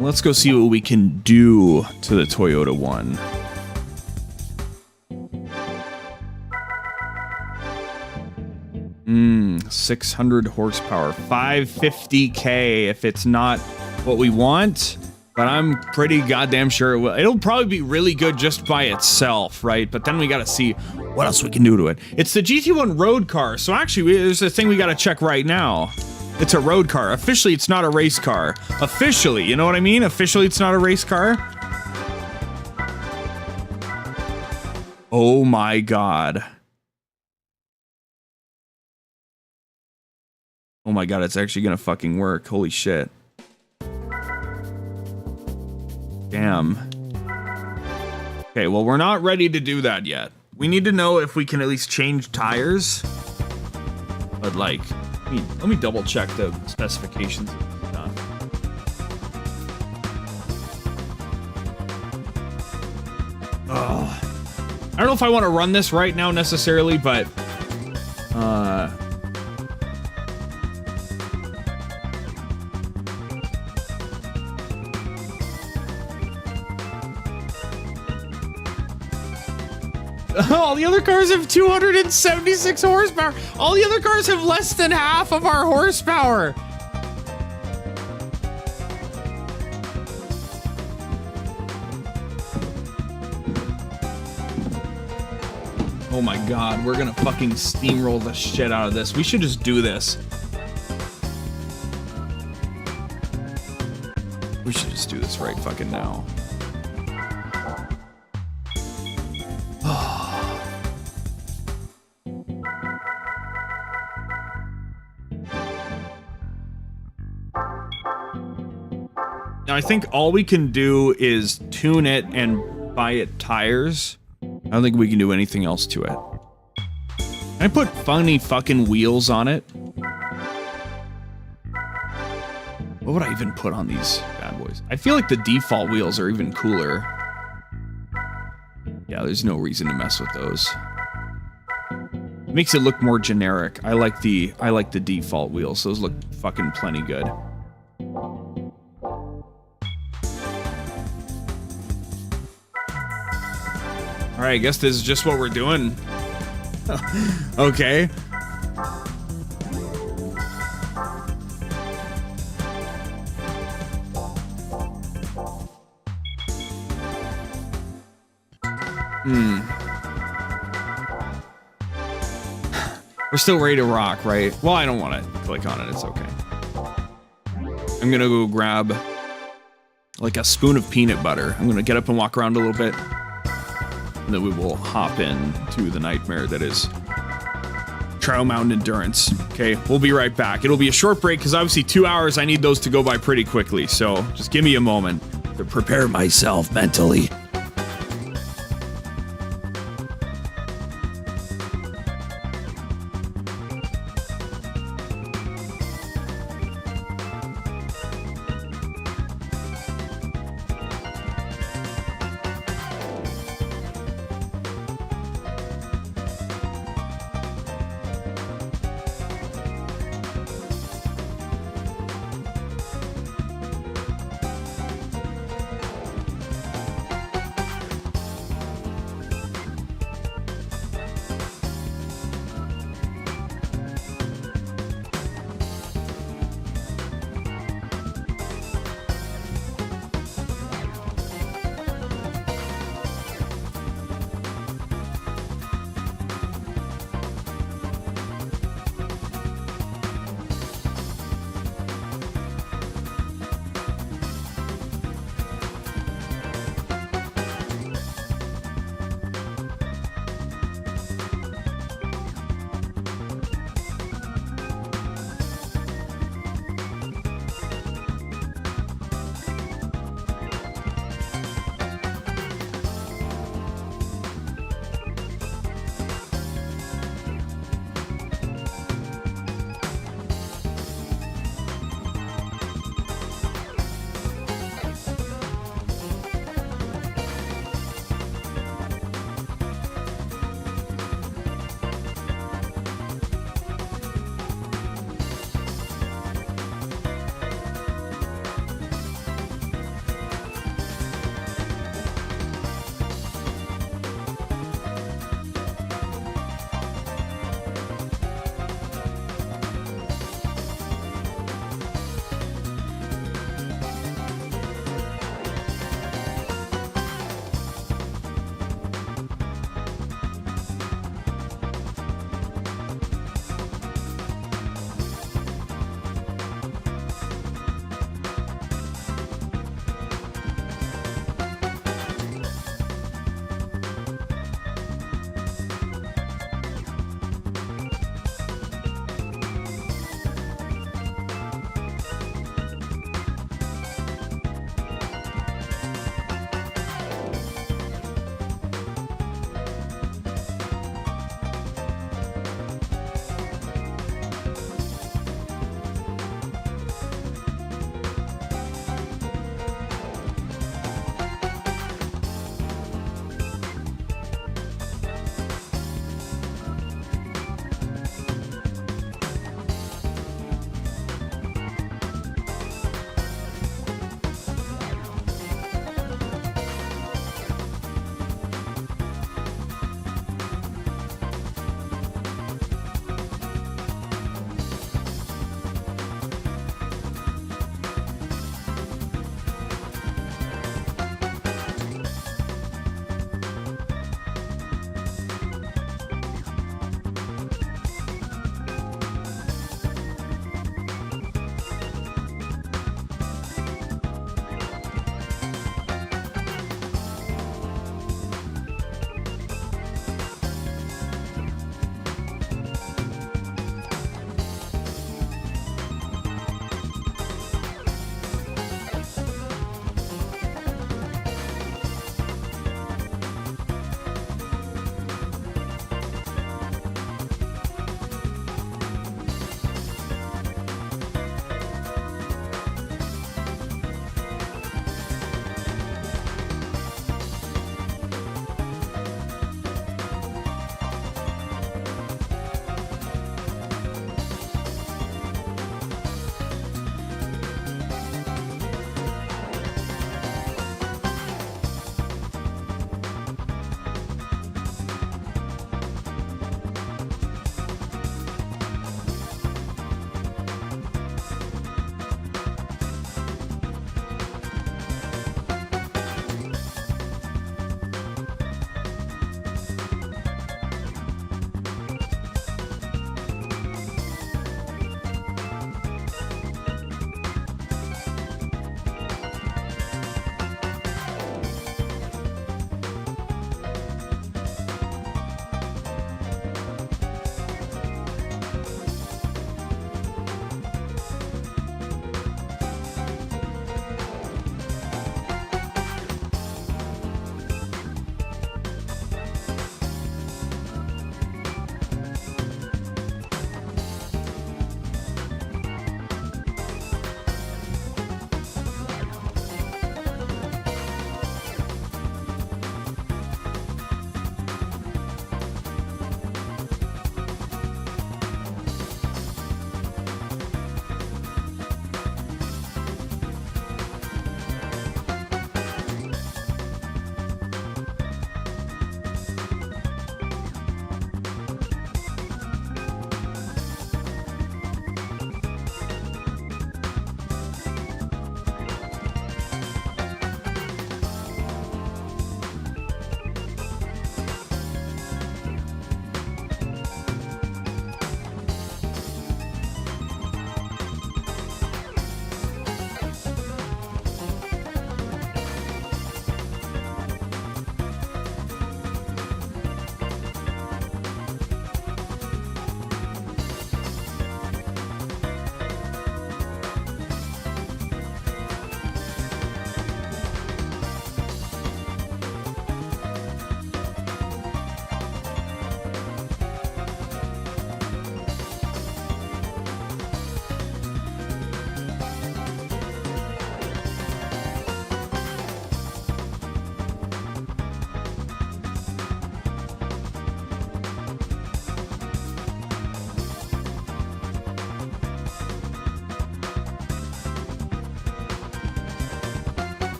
Let's go see what we can do to the Toyota one. 600 horsepower, 550k if it's not what we want, but I'm pretty goddamn sure it will. It'll probably be really good just by itself, right? But then we gotta see what else we can do to it. It's the GT1 road car, so actually there's a thing we gotta check right now. It's a road car. Officially, it's not a race car. Officially, you know what I mean? Officially, it's not a race car. Oh my god. Oh my god, it's actually gonna fucking work. Holy shit. Damn. Okay, well, we're not ready to do that yet. We need to know if we can at least change tires. But like, let me double check the specifications and stuff. I don't know if I want to run this right now necessarily, but all the other cars have 276 horsepower. All the other cars have less than half of our horsepower. Oh my god, we're gonna fucking steamroll the shit out of this. We should just do this. We should just do this right fucking now. Now I think all we can do is tune it and buy it tires. I don't think we can do anything else to it. Can I put funny fucking wheels on it? What would I even put on these bad boys? I feel like the default wheels are even cooler. Yeah, there's no reason to mess with those. It makes it look more generic. I like the default wheels. Those look fucking plenty good. Alright, I guess this is just what we're doing. Okay. We're still ready to rock, right? Well, I don't want to click on it. It's okay. I'm gonna go grab like a spoon of peanut butter. I'm gonna get up and walk around a little bit. And then we will hop in to the nightmare that is Trail Mountain Endurance. Okay, we'll be right back. It'll be a short break because obviously 2 hours, I need those to go by pretty quickly. So just give me a moment to prepare myself mentally.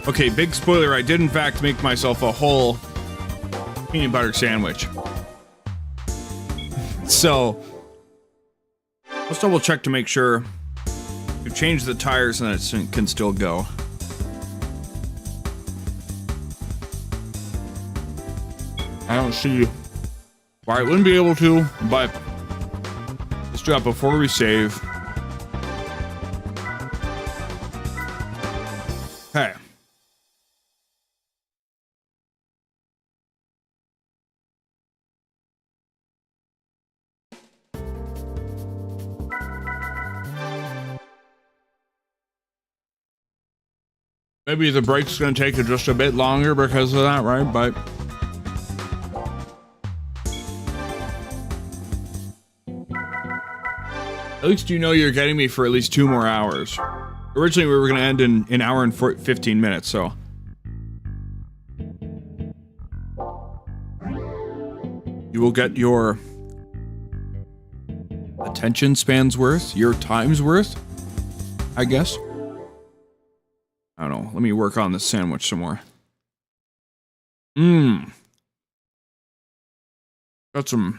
Okay, big spoiler, I did in fact make myself a whole peanut butter sandwich. So, let's double check to make sure we've changed the tires and it can still go. I don't see why it wouldn't be able to, but let's do that before we save. Okay. Maybe the break's gonna take just a bit longer because of that, right? But at least you know you're getting me for at least 2 more hours. Originally, we were gonna end in an hour and 15 minutes, so. You will get your attention span's worth, your time's worth, I guess. I don't know. Let me work on this sandwich some more. Got some,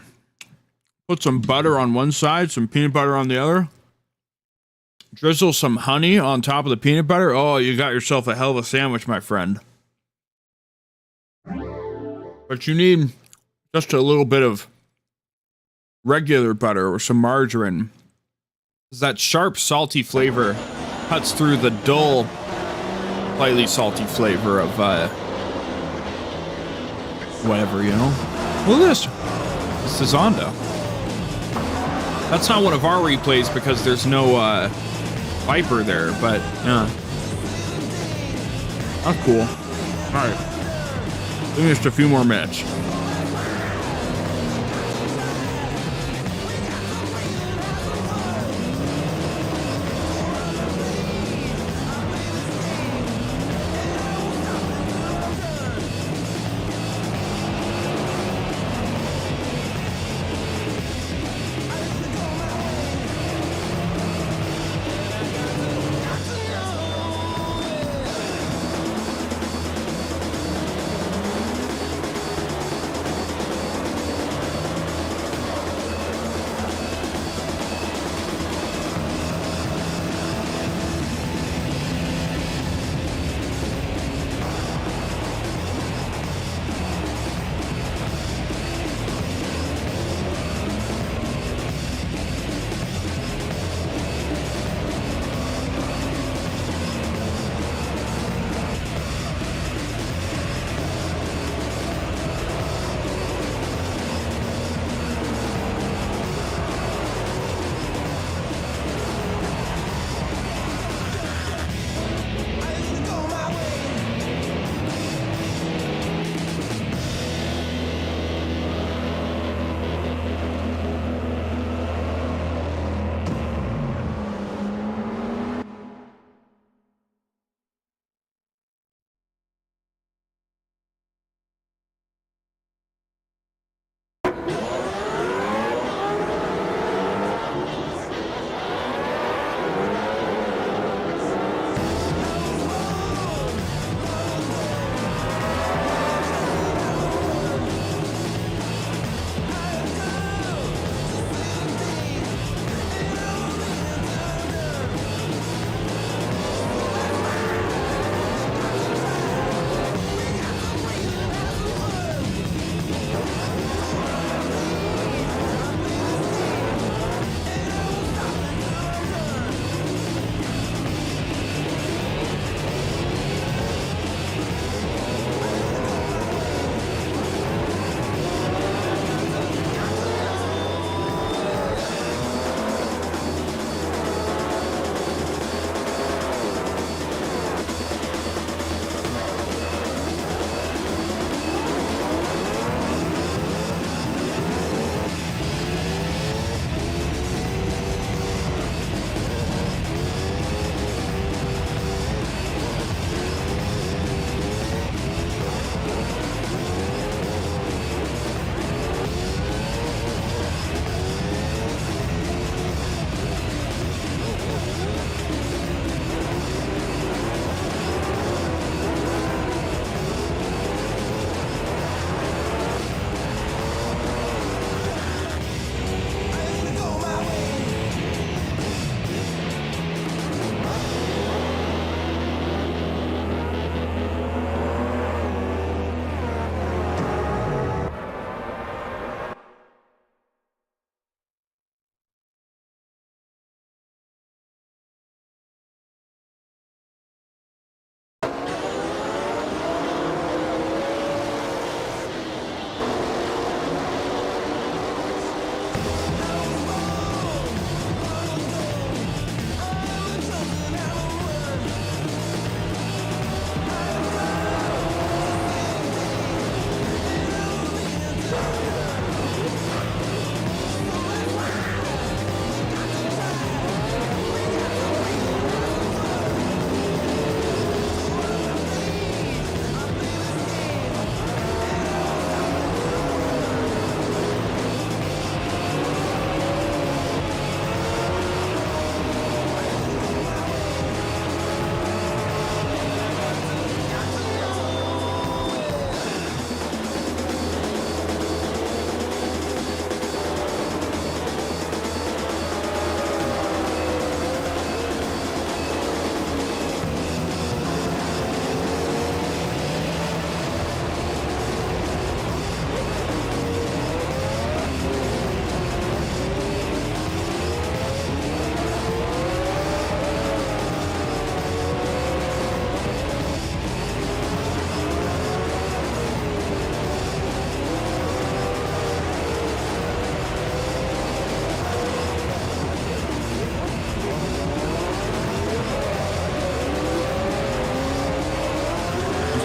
put some butter on one side, some peanut butter on the other. Drizzle some honey on top of the peanut butter. Oh, you got yourself a hell of a sandwich, my friend. But you need just a little bit of regular butter or some margarine. That sharp, salty flavor cuts through the dull, slightly salty flavor of whatever, you know. Look at this. This is Zonda. That's not one of our replays because there's no Viper there, but yeah. That's cool. Alright. Give me just a few more minutes.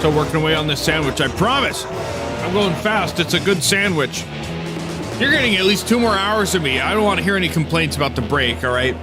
Still working away on this sandwich, I promise. I'm going fast. It's a good sandwich. You're getting at least 2 more hours of me. I don't want to hear any complaints about the break, all right?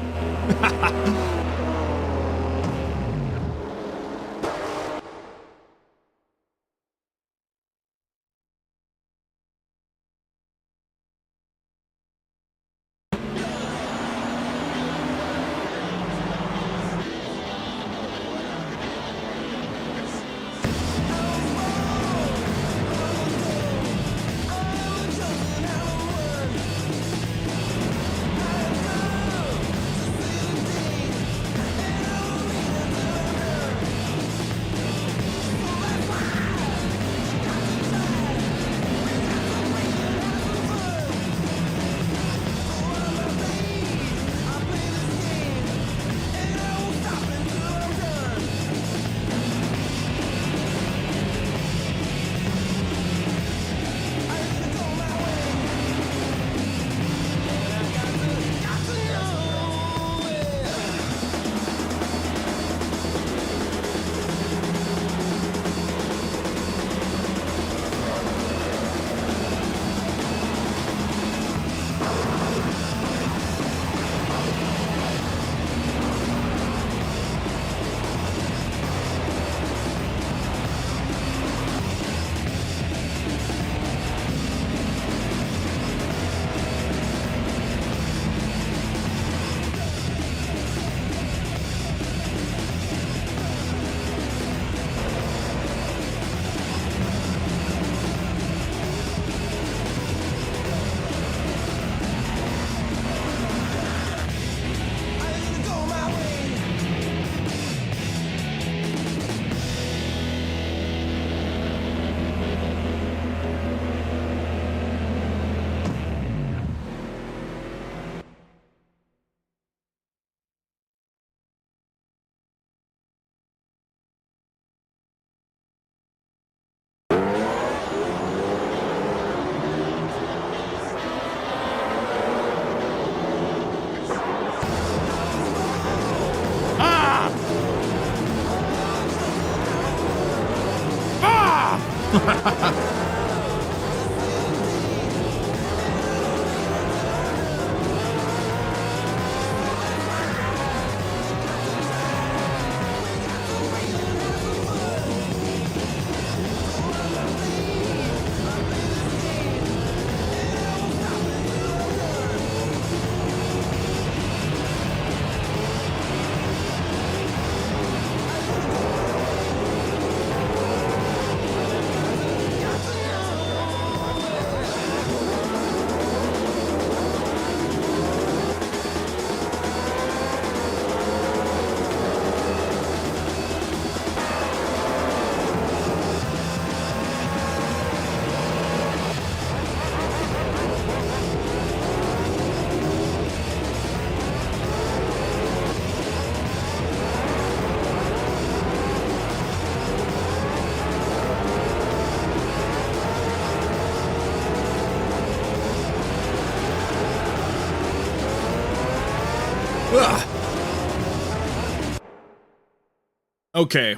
Okay.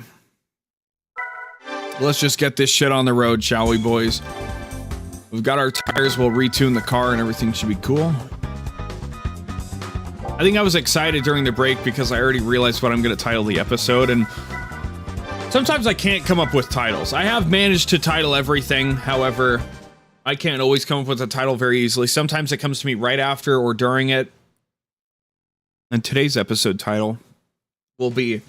Let's just get this shit on the road, shall we, boys? We've got our tires, we'll retune the car and everything should be cool. I think I was excited during the break because I already realized what I'm going to title the episode, and sometimes I can't come up with titles. I have managed to title everything, however, I can't always come up with a title very easily. Sometimes it comes to me right after or during it. And today's episode title will be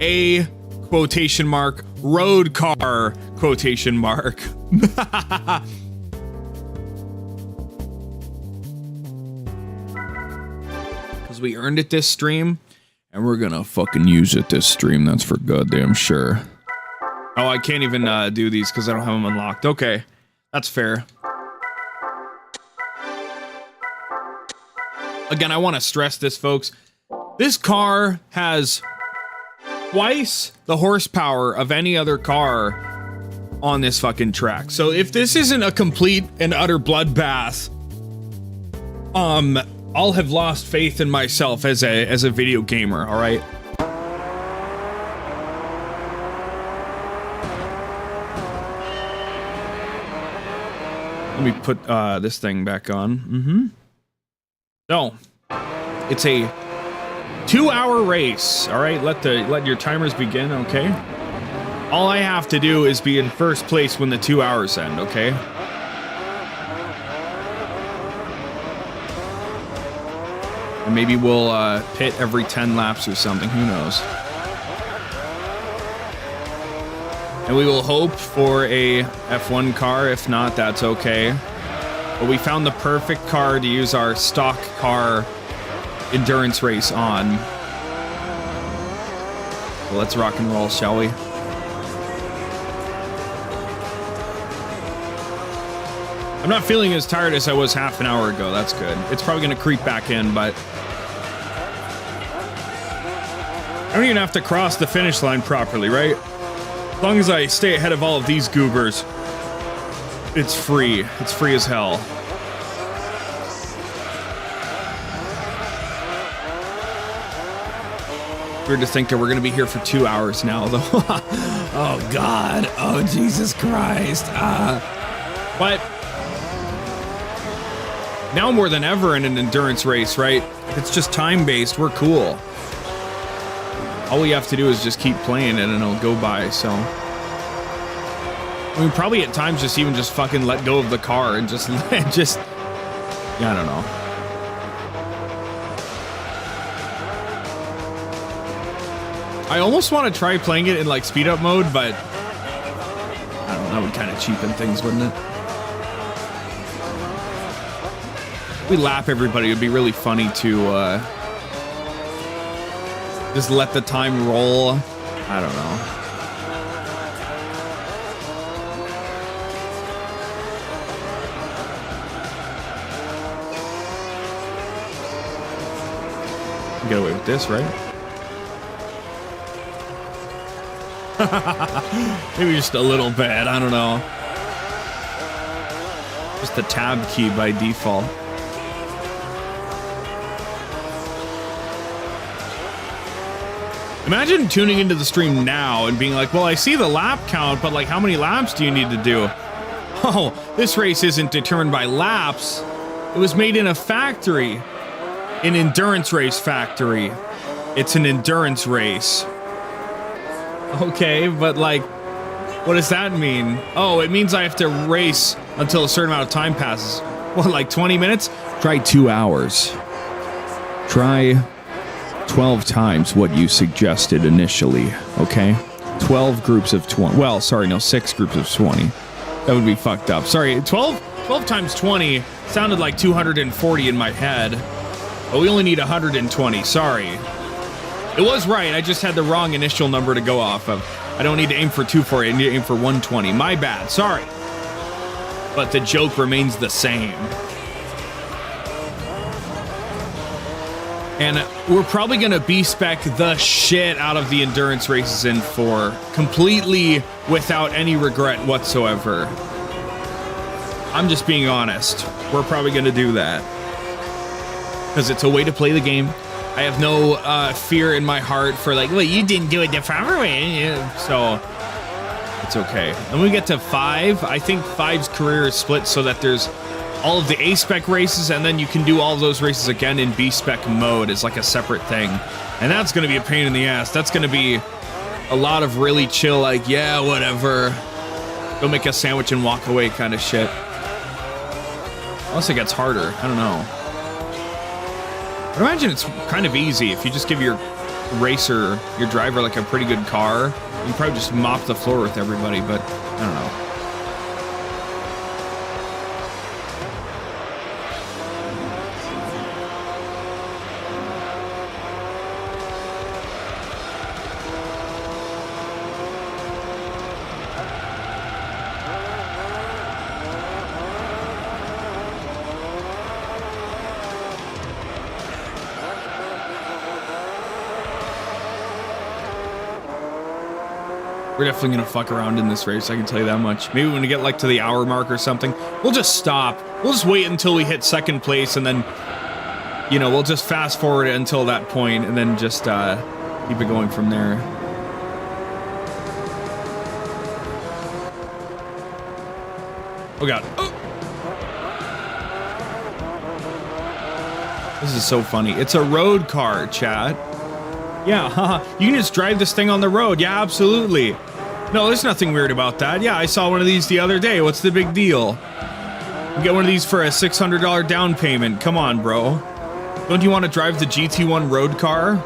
A quotation mark road car quotation mark. Because we earned it this stream and we're gonna fucking use it this stream, that's for goddamn sure. Oh, I can't even do these because I don't have them unlocked. Okay, that's fair. Again, I want to stress this, folks. This car has twice the horsepower of any other car on this fucking track. So if this isn't a complete and utter bloodbath, I'll have lost faith in myself as a video gamer, all right? Let me put this thing back on. So, it's a 2-hour race. All right, let your timers begin, okay? All I have to do is be in first place when the 2 hours end, okay? And maybe we'll pit every 10 laps or something, who knows? And we will hope for a F1 car. If not, that's okay. But we found the perfect car to use our stock car endurance race on. So let's rock and roll, shall we? I'm not feeling as tired as I was half an hour ago. That's good. It's probably going to creep back in, but I don't even have to cross the finish line properly, right? As long as I stay ahead of all of these goobers, it's free. It's free as hell. Weird to think that we're going to be here for 2 hours now, though. Oh, God. Oh, Jesus Christ. But now more than ever in an endurance race, right? If it's just time-based, we're cool. All we have to do is just keep playing it and it'll go by, so. I mean, probably at times just even just fucking let go of the car and just, yeah, I don't know. I almost want to try playing it in like speed up mode, but I don't know, that would kind of cheapen things, wouldn't it? If we lap everybody, it would be really funny to just let the time roll. I don't know. Get away with this, right? Maybe just a little bit, I don't know. Just the tab key by default. Imagine tuning into the stream now and being like, well, I see the lap count, but like, how many laps do you need to do? Oh, this race isn't determined by laps. It was made in a factory. An endurance race factory. It's an endurance race. Okay, but like, what does that mean? Oh, it means I have to race until a certain amount of time passes. What, like 20 minutes? Try 2 hours. Try 12 times what you suggested initially, okay? 12 groups of 20. Well, sorry, no, 6 groups of 20. That would be fucked up. Sorry, 12 times 20 sounded like 240 in my head. But we only need 120, sorry. It was right, I just had the wrong initial number to go off of. I don't need to aim for 240, I need to aim for 120. My bad, sorry. But the joke remains the same. And we're probably going to B-spec the shit out of the endurance races in 4, completely without any regret whatsoever. I'm just being honest. We're probably going to do that. Because it's a way to play the game. I have no fear in my heart for like, well, you didn't do it the proper way. So it's okay. And when we get to 5, I think 5's career is split so that there's all of the A-spec races, and then you can do all of those races again in B-spec mode as like a separate thing. And that's going to be a pain in the ass. That's going to be a lot of really chill, like, yeah, whatever. Go make a sandwich and walk away kind of shit. Unless it gets harder. I don't know. I imagine it's kind of easy if you just give your racer, your driver, like a pretty good car. You can probably just mop the floor with everybody, but I don't know. We're definitely gonna fuck around in this race, I can tell you that much. Maybe when we get like to the hour mark or something, we'll just stop. We'll just wait until we hit 2nd place and then, you know, we'll just fast forward it until that point and then just keep it going from there. Oh god. Oh. This is so funny. It's a road car, chat. Yeah, haha. You can just drive this thing on the road. Yeah, absolutely. No, there's nothing weird about that. Yeah, I saw one of these the other day. What's the big deal? You get one of these for a $600 down payment. Come on, bro. Don't you want to drive the GT1 road car?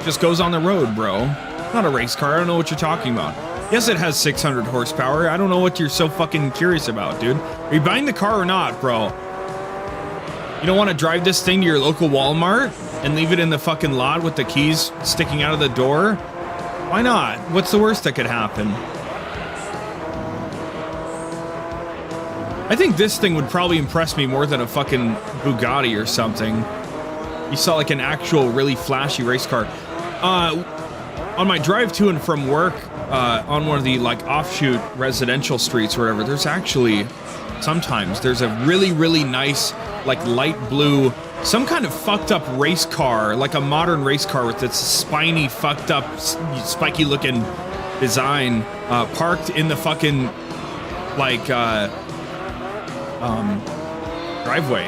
Just goes on the road, bro. Not a race car. I don't know what you're talking about. Yes, it has 600 horsepower. I don't know what you're so fucking curious about, dude. Are you buying the car or not, bro? You don't want to drive this thing to your local Walmart and leave it in the fucking lot with the keys sticking out of the door? Why not? What's the worst that could happen? I think this thing would probably impress me more than a fucking Bugatti or something. You saw like an actual really flashy race car. On my drive to and from work, on one of the like offshoot residential streets or whatever, there's actually sometimes there's a really, really nice like light blue, some kind of fucked up race car, like a modern race car with its spiny, fucked up, spiky looking design, parked in the fucking like driveway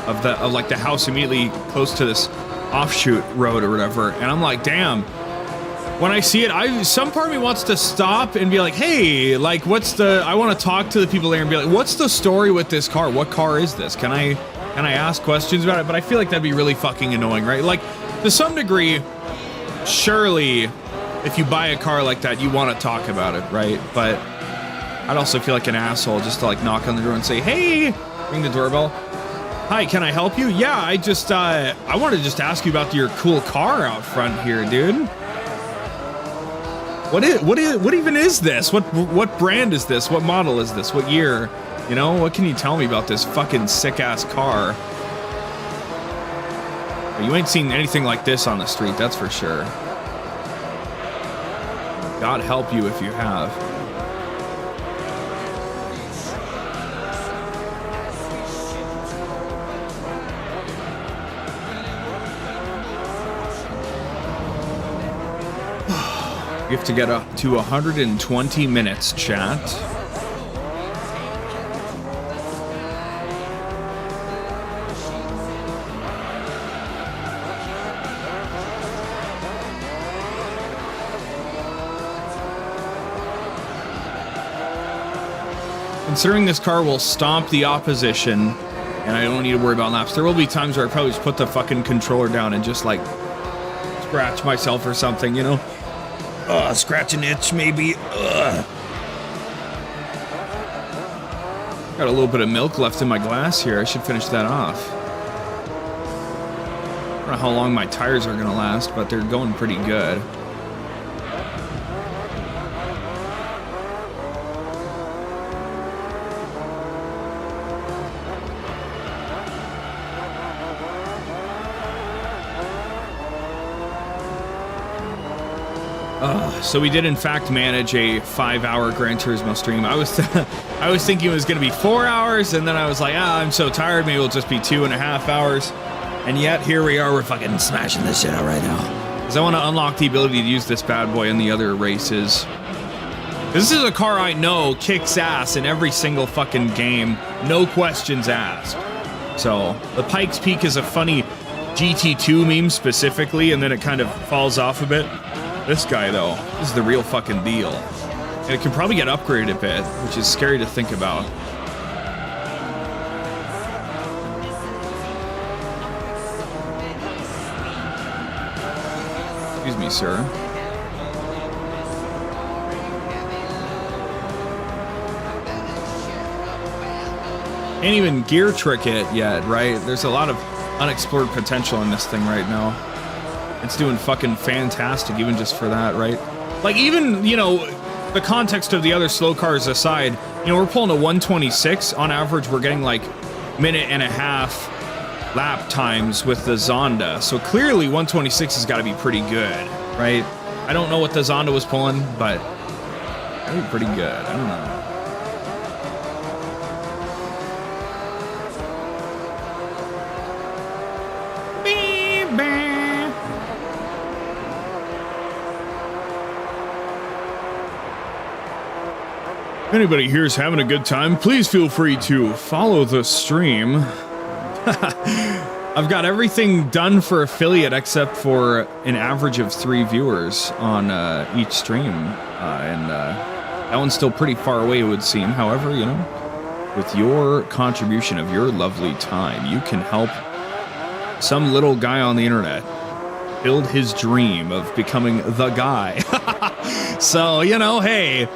of like the house immediately close to this offshoot road or whatever. And I'm like, damn. When I see it, some part of me wants to stop and be like, hey, like, I want to talk to the people there and be like, what's the story with this car? What car is this? Can I ask questions about it? But I feel like that'd be really fucking annoying, right? Like, to some degree, surely, if you buy a car like that, you want to talk about it, right? But I'd also feel like an asshole just to, like, knock on the door and say, hey, ring the doorbell. Hi, can I help you? Yeah, I want to just ask you about your cool car out front here, dude. What even is this? What brand is this? What model is this? What year? You know, what can you tell me about this fucking sick ass car? You ain't seen anything like this on the street, that's for sure. God help you if you have. We have to get up to 120 minutes, chat. Considering this car will stomp the opposition, and I don't need to worry about laps, there will be times where I probably just put the fucking controller down and just, like, scratch myself or something, you know? Scratch an itch, maybe. Got a little bit of milk left in my glass here. I should finish that off. I don't know how long my tires are gonna last, but they're going pretty good. So we did in fact manage a 5-hour Gran Turismo stream. I was thinking it was going to be 4 hours, and then I was like, I'm so tired, maybe it'll just be 2.5 hours. And yet here we are, we're fucking smashing this shit out right now. Because I want to unlock the ability to use this bad boy in the other races. This is a car I know kicks ass in every single fucking game, no questions asked. So the Pikes Peak is a funny GT2 meme specifically, and then it kind of falls off a bit. This guy, though, this is the real fucking deal. And it can probably get upgraded a bit, which is scary to think about. Excuse me, sir. Can't even gear trick it yet, right? There's a lot of unexplored potential in this thing right now. It's doing fucking fantastic, even just for that, right? Like, even, you know, the context of the other slow cars aside, you know, we're pulling a 126. On average, we're getting, like, 1.5 minute lap times with the Zonda. So clearly, 126 has got to be pretty good, right? I don't know what the Zonda was pulling, but that'd be pretty good. I don't know. If anybody here is having a good time, please feel free to follow the stream. I've got everything done for affiliate except for an average of 3 viewers on each stream. That one's still pretty far away, it would seem. However, you know, with your contribution of your lovely time, you can help some little guy on the internet build his dream of becoming the guy. So, you know, hey,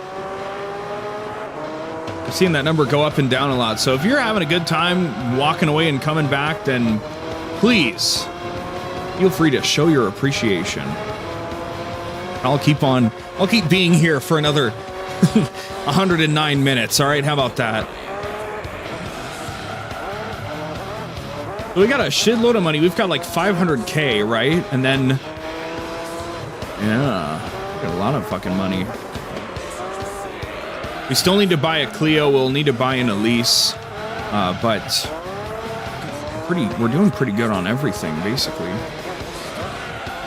I've seen that number go up and down a lot. So if you're having a good time walking away and coming back, then please feel free to show your appreciation. I'll keep being here for another 109 minutes. All right, how about that? So we got a shitload of money. We've got like 500K, right? And then, yeah, we got a lot of fucking money. We still need to buy a Clio. We'll need to buy an Elise, but we're doing pretty good on everything, basically.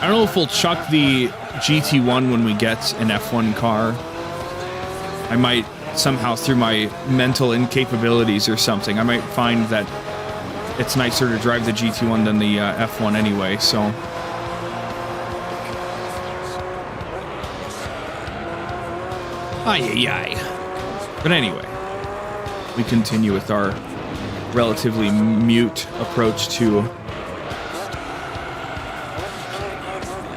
I don't know if we'll chuck the GT1 when we get an F1 car. I might somehow, through my mental incapabilities or something, I might find that it's nicer to drive the GT1 than the F1 anyway, so. Ay. But anyway, we continue with our relatively mute approach to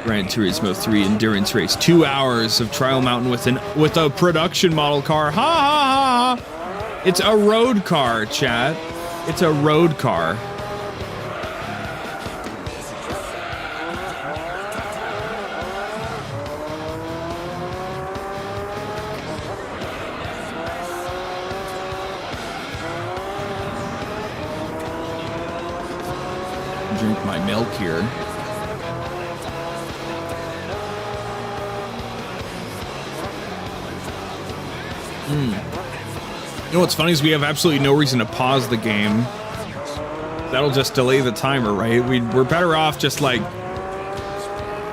Gran Turismo 3 endurance race. 2 hours of Trial Mountain with a production model car. Ha ha ha! It's a road car, chat. It's a road car. Drink my milk here. You know what's funny is we have absolutely no reason to pause the game. That'll just delay the timer, right? We're better off just like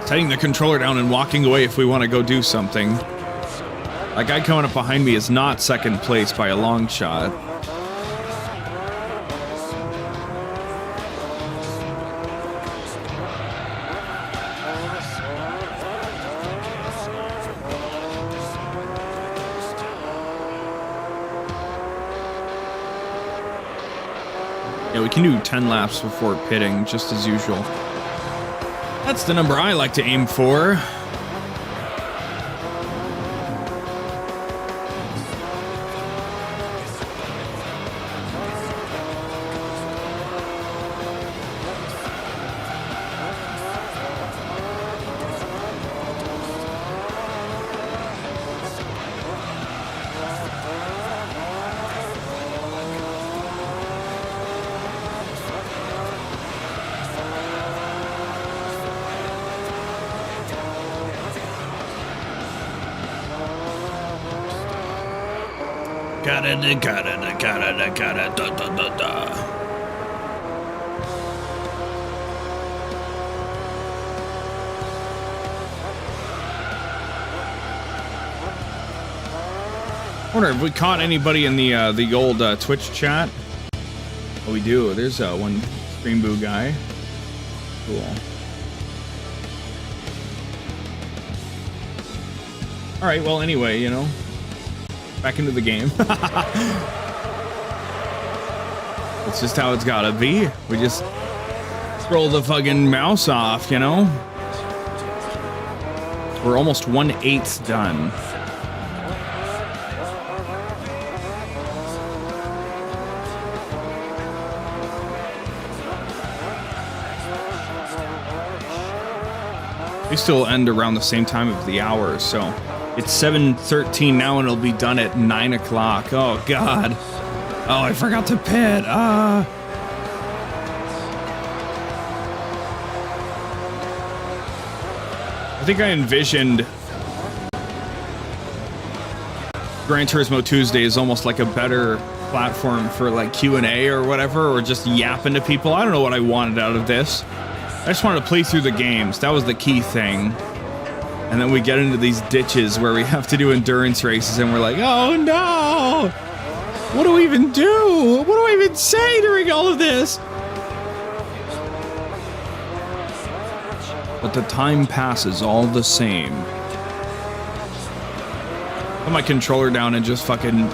setting the controller down and walking away if we want to go do something. That guy coming up behind me is not second place by a long shot. Yeah, we can do 10 laps before pitting, just as usual. That's the number I like to aim for. Wonder if we caught anybody in the old Twitch chat. Oh, we do. There's one Stream Boo guy. Cool. All right. Well, anyway, you know, back into the game. It's just how it's gotta be. We just scroll the fucking mouse off, you know? We're almost 1/8 done. We still end around the same time of the hour, so it's 7:13 now, and it'll be done at 9 o'clock. Oh God! Oh, I forgot to pit. I think I envisioned Gran Turismo Tuesday is almost like a better platform for like Q&A or whatever, or just yapping to people. I don't know what I wanted out of this. I just wanted to play through the games. That was the key thing. And then we get into these ditches where we have to do endurance races and we're like, oh no! What do we even do? What do I even say during all of this? but the time passes all the same. Put my controller down and just fucking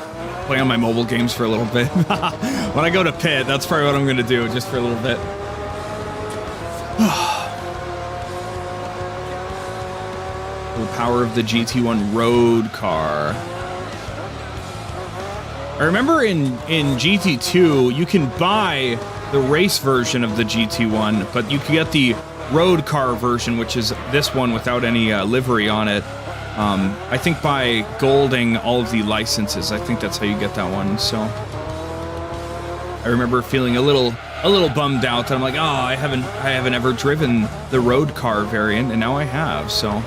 play on my mobile games for a little bit. When I go to pit, that's probably what I'm gonna do, just for a little bit. The power of the GT1 road car. I remember in GT2, you can buy the race version of the GT1, but you can get the road car version, which is this one without any livery on it. I think by golding all of the licenses, I think that's how you get that one. So I remember feeling a little bummed out that I'm like, oh, I haven't ever driven the road car variant, and now I have. So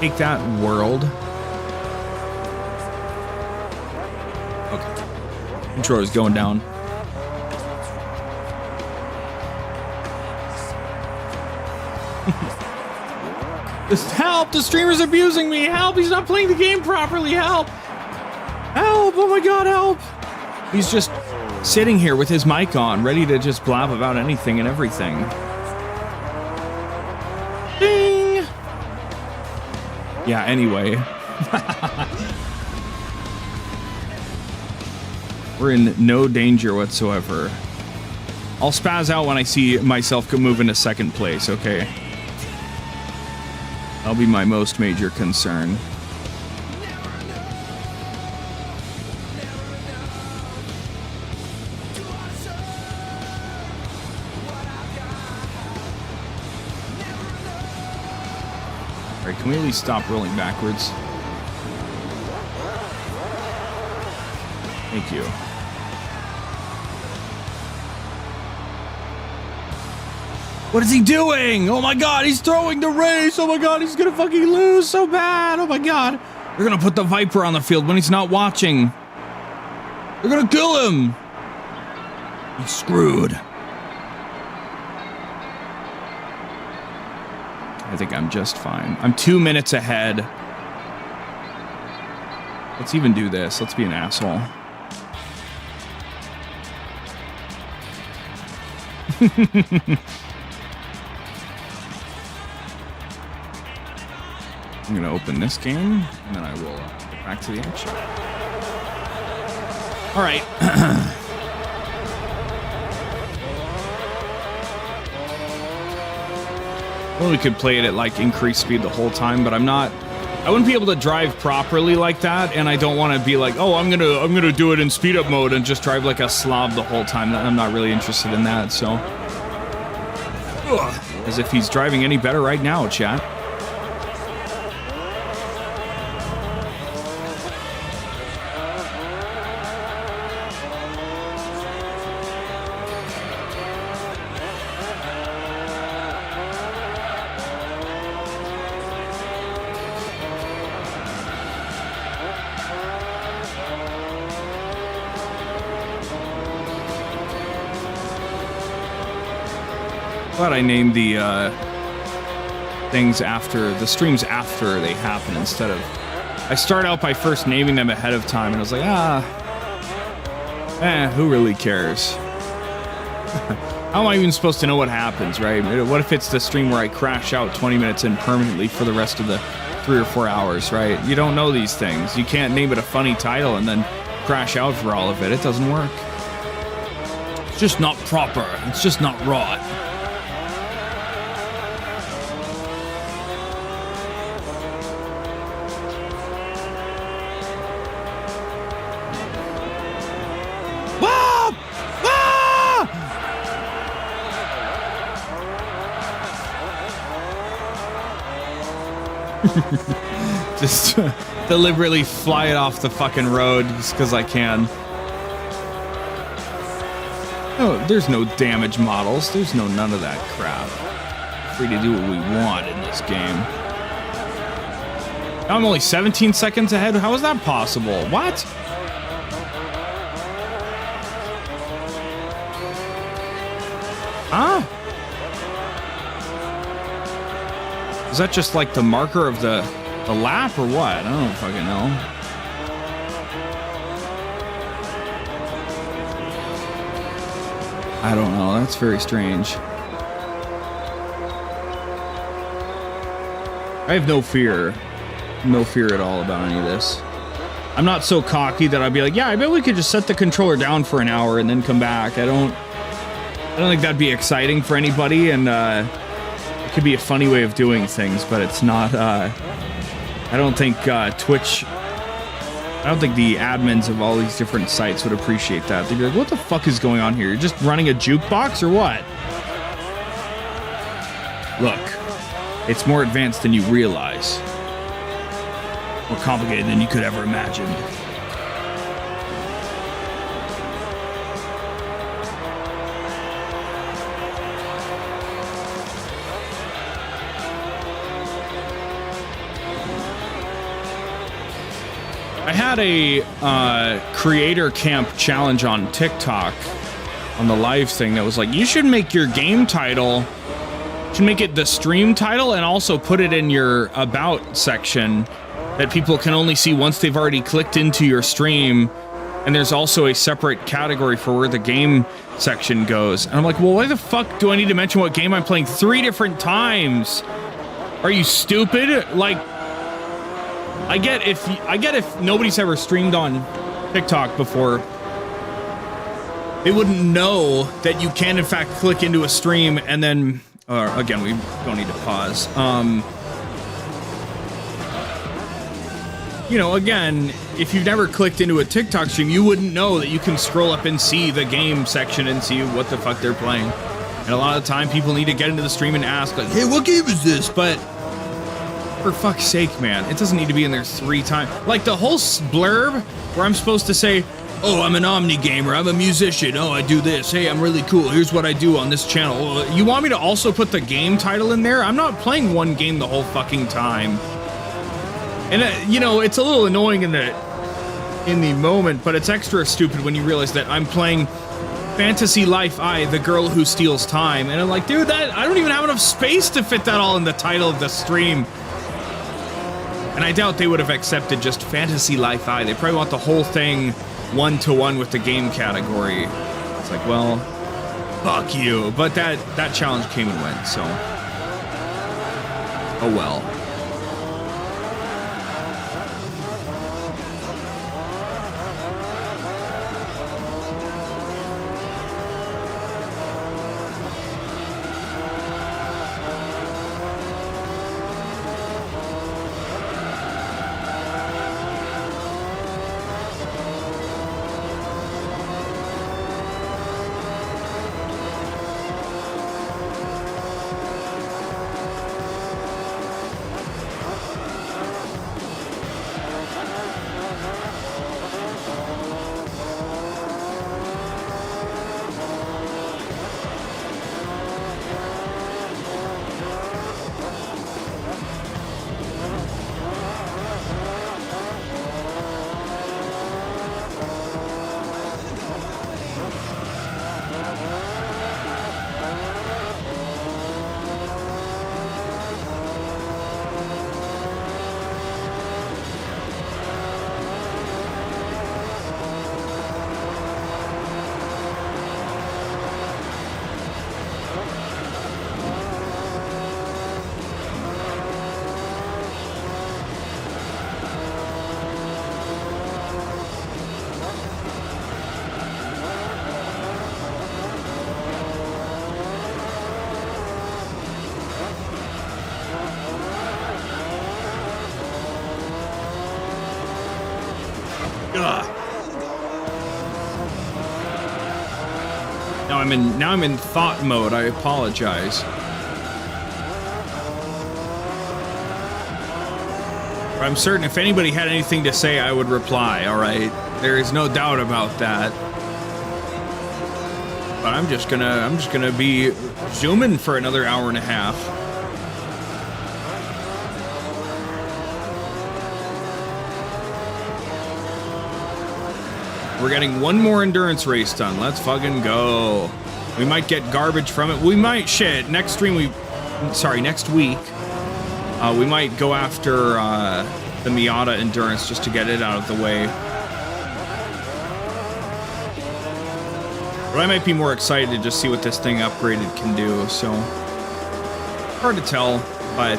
take that, world. Okay, controller's going down. Just help! The streamer's abusing me! Help! He's not playing the game properly! Help! Help! Oh my god, help! He's just sitting here with his mic on, ready to just blab about anything and everything. Ding! Yeah, anyway. We're in no danger whatsoever. I'll spaz out when I see myself move into second place, okay? That'll be my most major concern. Alright, can we at least stop rolling backwards? Thank you. What is he doing? Oh my god, he's throwing the race! Oh my god, he's gonna fucking lose so bad! Oh my god. They're gonna put the Viper on the field when he's not watching. They're gonna kill him! He's screwed. I think I'm just fine. I'm 2 minutes ahead. Let's even do this. Let's be an asshole. I'm gonna open this game, and then I will get back to the action. All right. Well, we could play it at like increased speed the whole time, but I wouldn't be able to drive properly like that, and I don't want to be like, oh, I'm gonna do it in speed up mode and just drive like a slob the whole time. I'm not really interested in that. So, as if he's driving any better right now, chat. Glad I named the things after the streams after they happen instead of I start out by first naming them ahead of time, and I was like, who really cares? How am I even supposed to know what happens, right? What if it's the stream where I crash out 20 minutes in permanently for the rest of the 3 or 4 hours, right? You don't know these things. You can't name it a funny title and then crash out for all of it. It doesn't work. It's just not proper. It's just not right. Just deliberately fly it off the fucking road just because I can. Oh, there's no damage models. There's none of that crap. Free to do what we want in this game. I'm only 17 seconds ahead. How is that possible? What? Huh? Is that just like the marker of the lap or what? I don't fucking know. I don't know. That's very strange. I have no fear. No fear at all about any of this. I'm not so cocky that I'd be like, yeah, I bet we could just set the controller down for an hour and then come back. I don't think that'd be exciting for anybody, and it could be a funny way of doing things, but it's not. I don't think Twitch. I don't think the admins of all these different sites would appreciate that. They'd be like, what the fuck is going on here? You're just running a jukebox or what? Look, it's more advanced than you realize. More complicated than you could ever imagine. I had a creator camp challenge on TikTok on the live thing that was like, you should make your game title, you should make it the stream title and also put it in your about section that people can only see once they've already clicked into your stream. And there's also a separate category for where the game section goes. And I'm like, well, why the fuck do I need to mention what game I'm playing 3 different times? Are you stupid? Like, I get if nobody's ever streamed on TikTok before, they wouldn't know that you can in fact click into a stream and then, again, we don't need to pause. You know, again, if you've never clicked into a TikTok stream, you wouldn't know that you can scroll up and see the game section and see what the fuck they're playing. And a lot of the time, people need to get into the stream and ask, like, hey, what game is this? But for fuck's sake, man, it doesn't need to be in there 3 times. Like the whole blurb where I'm supposed to say, oh, I'm an Omni gamer, I'm a musician, oh, I do this, hey, I'm really cool, here's what I do on this channel. You want me to also put the game title in there? I'm not playing one game the whole fucking time. And, you know, it's a little annoying in the moment, but it's extra stupid when you realize that I'm playing Fantasy Life I, the girl who steals time. And I'm like, dude, I don't even have enough space to fit that all in the title of the stream. And I doubt they would have accepted just Fantasy Life I. They probably want the whole thing one-to-one with the game category. It's like, well, fuck you. But that challenge came and went, so. Oh well. Now I'm in thought mode. I apologize. I'm certain if anybody had anything to say, I would reply. All right, there is no doubt about that. But I'm just gonna be zooming for another hour and a half. We're getting one more endurance race done. Let's fucking go. We might get garbage from it. We might, shit, next week, we might go after the Miata endurance just to get it out of the way. But I might be more excited to just see what this thing upgraded can do, so. Hard to tell, but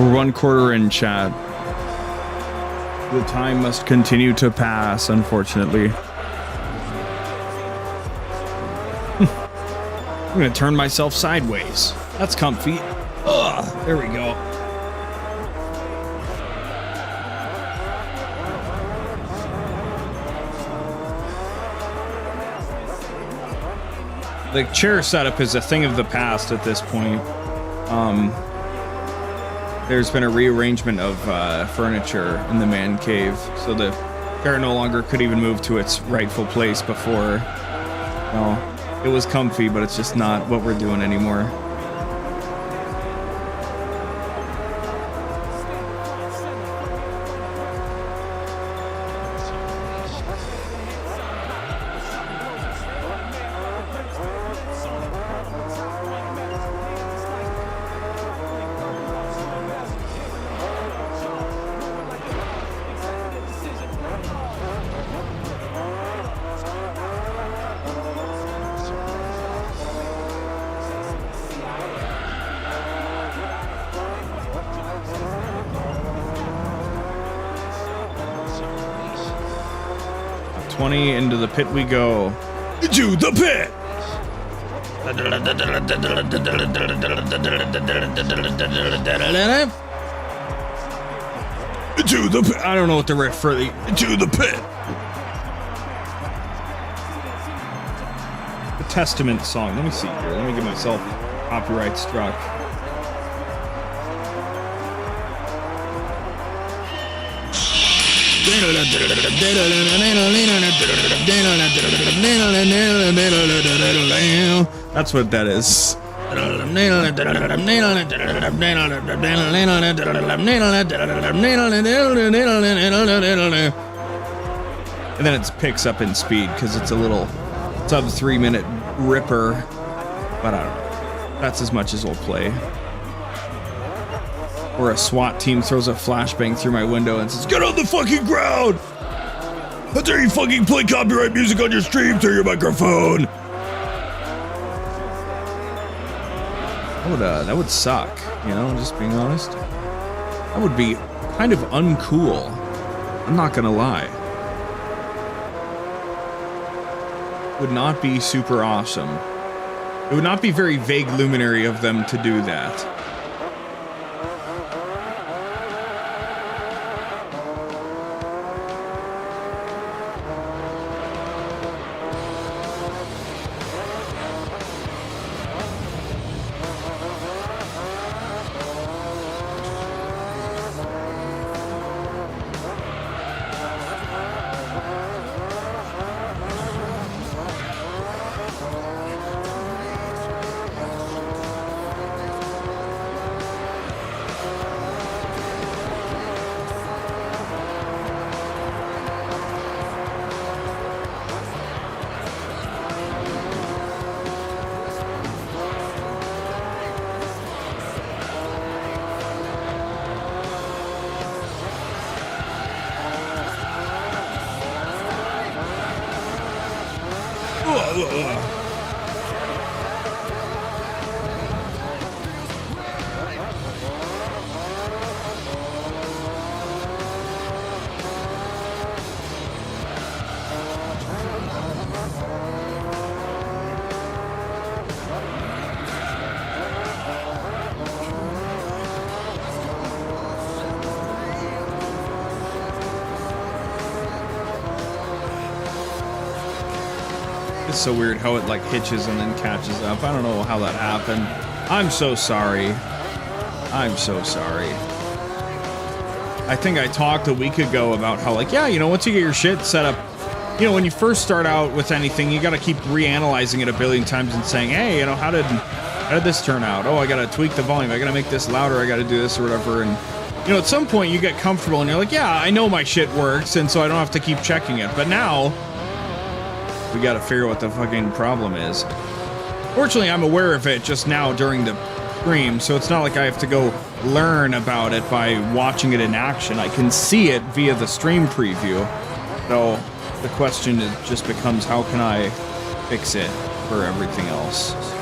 We're 1/4 in, chat. The time must continue to pass, unfortunately. I'm gonna turn myself sideways. That's comfy. Ugh, there we go. The chair setup is a thing of the past at this point. There's been a rearrangement of furniture in the man cave, so the chair no longer could even move to its rightful place before. No, it was comfy, but it's just not what we're doing anymore. Into the pit we go. To the pit! To the pit! I don't know what the riff for the... To the pit! The Testament song. Let me see here. Let me get myself copyright struck. That's what that is. And then it picks up in speed because it's a little sub 3 minute ripper. But I don't know. That's as much as we'll play. Or a SWAT team throws a flashbang through my window and says, "Get on the fucking ground! How dare you fucking play copyright music on your stream through your microphone!" That would suck, you know, just being honest. That would be kind of uncool. I'm not gonna lie. Would not be super awesome. It would not be very vague luminary of them to do that. It's so weird how it like hitches and then catches up. I don't know how that happened. I'm so sorry. I'm so sorry. I think I talked a week ago about how like, yeah, you know, once you get your shit set up, you know, when you first start out with anything, you got to keep reanalyzing it a billion times and saying, hey, you know, how did this turn out? Oh, I got to tweak the volume. I got to make this louder. I got to do this or whatever. And, you know, at some point you get comfortable and you're like, yeah, I know my shit works. And so I don't have to keep checking it. But now we got to figure out what the fucking problem is. Fortunately, I'm aware of it just now during the stream, so it's not like I have to go learn about it by watching it in action. I can see it via the stream preview. So the question just becomes, how can I fix it for everything else? So.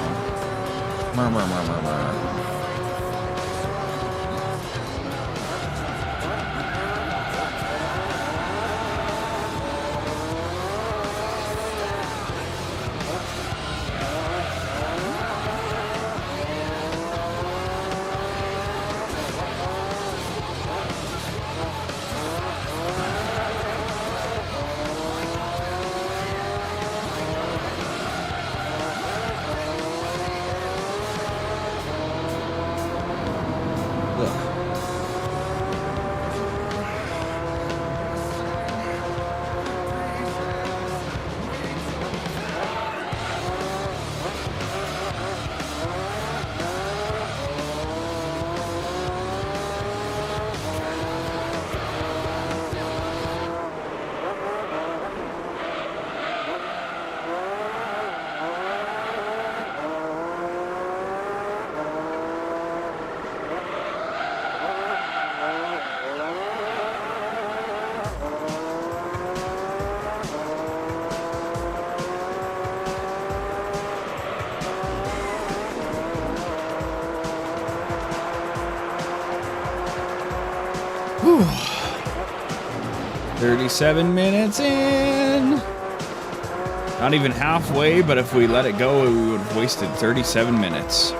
Whew. 37 minutes in. Not even halfway, but if we let it go, we would have wasted 37 minutes.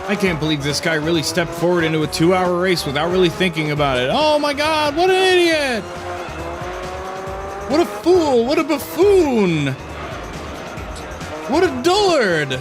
I can't believe this guy really stepped forward into a 2-hour race without really thinking about it. Oh my god, what an idiot! What a fool, what a buffoon! What a dullard!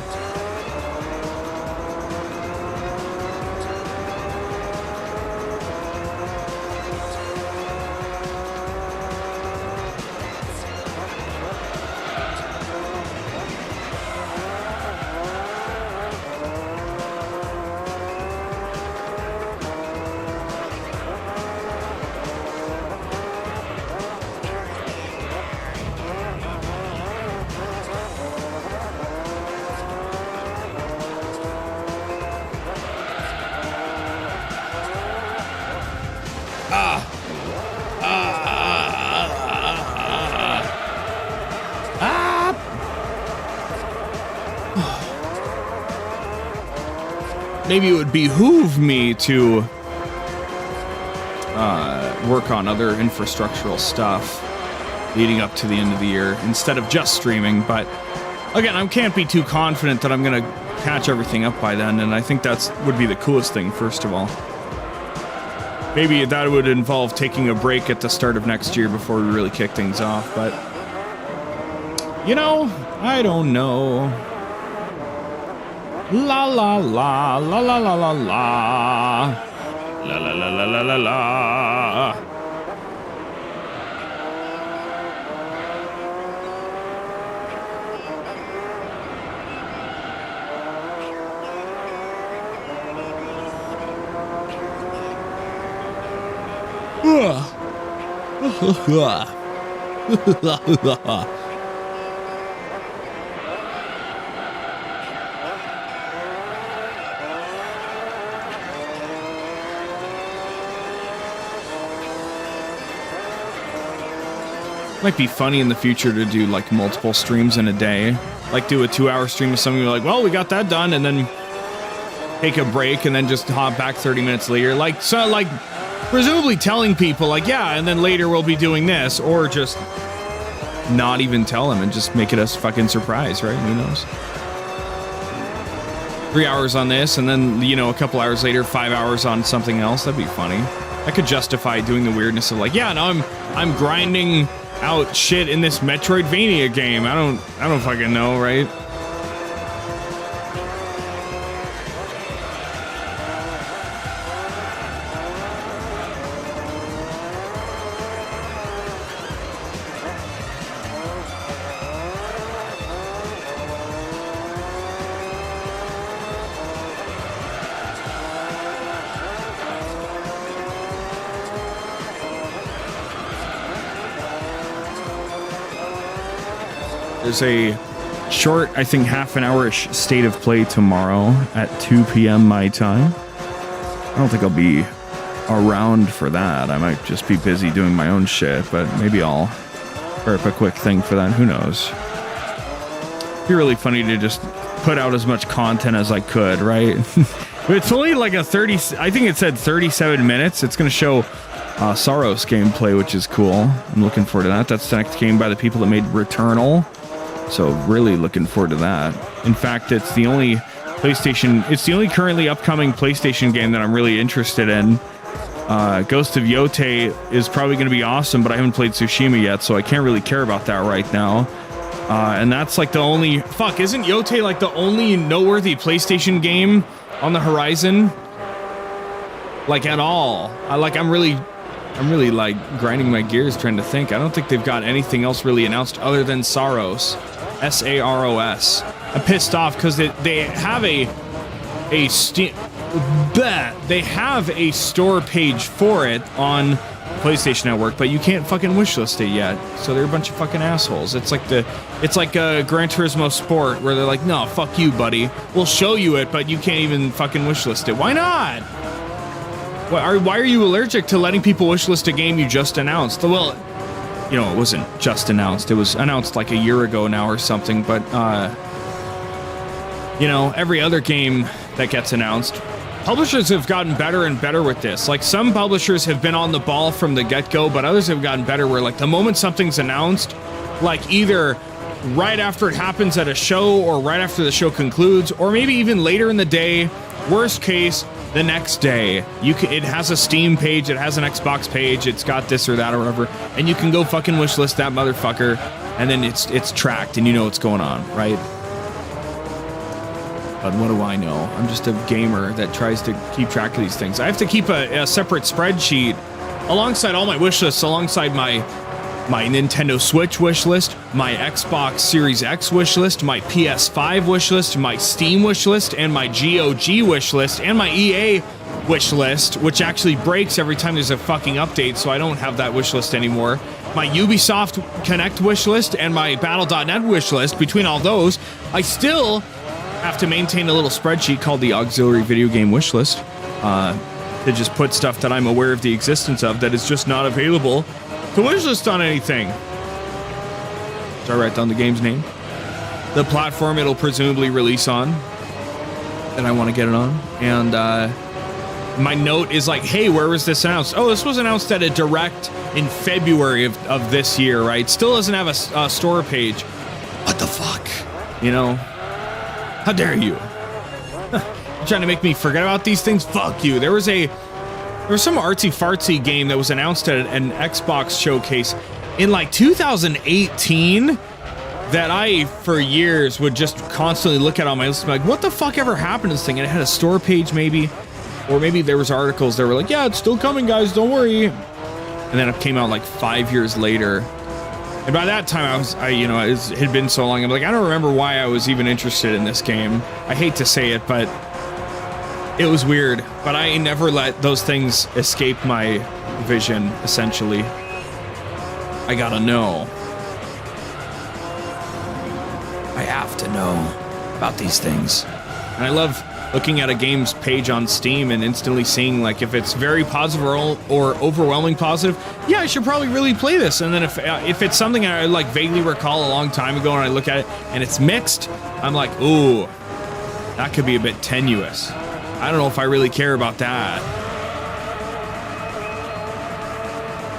Maybe it would behoove me to work on other infrastructural stuff leading up to the end of the year instead of just streaming. But again, I can't be too confident that I'm going to catch everything up by then. And I think that's would be the coolest thing, first of all. Maybe that would involve taking a break at the start of next year before we really kick things off. But, you know, I don't know. La la la la la la la la la la la la la la la. Might be funny in the future to do like multiple streams in a day. Like do a 2-hour stream of something like, well, we got that done, and then take a break and then just hop back 30 minutes later. Like, so like presumably telling people like, yeah, and then later we'll be doing this, or just not even tell them and just make it a fucking surprise, right? Who knows? 3 hours on this, and then, you know, a couple hours later, 5 hours on something else. That'd be funny. I could justify doing the weirdness of like, yeah, no, I'm grinding out shit in this Metroidvania game. I don't fucking know, right? There's a short, I think half an hour-ish state of play tomorrow at 2 p.m. my time. I don't think I'll be around for that. I might just be busy doing my own shit, but maybe I'll fire up a quick thing for that. Who knows? It'd be really funny to just put out as much content as I could, right? It's only like a 30, I think it said 37 minutes. It's going to show Saros gameplay, which is cool. I'm looking forward to that. That's the next game by the people that made Returnal. So really looking forward to that. In fact, it's the only currently upcoming PlayStation game that I'm really interested in. Ghost of 𝑰𝑵𝑗 is probably going to be awesome, but I haven't played Tsushima yet, so I can't really care about that right now. And that's like the only... Fuck, isn't 𝑰𝑗 like the only noteworthy PlayStation game on the horizon? Like, at all. I'm really like grinding my gears trying to think. I don't think they've got anything else really announced other than Saros. S-A-R-O-S. I'm pissed off because they have a Steam... They have a store page for it on PlayStation Network, but you can't fucking wishlist it yet. So they're a bunch of fucking assholes. It's like Gran Turismo Sport, where they're like, no, fuck you, buddy. We'll show you it, but you can't even fucking wishlist it. Why not? Why are you allergic to letting people wishlist a game you just announced? Well, you know, it wasn't just announced. It was announced like a year ago now or something, but, you know, every other game that gets announced, publishers have gotten better and better with this. Like, some publishers have been on the ball from the get-go, but others have gotten better where, like, the moment something's announced, like, either right after it happens at a show or right after the show concludes, or maybe even later in the day, worst case, the next day. It has a Steam page, it has an Xbox page, it's got this or that or whatever, and you can go fucking wishlist that motherfucker, and then it's tracked and you know what's going on, right? But what do I know? I'm just a gamer that tries to keep track of these things. I have to keep a separate spreadsheet alongside all my wish lists, alongside my Nintendo Switch wish list, my Xbox Series X wish list, my PS5 wish list, my Steam wish list, and my GOG wish list, and my EA wish list, which actually breaks every time there's a fucking update, so I don't have that wish list anymore. My Ubisoft Connect wish list and my Battle.net wish list. Between all those, I still have to maintain a little spreadsheet called the auxiliary video game wish list to just put stuff that I'm aware of the existence of that is just not available to wish list on anything. So I write down the game's name, the platform it'll presumably release on, and I want to get it on, and my note is like, hey, where was this announced? Oh, this was announced at a direct in February of this year, right? Still doesn't have a store page. What the fuck? You know? How dare you? You're trying to make me forget about these things? Fuck you. There was some artsy-fartsy game that was announced at an Xbox showcase in like 2018 that I, for years, would just constantly look at on my list and be like, what the fuck ever happened to this thing? And it had a store page maybe, or maybe there was articles that were like, yeah, it's still coming, guys, don't worry. And then it came out like 5 years later. And by that time, it had been so long. I'm like, I don't remember why I was even interested in this game. I hate to say it, but it was weird. But I never let those things escape my vision, essentially. I gotta know. I have to know about these things. And I love looking at a game's page on Steam and instantly seeing, like, if it's very positive or overwhelming positive, yeah, I should probably really play this. And then if it's something I, like, vaguely recall a long time ago and I look at it and it's mixed, I'm like, ooh, that could be a bit tenuous. I don't know if I really care about that.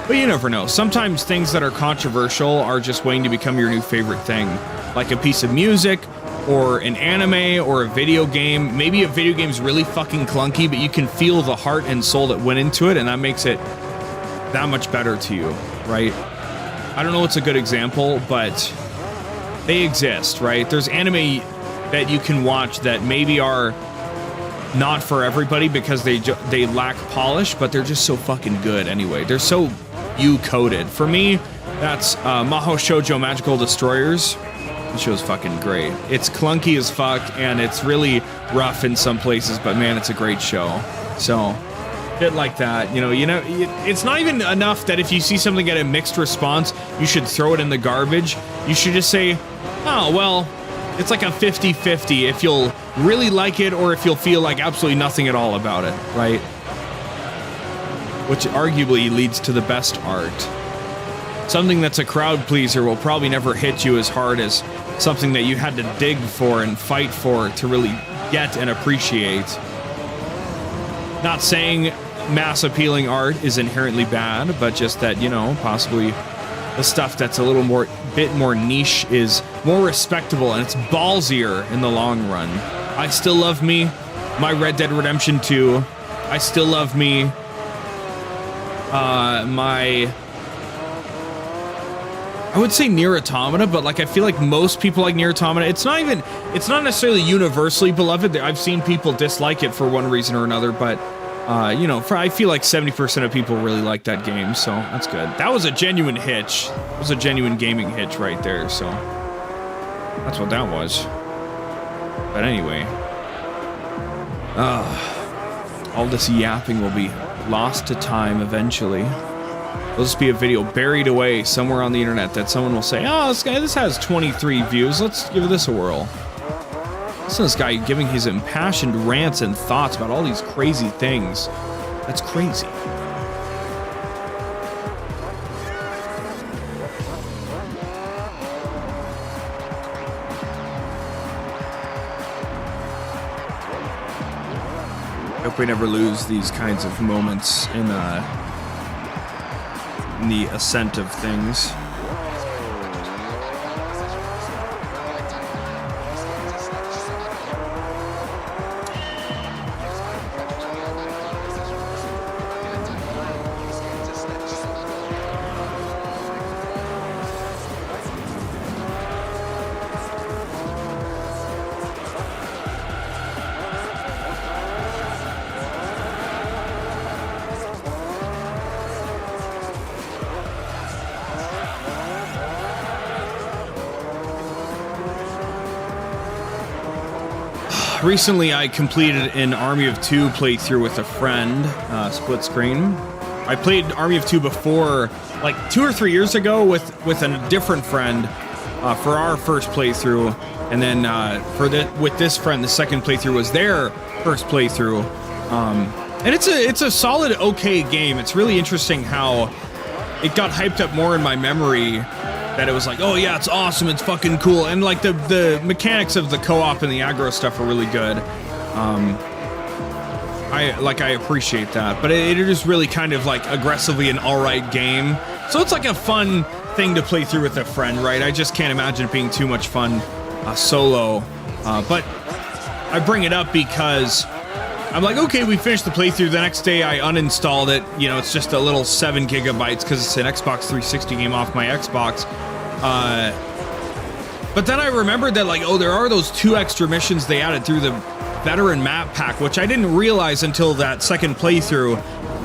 But you never know. Sometimes things that are controversial are just waiting to become your new favorite thing. Like a piece of music, or an anime, or a video game. Maybe a video game's really fucking clunky, but you can feel the heart and soul that went into it, and that makes it that much better to you, right? I don't know what's a good example, but they exist, right? There's anime that you can watch that maybe are not for everybody because they lack polish, but they're just so fucking good anyway. They're so you-coded. For me, that's Mahou Shoujo Magical Destroyers. The show's fucking great. It's clunky as fuck, and it's really rough in some places, but man, it's a great show. So, bit like that. You know, it's not even enough that if you see something get a mixed response, you should throw it in the garbage. You should just say, oh, well, it's like a 50-50 if you'll really like it or if you'll feel like absolutely nothing at all about it, right? Which arguably leads to the best art. Something that's a crowd pleaser will probably never hit you as hard as something that you had to dig for and fight for to really get and appreciate. Not saying mass appealing art is inherently bad, but just that, you know, possibly the stuff that's a little more, bit more niche is more respectable and it's ballsier in the long run. I still love me, my Red Dead Redemption 2. I still love me, I would say Nier Automata, but like I feel like most people like Nier Automata. It's not necessarily universally beloved. I've seen people dislike it for one reason or another, but you know, I feel like 70% of people really like that game, so that's good. That was a genuine hitch. It was a genuine gaming hitch right there, so that's what that was. But anyway, all this yapping will be lost to time eventually. It'll just be a video buried away somewhere on the internet that someone will say, oh, this has 23 views. Let's give this a whirl. Listen to this guy giving his impassioned rants and thoughts about all these crazy things. That's crazy. I hope we never lose these kinds of moments in the ascent of things. Recently, I completed an Army of Two playthrough with a friend, split screen. I played Army of Two before, like 2 or 3 years ago, with a different friend for our first playthrough, and then with this friend, the second playthrough was their first playthrough. And it's a solid, okay game. It's really interesting how it got hyped up more in my memory. That it was like, oh yeah, it's awesome, it's fucking cool, and like the mechanics of the co-op and the aggro stuff are really good. I appreciate that, but it is really kind of like aggressively an alright game. So it's like a fun thing to play through with a friend, right? I just can't imagine it being too much fun solo. But I bring it up because I'm like, okay, we finished the playthrough. The next day I uninstalled it. You know, it's just a little 7 gigabytes because it's an Xbox 360 game off my Xbox. But then I remembered that, like, oh, there are those 2 extra missions they added through the veteran map pack, which I didn't realize until that second playthrough,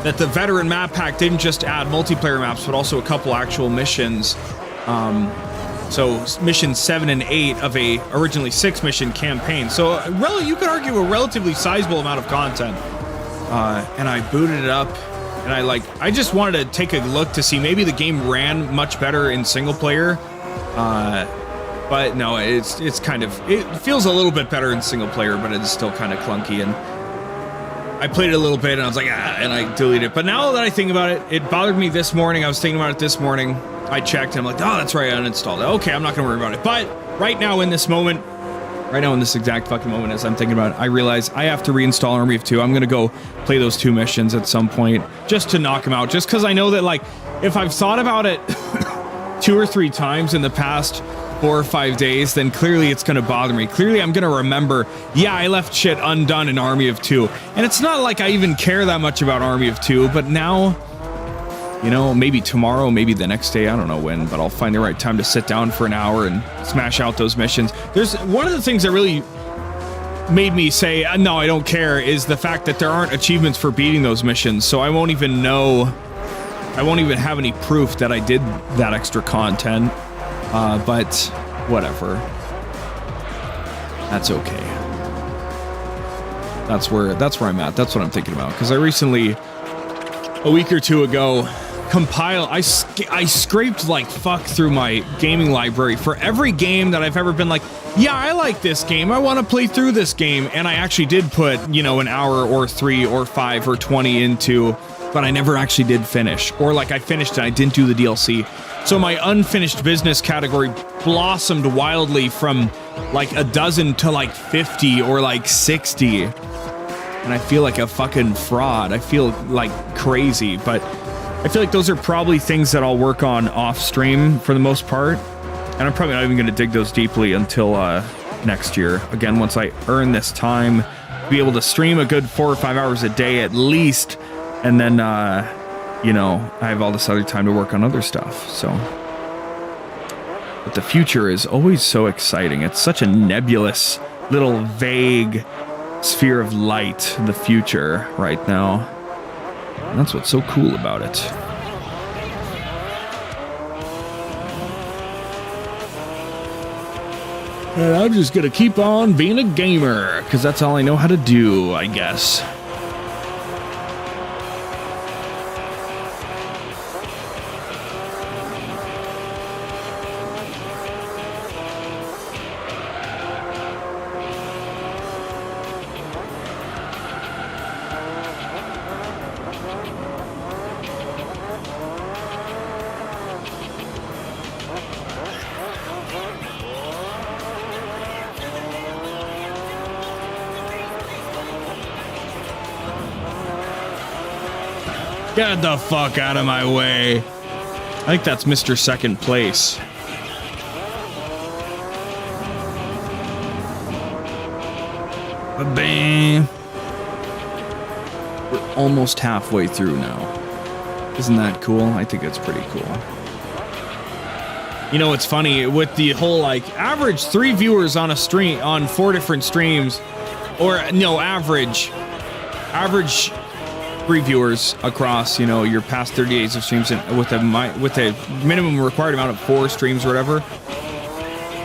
that the veteran map pack didn't just add multiplayer maps, but also a couple actual missions. So mission 7 and 8 of a originally 6 mission campaign. So you could argue a relatively sizable amount of content. And I booted it up, and I just wanted to take a look to see maybe the game ran much better in single player. But no, it feels a little bit better in single player, but it's still kind of clunky. And I played it a little bit, and I was like, and I deleted it. But now that I think about it, it bothered me this morning. I was thinking about it this morning. I checked, and I'm like, oh, that's right, I uninstalled it. Okay, I'm not going to worry about it. But right now in this moment, right now in this exact fucking moment as I'm thinking about it, I realize I have to reinstall Army of Two. I'm going to go play those 2 missions at some point just to knock them out. Just because I know that, like, if I've thought about it 2 or 3 times in the past 4 or 5 days, then clearly it's going to bother me. Clearly I'm going to remember, yeah, I left shit undone in Army of Two. And it's not like I even care that much about Army of Two, but now, you know, maybe tomorrow, maybe the next day, I don't know when, but I'll find the right time to sit down for an hour and smash out those missions. There's one of the things that really made me say, no, I don't care, is the fact that there aren't achievements for beating those missions, so I won't even have any proof that I did that extra content. But whatever. That's okay. That's where I'm at. That's what I'm thinking about. Because I recently, a week or 2 ago, compile. I scraped like fuck through my gaming library for every game that I've ever been like, yeah, I like this game. I want to play through this game. And I actually did put, you know, an hour or 3 or 5 or 20 into, but I never actually did finish. Or like I finished and I didn't do the DLC. So my unfinished business category blossomed wildly from like a dozen to like 50 or like 60. And I feel like a fucking fraud. I feel like crazy, but I feel like those are probably things that I'll work on off stream for the most part. And I'm probably not even going to dig those deeply until next year. Again, once I earn this time, be able to stream a good 4 or 5 hours a day at least. And then, you know, I have all this other time to work on other stuff. So, but the future is always so exciting. It's such a nebulous, little vague sphere of light, the future right now. And that's what's so cool about it. And I'm just gonna keep on being a gamer, because that's all I know how to do, I guess. Get the fuck out of my way. I think that's Mr. Second Place. Bam. We're almost halfway through now. Isn't that cool? I think it's pretty cool. You know, it's funny with the whole like average 3 viewers on a stream on 4 different streams, or no, average 3 viewers across, you know, your past 30 days of streams, and with a minimum required amount of 4 streams or whatever.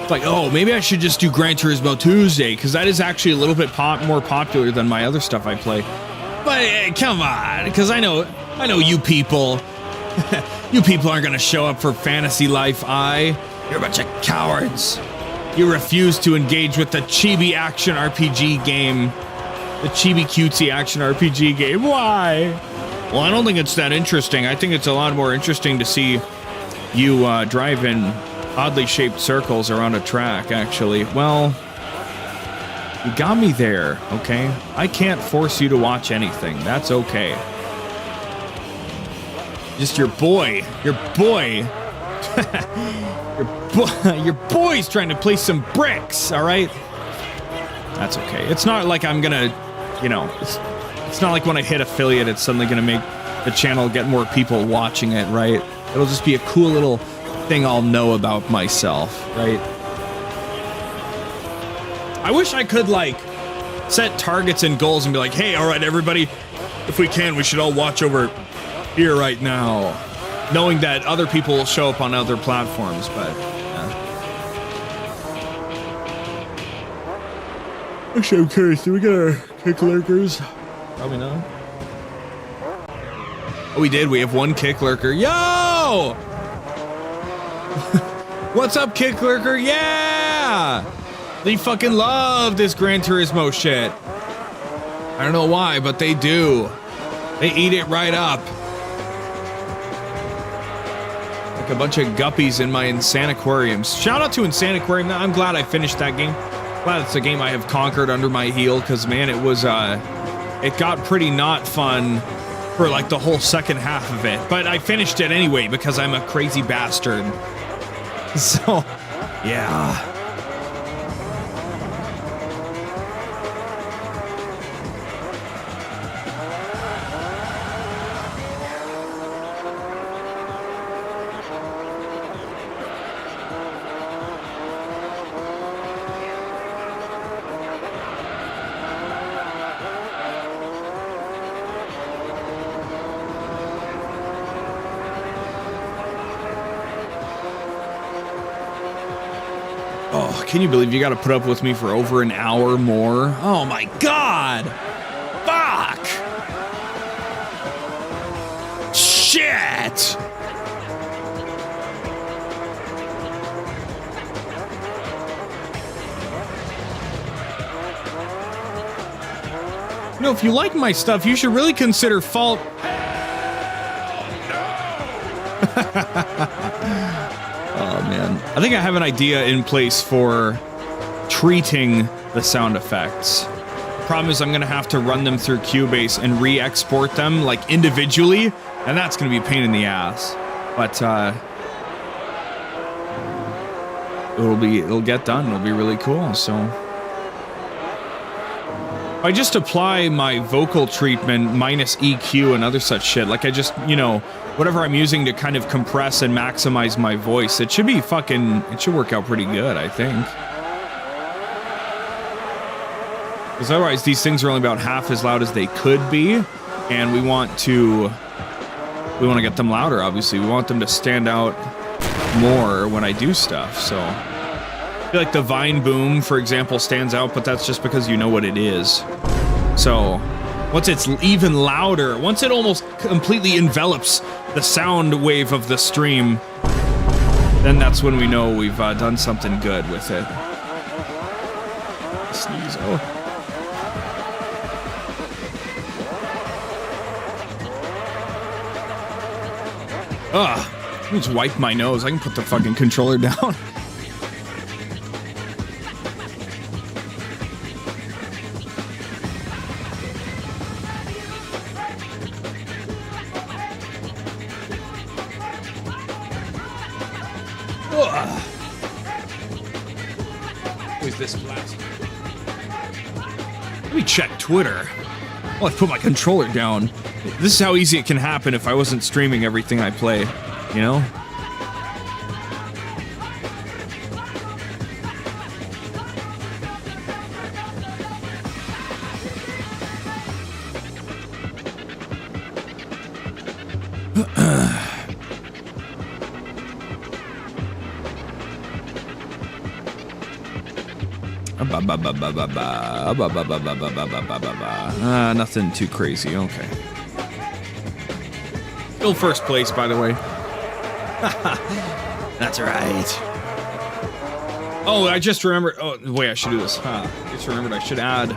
It's like, oh, maybe I should just do Gran Turismo Tuesday, because that is actually a little bit more popular than my other stuff I play. But come on, because I know you people, you people aren't gonna show up for Fantasy Life I. You're a bunch of cowards. You refuse to engage with the chibi action RPG game. The chibi cutesy action RPG game. Why? Well, I don't think it's that interesting. I think it's a lot more interesting to see you drive in oddly shaped circles around a track, actually. Well, you got me there, okay? I can't force you to watch anything. That's okay. Just your boy. Your boy's trying to place some bricks, all right? That's okay. It's not like I'm gonna, you know, it's not like when I hit affiliate, it's suddenly gonna make the channel get more people watching it, right? It'll just be a cool little thing I'll know about myself, right? I wish I could, like, set targets and goals and be like, hey, all right, everybody, if we can, we should all watch over here right now. Knowing that other people will show up on other platforms, but... Actually, I'm curious, do we get our kick lurkers? Probably not. Oh, we did. We have 1 kick lurker. Yo! What's up, kick lurker? Yeah! They fucking love this Gran Turismo shit. I don't know why, but they do. They eat it right up. Like a bunch of guppies in my Insaniquariums. Shout out to Insaniquarium. I'm glad I finished that game. Glad it's a game I have conquered under my heel, because man, it was it got pretty not fun for like the whole second half of it, but I finished it anyway because I'm a crazy bastard. So yeah. Can you believe you got to put up with me for over an hour more? Oh my god! Fuck! Shit! You know, if you like my stuff, you should really consider Fall... Oh, man. I think I have an idea in place for treating the sound effects. The problem is I'm going to have to run them through Cubase and re-export them, like, individually, and that's going to be a pain in the ass. But, it'll get done. It'll be really cool, so... I just apply my vocal treatment minus EQ and other such shit. Like I just, you know, whatever I'm using to kind of compress and maximize my voice, it should be fucking, it should work out pretty good, I think. Because otherwise these things are only about half as loud as they could be, and we want to get them louder, obviously. We want them to stand out more when I do stuff, so... I feel like the Vine boom, for example, stands out, but that's just because you know what it is. So, once it's even louder, once it almost completely envelops the sound wave of the stream, then that's when we know we've done something good with it. Sneeze, oh. Ugh, let me just wipe my nose. I can put the fucking controller down. Who's this blast? Let me check Twitter. Oh, I put my controller down. This is how easy it can happen if I wasn't streaming everything I play, you know? Nothing too crazy. Okay. Still first place, by the way. That's right. Oh, I just remembered. Oh, wait, I should do this. I just remembered I should add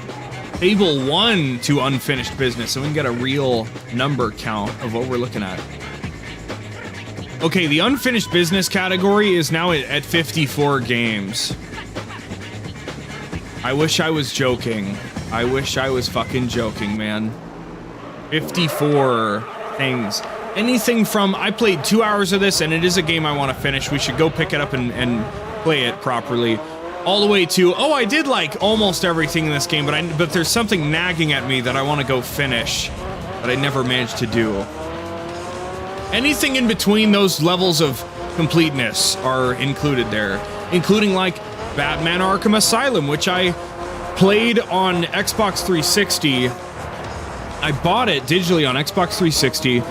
Fable 1 to unfinished business so we can get a real number count of what we're looking at. Okay, the unfinished business category is now at 54 games. I wish I was joking. I wish I was fucking joking, man. 54 things. Anything from, I played 2 hours of this and it is a game I want to finish. We should go pick it up and play it properly. All the way to, oh, I did like almost everything in this game, but there's something nagging at me that I want to go finish, but I never managed to do. Anything in between those levels of completeness are included there, including like Batman Arkham Asylum, which I played on Xbox 360. I bought it digitally on Xbox 360,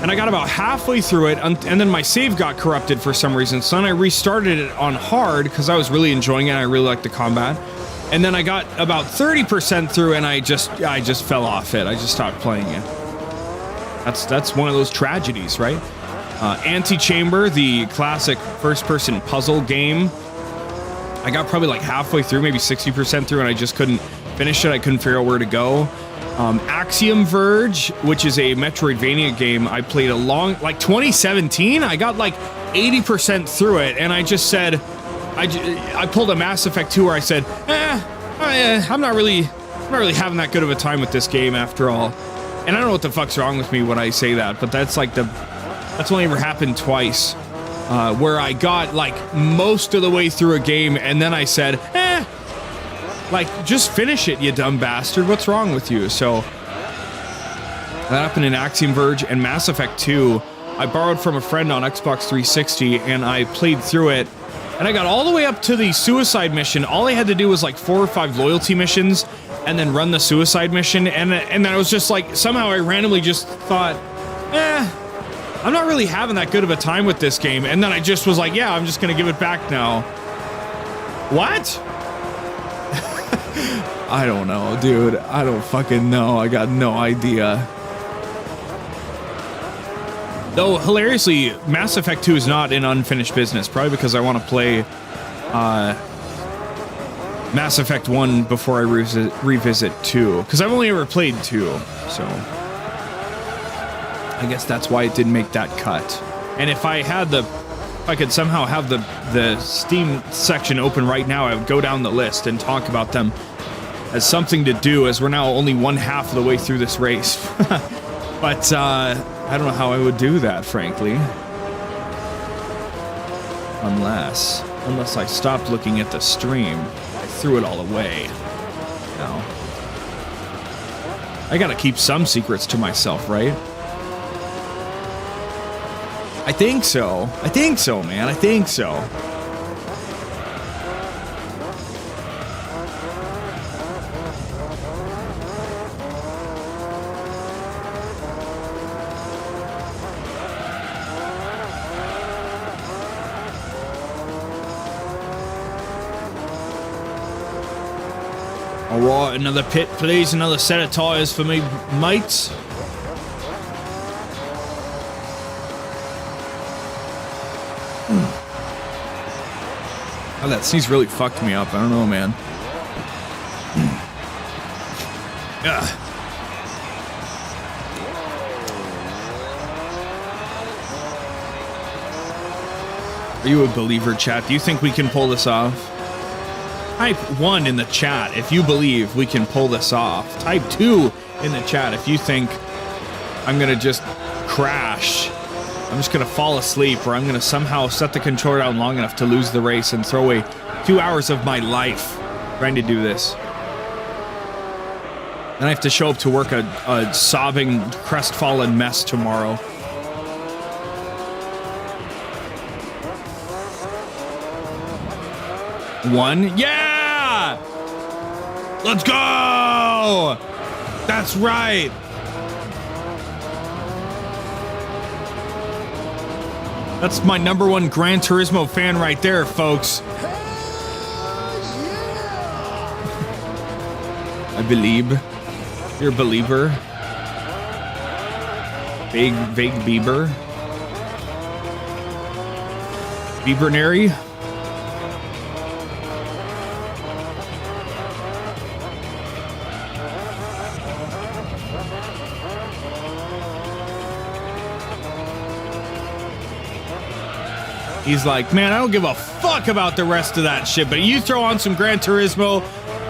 and I got about halfway through it, and then my save got corrupted for some reason, so then I restarted it on hard, because I was really enjoying it, and I really liked the combat. And then I got about 30% through, and I just fell off it. I just stopped playing it. That's one of those tragedies, right? Antechamber, the classic first-person puzzle game, I got probably like halfway through, maybe 60% through, and I just couldn't finish it. I couldn't figure out where to go. Axiom Verge, which is a Metroidvania game, I played like 2017. I got like 80% through it, and I just said, I pulled a Mass Effect 2 where I said, I'm not really having that good of a time with this game after all. And I don't know what the fuck's wrong with me when I say that, but that's only ever happened twice. Where I got like most of the way through a game and then I said, like, just finish it, you dumb bastard. What's wrong with you? So that happened in Axiom Verge and Mass Effect 2. I borrowed from a friend on Xbox 360 and I played through it and I got all the way up to the suicide mission. All I had to do was like 4 or 5 loyalty missions and then run the suicide mission. And then I was just like, somehow I randomly just thought, I'm not really having that good of a time with this game. And then I just was like, yeah, I'm just gonna give it back now. What? I don't know, dude. I don't fucking know. I got no idea. Though, hilariously, Mass Effect 2 is not in unfinished business, probably because I want to play Mass Effect 1 before I revisit 2, because I've only ever played 2, so I guess that's why it didn't make that cut. And if I could somehow have the Steam section open right now, I would go down the list and talk about them as something to do, as we're now only one half of the way through this race. But I don't know how I would do that, frankly. Unless I stopped looking at the stream. I threw it all away. No. I gotta keep some secrets to myself, right? I think so. I think so, man. I think so. Alright, another pit, please. Another set of tyres for me, mates. Oh, that sneeze really fucked me up. I don't know, man. Are you a believer, chat? Do you think we can pull this off? Type 1 in the chat if you believe we can pull this off. Type 2 in the chat if you think I'm gonna just crash. I'm just gonna fall asleep, or I'm gonna somehow set the controller down long enough to lose the race and throw away 2 hours of my life trying to do this. Then I have to show up to work a sobbing, crestfallen mess tomorrow. One, yeah! Let's go! That's right! That's my #1 Gran Turismo fan right there, folks. I believe. You're a believer. Vague Bieber. Biebernary. He's like, man, I don't give a fuck about the rest of that shit, but you throw on some Gran Turismo,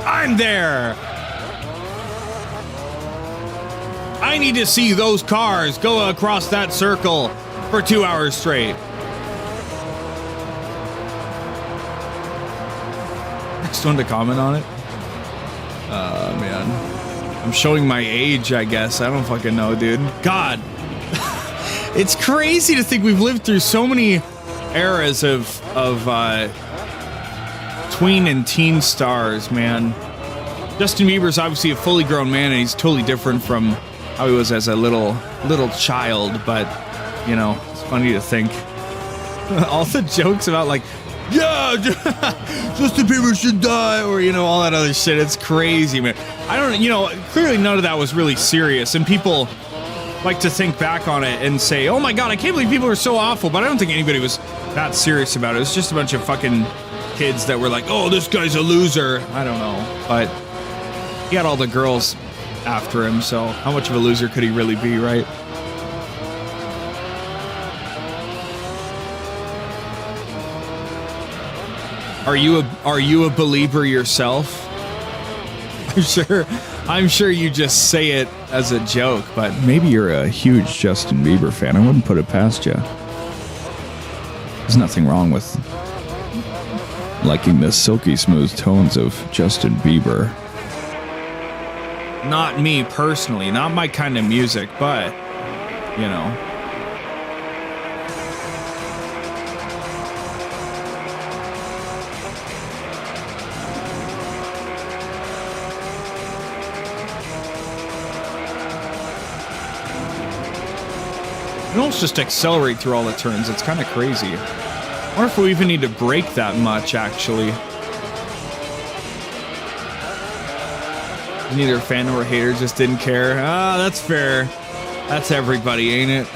I'm there. I need to see those cars go across that circle for 2 hours straight. Next one to comment on it? Man. I'm showing my age, I guess. I don't fucking know, dude. God. It's crazy to think we've lived through so many eras of tween and teen stars, man. Justin Bieber's obviously a fully grown man, and he's totally different from how he was as a little child, but you know, it's funny to think all the jokes about like, yeah, Justin Bieber should die, or you know, all that other shit. It's crazy, man. I don't, you know, clearly none of that was really serious, and people like to think back on it and say, oh my god, I can't believe people are so awful, but I don't think anybody was that serious about it. It was just a bunch of fucking kids that were like, oh, this guy's a loser. I don't know, but he had all the girls after him, so how much of a loser could he really be, right? Are you a believer yourself? I'm sure you just say it as a joke, but maybe you're a huge Justin Bieber fan. I wouldn't put it past you. There's nothing wrong with liking the silky smooth tones of Justin Bieber. Not me personally, not my kind of music, but, you know. You don't just accelerate through all the turns. It's kind of crazy. I wonder if we even need to brake that much, actually. Neither a fan nor a hater, just didn't care. Ah, that's fair. That's everybody, ain't it?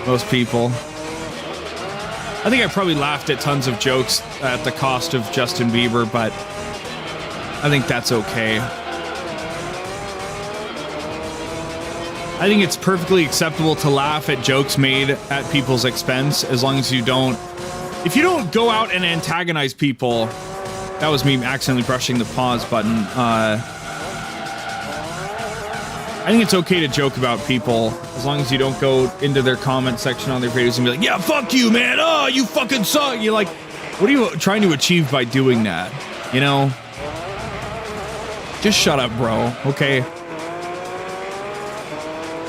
most people. I think I probably laughed at tons of jokes at the cost of Justin Bieber, but I think that's okay. I think it's perfectly acceptable to laugh at jokes made at people's expense, as long as you don't... If you don't go out and antagonize people... That was me accidentally brushing the pause button. I think it's okay to joke about people, as long as you don't go into their comment section on their videos and be like, yeah, fuck you, man. Oh, you fucking suck. You're like, what are you trying to achieve by doing that? You know? Just shut up, bro. Okay?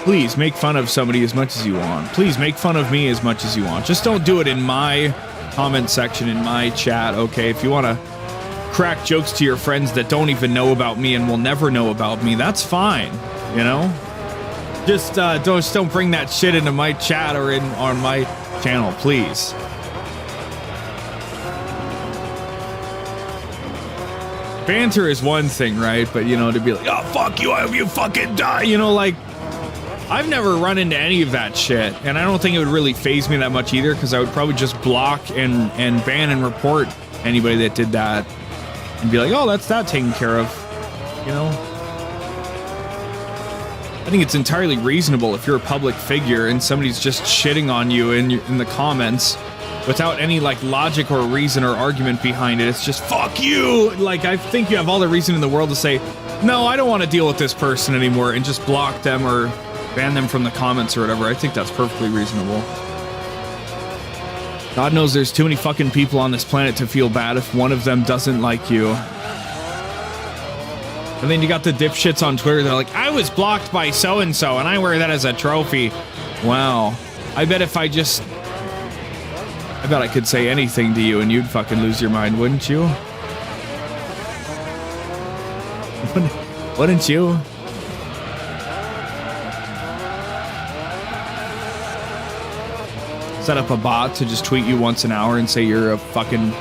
Please make fun of somebody as much as you want. Please make fun of me as much as you want. Just don't do it in my comment section, in my chat, okay? If you want to crack jokes to your friends that don't even know about me and will never know about me, that's fine, you know? Just don't bring that shit into my chat or on my channel, please. Banter is one thing, right? But, you know, to be like, oh, fuck you, I hope you fucking die, you know, like, I've never run into any of that shit, and I don't think it would really faze me that much either, because I would probably just block and ban and report anybody that did that, and be like, oh, that's that taken care of, you know? I think it's entirely reasonable if you're a public figure and somebody's just shitting on you in the comments without any, like, logic or reason or argument behind it. It's just, fuck you! Like, I think you have all the reason in the world to say, no, I don't want to deal with this person anymore, and just block them or ban them from the comments or whatever. I think that's perfectly reasonable. God knows there's too many fucking people on this planet to feel bad if one of them doesn't like you. And then you got the dipshits on Twitter that are like, I was blocked by so-and-so and I wear that as a trophy. Wow. I bet if I bet I could say anything to you and you'd fucking lose your mind, wouldn't you? Wouldn't you? Set up a bot to just tweet you once an hour and say you're a fucking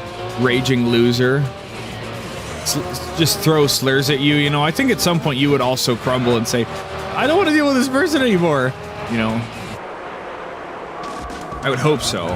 raging loser. Just throw slurs at you, you know. I think at some point you would also crumble and say, I don't want to deal with this person anymore. You know. I would hope so.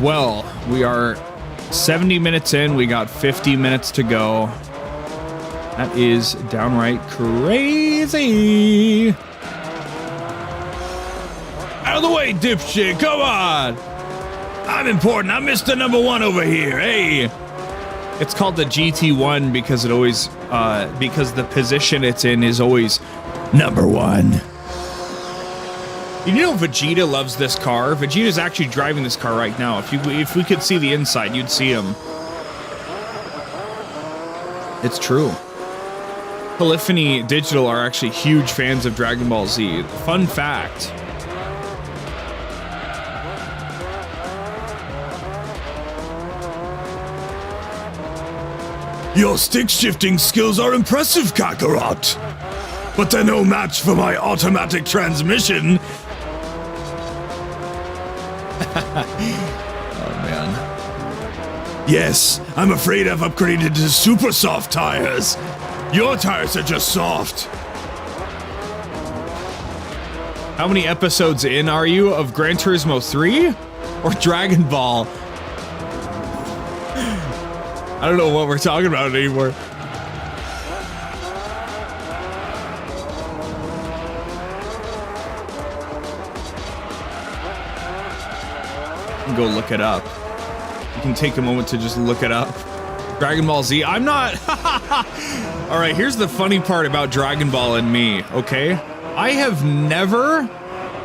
Well, we are 70 minutes in. We got 50 minutes to go. That is downright crazy. Out of the way, dipshit. Come on. I'm important. I'm Mr. Number One over here. Hey. It's called the GT1 because it always, because the position it's in is always number one. You know Vegeta loves this car? Vegeta's actually driving this car right now. If we could see the inside, you'd see him. It's true. Polyphony Digital are actually huge fans of Dragon Ball Z. Fun fact. Your stick-shifting skills are impressive, Kakarot. But they're no match for my automatic transmission. Oh, man. Yes, I'm afraid I've upgraded to super soft tires. Your tires are just soft. How many episodes in are you of Gran Turismo 3 or Dragon Ball? I don't know what we're talking about anymore. Go look it up. You can take a moment to just look it up. Dragon Ball Z. I'm not. All right, here's the funny part about Dragon Ball and me, okay? I have never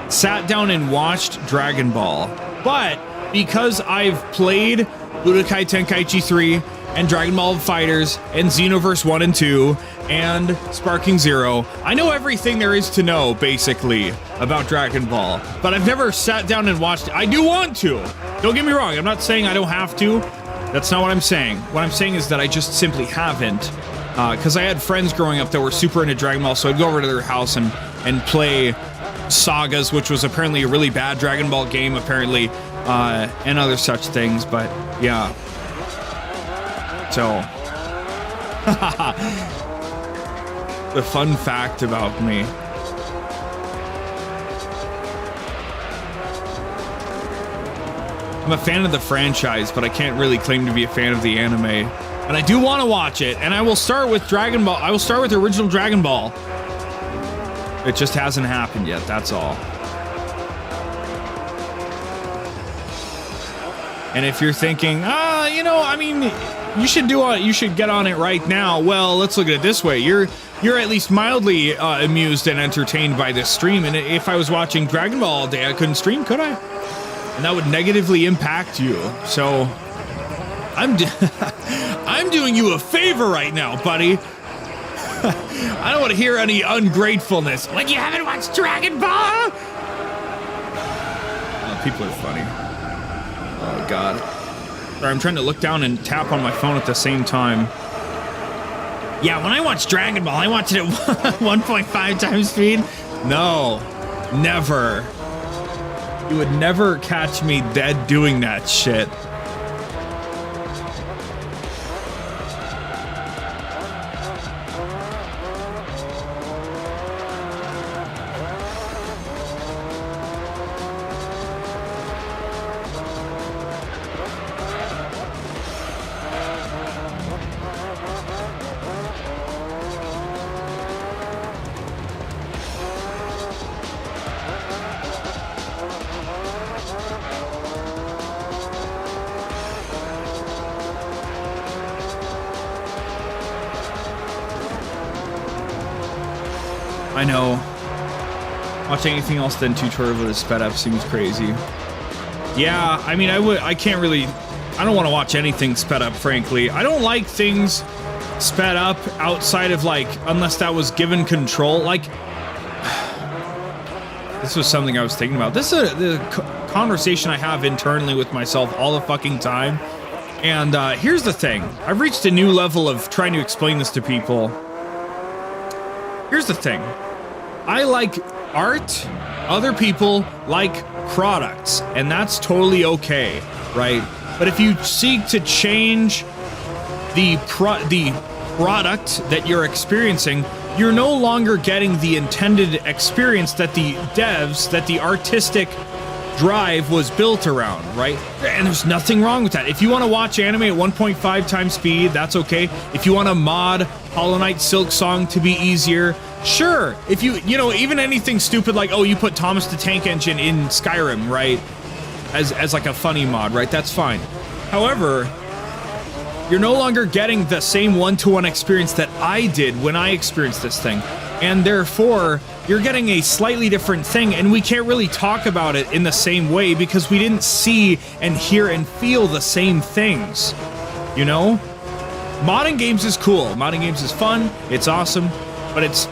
sat down and watched Dragon Ball, but because I've played Budokai Tenkaichi 3 and Dragon Ball Fighters and Xenoverse 1 and 2 and Sparking Zero, I know everything there is to know, basically, about Dragon Ball. But I've never sat down and watched it. I do want to. Don't get me wrong. I'm not saying I don't have to. That's not what I'm saying. What I'm saying is that I just simply haven't. Because I had friends growing up that were super into Dragon Ball, so I'd go over to their house and play Sagas, which was apparently a really bad Dragon Ball game, apparently, and other such things. But yeah, so the fun fact about me. I'm a fan of the franchise, but I can't really claim to be a fan of the anime. And I do want to watch it, and I will start with Dragon Ball. I will start with the original Dragon Ball. It just hasn't happened yet, that's all. And if you're thinking, you know, I mean, you should get on it right now. Well, let's look at it this way. You're at least mildly amused and entertained by this stream. And if I was watching Dragon Ball all day, I couldn't stream, could I? And that would negatively impact you. So I'm doing you a favor right now, buddy. I don't want to hear any ungratefulness. Like, you haven't watched Dragon Ball? People are funny. Oh, God. Sorry, I'm trying to look down and tap on my phone at the same time. Yeah, when I watch Dragon Ball, I watch it at 1.5 times speed. No, never. You would never catch me dead doing that shit. I know. Watching anything else than tutorial with a sped up seems crazy. Yeah, I mean, I can't really, I don't want to watch anything sped up, frankly. I don't like things sped up outside of, like, unless that was given control. Like, this was something I was thinking about. This is the conversation I have internally with myself all the fucking time. And here's the thing. I've reached a new level of trying to explain this to people. Here's the thing. I like art, other people like products, and that's totally okay, right? But if you seek to change the product that you're experiencing, you're no longer getting the intended experience that the devs, that the artistic drive was built around, right? And there's nothing wrong with that. If you want to watch anime at 1.5 times speed, that's okay. If you want to mod Hollow Knight Silk Song to be easier, sure. If you know, even anything stupid like, oh, you put Thomas the Tank Engine in Skyrim, right? As like a funny mod, right? That's fine. However, you're no longer getting the same one-to-one experience that I did when I experienced this thing. And therefore, you're getting a slightly different thing, and we can't really talk about it in the same way because we didn't see and hear and feel the same things, you know? Modding games is cool. Modding games is fun. It's awesome, but it's,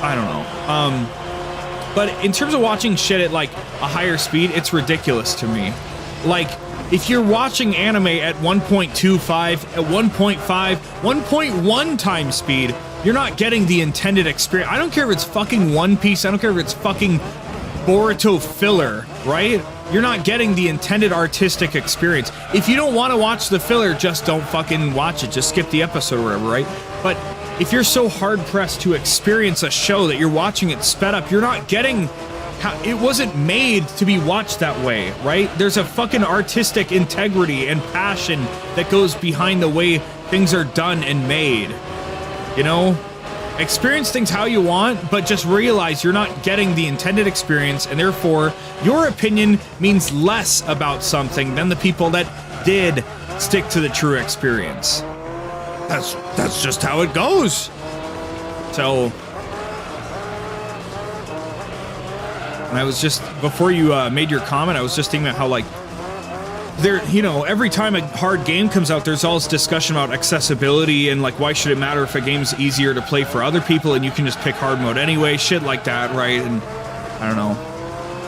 I don't know. But in terms of watching shit at like a higher speed, it's ridiculous to me. Like, if you're watching anime at 1.25, at 1.5, 1.1 times speed, you're not getting the intended experience. I don't care if it's fucking One Piece, I don't care if it's fucking Boruto filler, right? You're not getting the intended artistic experience. If you don't want to watch the filler, just don't fucking watch it. Just skip the episode or whatever, right? But if you're so hard-pressed to experience a show that you're watching it sped up, you're not getting how it wasn't made to be watched that way, right? There's a fucking artistic integrity and passion that goes behind the way things are done and made. You know? Experience things how you want, but just realize you're not getting the intended experience, and therefore your opinion means less about something than the people that did stick to the true experience. That's just how it goes. So, and I was just, before you made your comment, I was just thinking about how, like, there, you know, every time a hard game comes out, there's all this discussion about accessibility and, like, why should it matter if a game's easier to play for other people and you can just pick hard mode anyway, shit like that, right? And I don't know.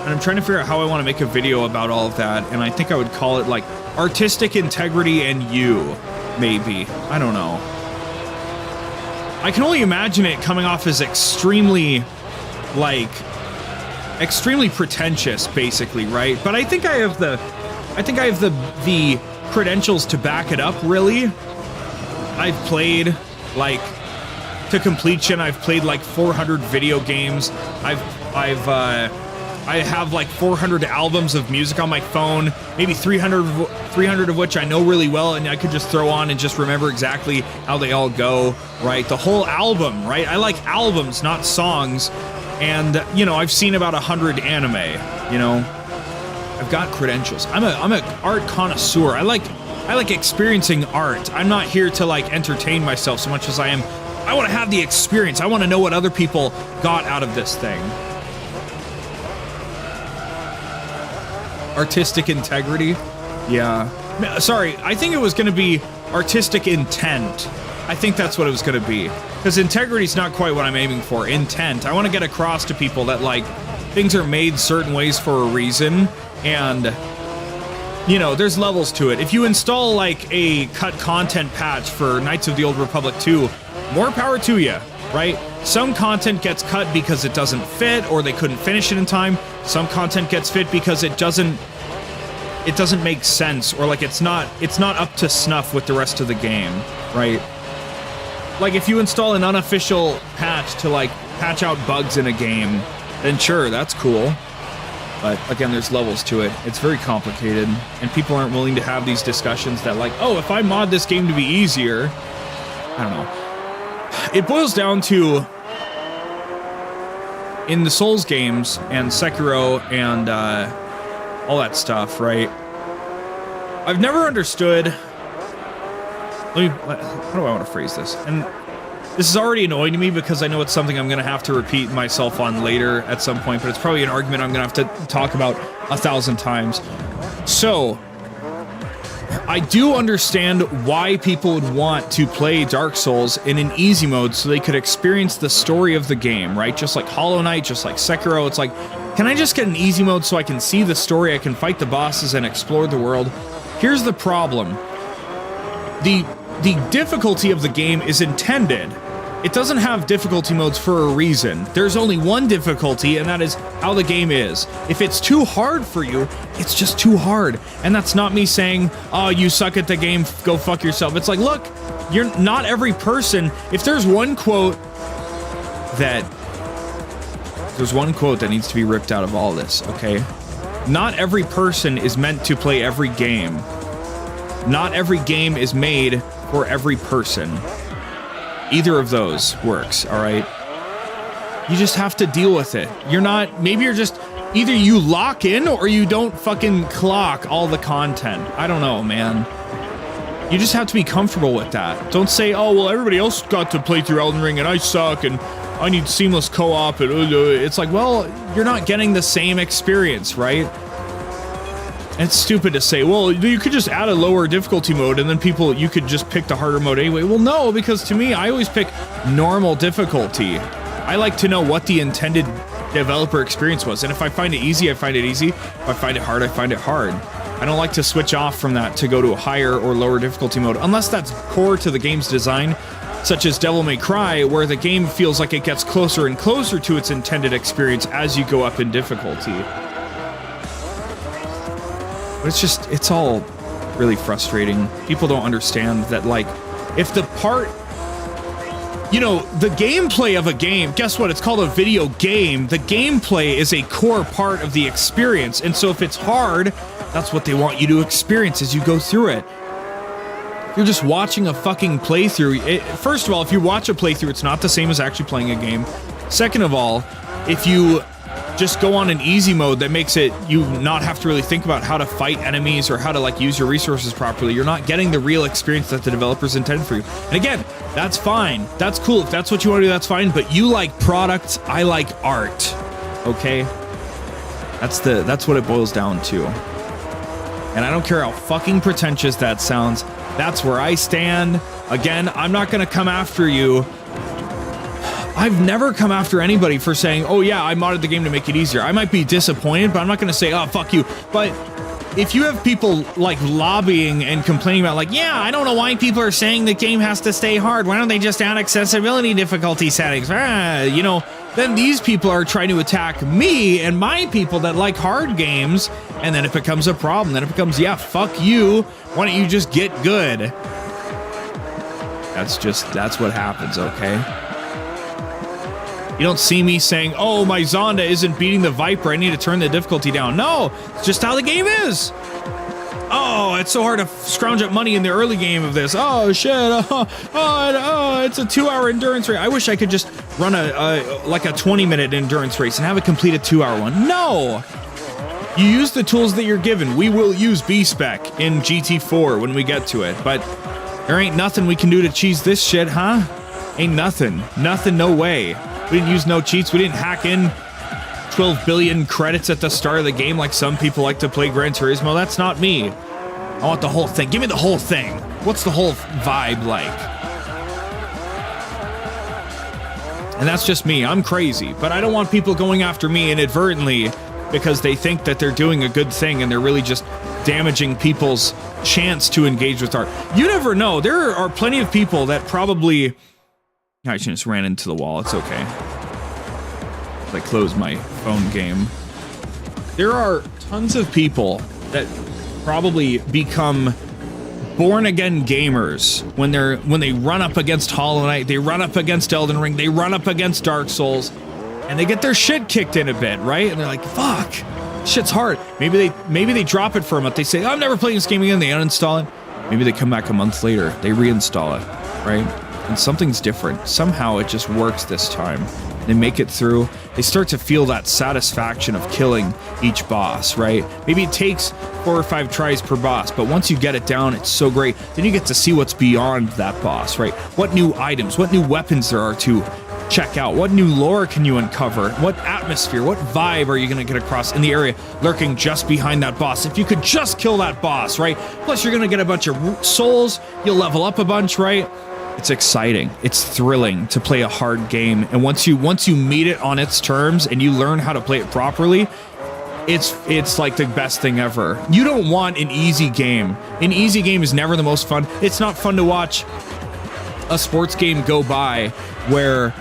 And I'm trying to figure out how I want to make a video about all of that, and I think I would call it, like, artistic integrity and you, maybe. I don't know. I can only imagine it coming off as extremely, like, extremely pretentious, basically, right? But I think I have the credentials to back it up, really. I've played, like, to completion, I've played like 400 video games. I have like 400 albums of music on my phone, maybe 300 of which I know really well, and I could just throw on and just remember exactly how they all go, right? The whole album, right? I like albums, not songs. And, you know, I've seen about 100 anime, you know? I've got credentials. I'm an art connoisseur. I like experiencing art. I'm not here to like entertain myself so much as I want to have the experience. I want to know what other people got out of this thing. Artistic integrity? Yeah. Sorry, I think it was going to be artistic intent. I think that's what it was going to be. Because integrity's not quite what I'm aiming for. Intent. I want to get across to people that, like, things are made certain ways for a reason, and, you know, there's levels to it. If you install, like, a cut content patch for Knights of the Old Republic 2, more power to you, right? Some content gets cut because it doesn't fit, or they couldn't finish it in time. Some content gets fit because it doesn't make sense, or like it's not up to snuff with the rest of the game, right? Like if you install an unofficial patch to like patch out bugs in a game, then sure, that's cool. But again, there's levels to it. It's very complicated, and people aren't willing to have these discussions that like, oh, if I mod this game to be easier, I don't know. It boils down to, in the Souls games and Sekiro and all that stuff, right? I've never understood. How do I want to phrase this? And this is already annoying to me because I know it's something I'm going to have to repeat myself on later at some point, but it's probably an argument I'm going to have to talk about 1,000 times. So, I do understand why people would want to play Dark Souls in an easy mode so they could experience the story of the game, right? Just like Hollow Knight, just like Sekiro, it's like, can I just get an easy mode so I can see the story, I can fight the bosses and explore the world? Here's the problem. The difficulty of the game is intended. It doesn't have difficulty modes for a reason. There's only one difficulty, and that is how the game is. If it's too hard for you, it's just too hard. And that's not me saying, oh, you suck at the game, go fuck yourself. It's like, look, you're not every person. If there's one quote that needs to be ripped out of all this, okay? Not every person is meant to play every game. Not every game is made for every person. Either of those works, all right? You just have to deal with it. Maybe you're just, either you lock in or you don't fucking clock all the content. I don't know, man. You just have to be comfortable with that. Don't say, oh, well, everybody else got to play through Elden Ring and I suck and I need seamless co-op. And it's like, well, you're not getting the same experience, right? And it's stupid to say, well, you could just add a lower difficulty mode and then you could just pick the harder mode anyway. Well, no, because to me, I always pick normal difficulty. I like to know what the intended developer experience was. And if I find it easy, I find it easy. If I find it hard, I find it hard. I don't like to switch off from that to go to a higher or lower difficulty mode, unless that's core to the game's design, such as Devil May Cry, where the game feels like it gets closer and closer to its intended experience as you go up in difficulty. But it's all really frustrating. People don't understand that, like, if the part, you know, the gameplay of a game, guess what? It's called a video game. The gameplay is a core part of the experience. And so if it's hard, that's what they want you to experience as you go through it. If you're just watching a fucking playthrough, first of all, if you watch a playthrough, it's not the same as actually playing a game. Second of all, if you just go on an easy mode that makes it you not have to really think about how to fight enemies or how to like use your resources properly, you're not getting the real experience that the developers intend for you. And again, that's fine. That's cool. If that's what you want to do, that's fine. But you like products, I like art. Okay? That's what it boils down to. And I don't care how fucking pretentious that sounds. That's where I stand. Again, I'm not going to come after you. I've never come after anybody for saying, oh yeah, I modded the game to make it easier. I might be disappointed, but I'm not going to say, oh, fuck you. But if you have people like lobbying and complaining about like, yeah, I don't know why people are saying the game has to stay hard. Why don't they just add accessibility difficulty settings? You know, then these people are trying to attack me and my people that like hard games, and then it becomes a problem. Then it becomes, yeah, fuck you. Why don't you just get good? That's what happens, okay? You don't see me saying, oh, my Zonda isn't beating the Viper, I need to turn the difficulty down. No, it's just how the game is. Oh, it's so hard to scrounge up money in the early game of this. Oh, shit. It's a 2-hour endurance race. I wish I could just run like a 20-minute endurance race and have it complete a 2-hour one. No! You use the tools that you're given. We will use B-Spec in GT4 when we get to it, but there ain't nothing we can do to cheese this shit, huh? Ain't nothing. Nothing, no way. We didn't use no cheats. We didn't hack in 12 billion credits at the start of the game like some people like to play Gran Turismo. That's not me. I want the whole thing. Give me the whole thing. What's the whole vibe like? And that's just me. I'm crazy, but I don't want people going after me inadvertently because they think that they're doing a good thing and they're really just damaging people's chance to engage with art. You never know. There are plenty of people that probably... I just ran into the wall. It's okay. I closed my phone game. There are tons of people that probably become born-again gamers when they run up against Hollow Knight, they run up against Elden Ring, they run up against Dark Souls, and they get their shit kicked in a bit, right? And they're like, fuck, shit's hard. Maybe they drop it for a month. They say, I'm never playing this game again. They uninstall it. Maybe they come back a month later. They reinstall it, right? And something's different. Somehow it just works this time. They make it through. They start to feel that satisfaction of killing each boss, right? Maybe it takes 4 or 5 tries per boss, but once you get it down, it's so great. Then you get to see what's beyond that boss, right? What new items, what new weapons there are to check out, what new lore can you uncover, what atmosphere, what vibe are you going to get across in the area lurking just behind that boss. If you could just kill that boss, right? Plus you're going to get a bunch of souls, you'll level up a bunch, right? It's exciting. It's thrilling to play a hard game. And once you meet it on its terms and you learn how to play it properly, it's like the best thing ever. You don't want an easy game. An easy game is never the most fun. It's not fun to watch a sports game go by where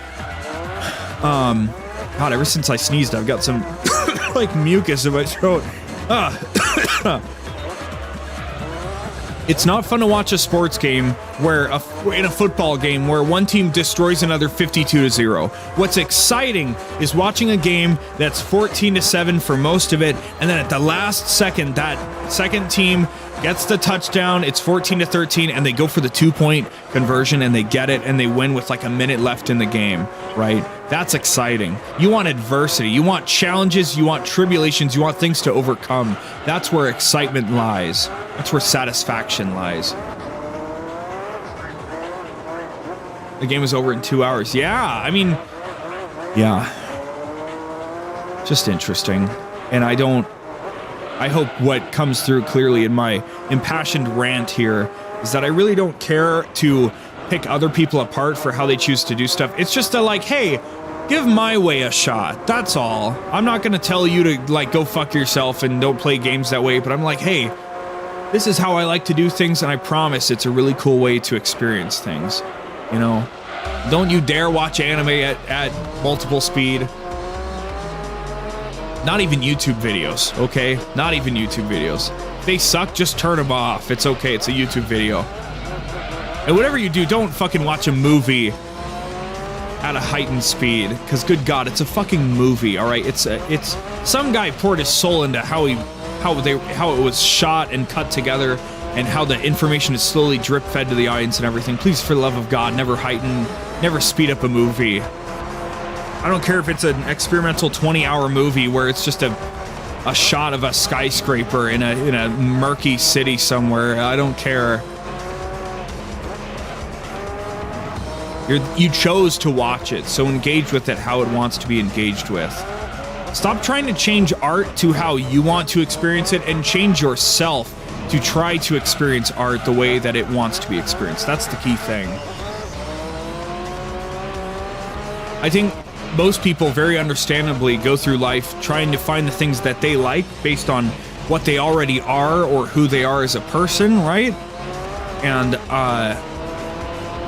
God, ever since I sneezed, I've got some like mucus in my throat. It's not fun to watch a sports game where in a football game where one team destroys another 52-0. What's exciting is watching a game that's 14-7 for most of it, and then at the last second, that second team gets the touchdown. It's 14-13, and they go for the 2-point conversion, and they get it, and they win with like a minute left in the game, right? That's exciting. You want adversity. You want challenges. You want tribulations. You want things to overcome. That's where excitement lies. That's where satisfaction lies. The game is over in 2 hours. Yeah, I mean, yeah. Just interesting. And I hope what comes through clearly in my impassioned rant here is that I really don't care to pick other people apart for how they choose to do stuff. It's just a like, hey, give my way a shot. That's all. I'm not going to tell you to like go fuck yourself and don't play games that way, but I'm like, hey, this is how I like to do things, and I promise it's a really cool way to experience things. You know, don't you dare watch anime at multiple speed. Not even YouTube videos, okay? Not even YouTube videos. If they suck, just turn them off. It's okay, it's a YouTube video. And whatever you do, don't fucking watch a movie at a heightened speed, because good God, it's a fucking movie, all right? It's some guy poured his soul into how it was shot and cut together, and how the information is slowly drip fed to the audience and everything. Please, for the love of God, never heighten, never speed up a movie. I don't care if it's an experimental 20-hour movie where it's just a shot of a skyscraper in a murky city somewhere. I don't care. You chose to watch it, so engage with it how it wants to be engaged with. Stop trying to change art to how you want to experience it, and change yourself to try to experience art the way that it wants to be experienced. That's the key thing. I think most people very understandably go through life trying to find the things that they like based on what they already are or who they are as a person, right? And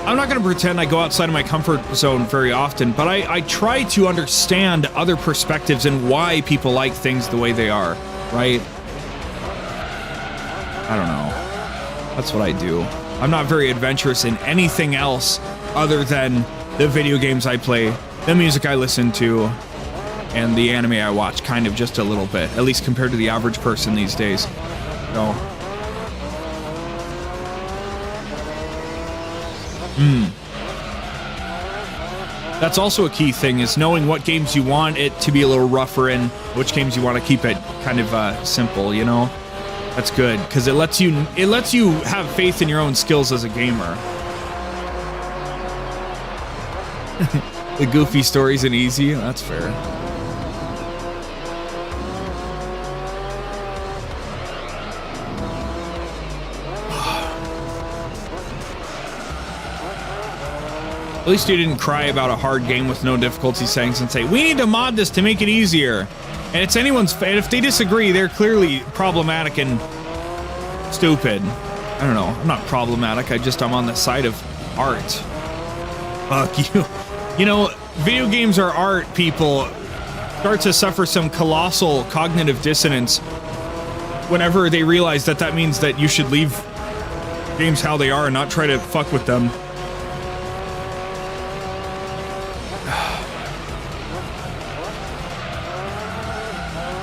I'm not going to pretend I go outside of my comfort zone very often, but I try to understand other perspectives and why people like things the way they are, right? I don't know. That's what I do. I'm not very adventurous in anything else other than the video games I play, the music I listen to, and the anime I watch, kind of just a little bit, at least compared to the average person these days. So... That's also a key thing, is knowing what games you want it to be a little rougher in, which games you want to keep it kind of simple, you know? That's good, because it lets you have faith in your own skills as a gamer. The goofy stories and easy, that's fair. At least you didn't cry about a hard game with no difficulty settings and say, we need to mod this to make it easier. And it's anyone's, and if they disagree, they're clearly problematic and stupid. I don't know, I'm not problematic, I'm on the side of art. Fuck you. You know, video games are art, people start to suffer some colossal cognitive dissonance whenever they realize that that means that you should leave games how they are and not try to fuck with them.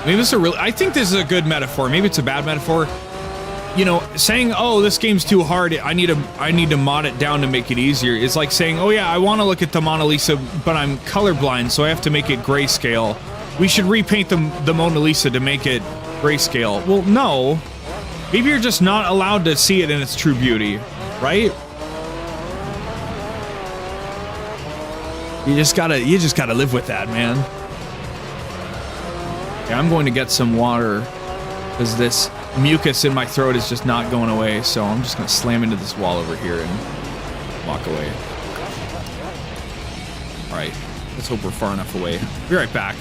Maybe this is a real. I think this is a good metaphor. Maybe it's a bad metaphor. You know, saying, "Oh, this game's too hard. I need to mod it down to make it easier." Is like saying, "Oh yeah, I want to look at the Mona Lisa, but I'm colorblind, so I have to make it grayscale. We should repaint the Mona Lisa to make it grayscale." Well, no. Maybe you're just not allowed to see it in its true beauty, right? You just gotta live with that, man. Yeah, I'm going to get some water because this mucus in my throat is just not going away, so I'm just going to slam into this wall over here and walk away. Alright, let's hope we're far enough away. Be right back.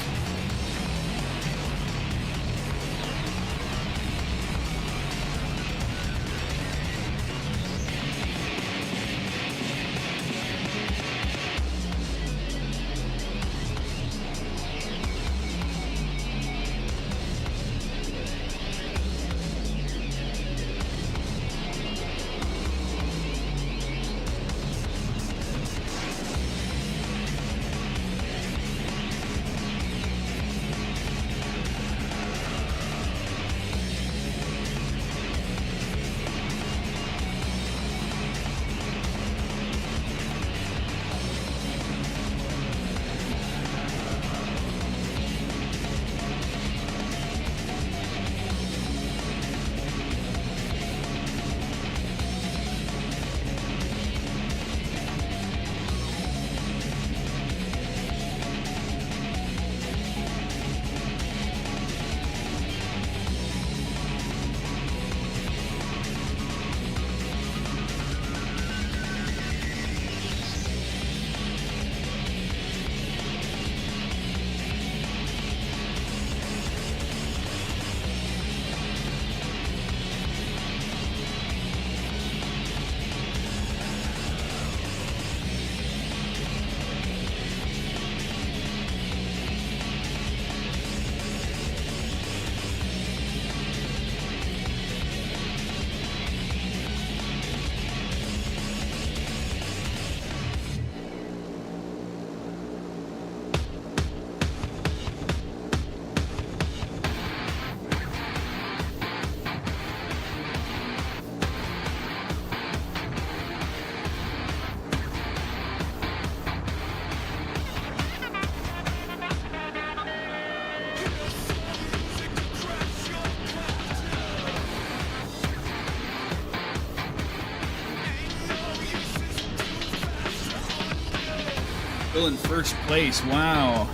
Still in first place, wow.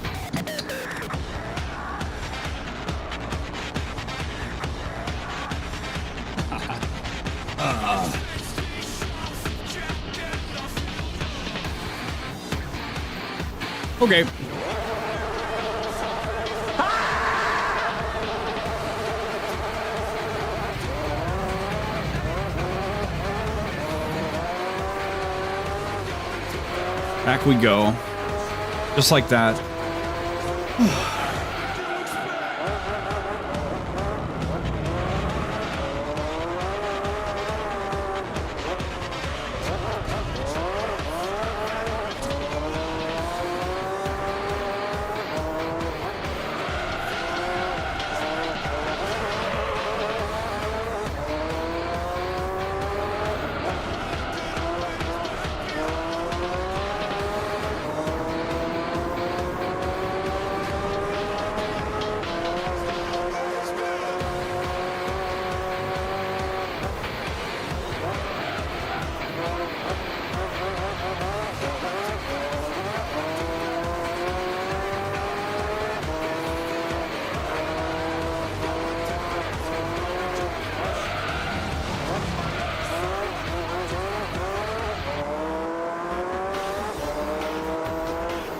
Okay. Back we go. Just like that.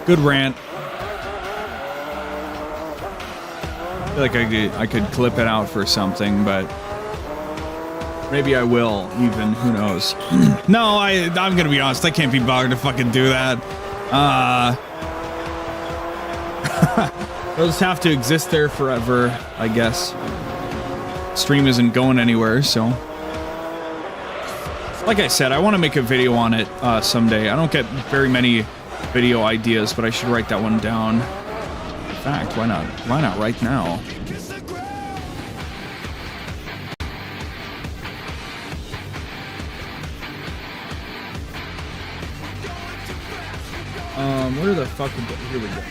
Good rant. I feel like I could clip it out for something, but maybe I will, even. Who knows? No, I'm gonna be honest. I can't be bothered to fucking do that. They'll just have to exist there forever, I guess. Stream isn't going anywhere, so. Like I said, I want to make a video on it someday. I don't get very many video ideas, but I should write that one down. In fact, why not? Why not right now? Where the fuck would go? Here we go.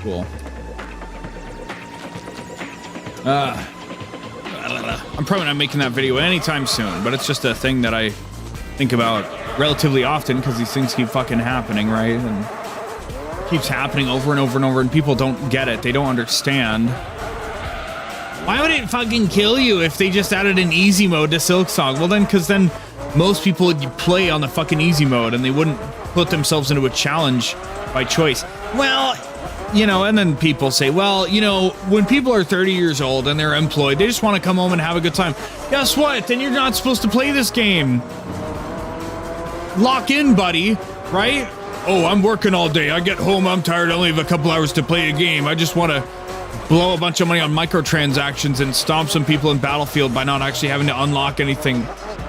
Cool. I'm probably not making that video anytime soon, but it's just a thing that I think about relatively often because these things keep fucking happening, right? And it keeps happening over and over and over, and people don't get it. They don't understand. Why would it fucking kill you if they just added an easy mode to Silksong? Well, then, because then most people would play on the fucking easy mode and they wouldn't put themselves into a challenge by choice. Well, you know, and then people say, well, you know, when people are 30 years old and they're employed, they just want to come home and have a good time. Guess what? Then you're not supposed to play this game. Lock in, buddy, right? Oh, I'm working all day. I get home, I'm tired. I only have a couple hours to play a game. I just want to blow a bunch of money on microtransactions and stomp some people in Battlefield by not actually having to unlock anything.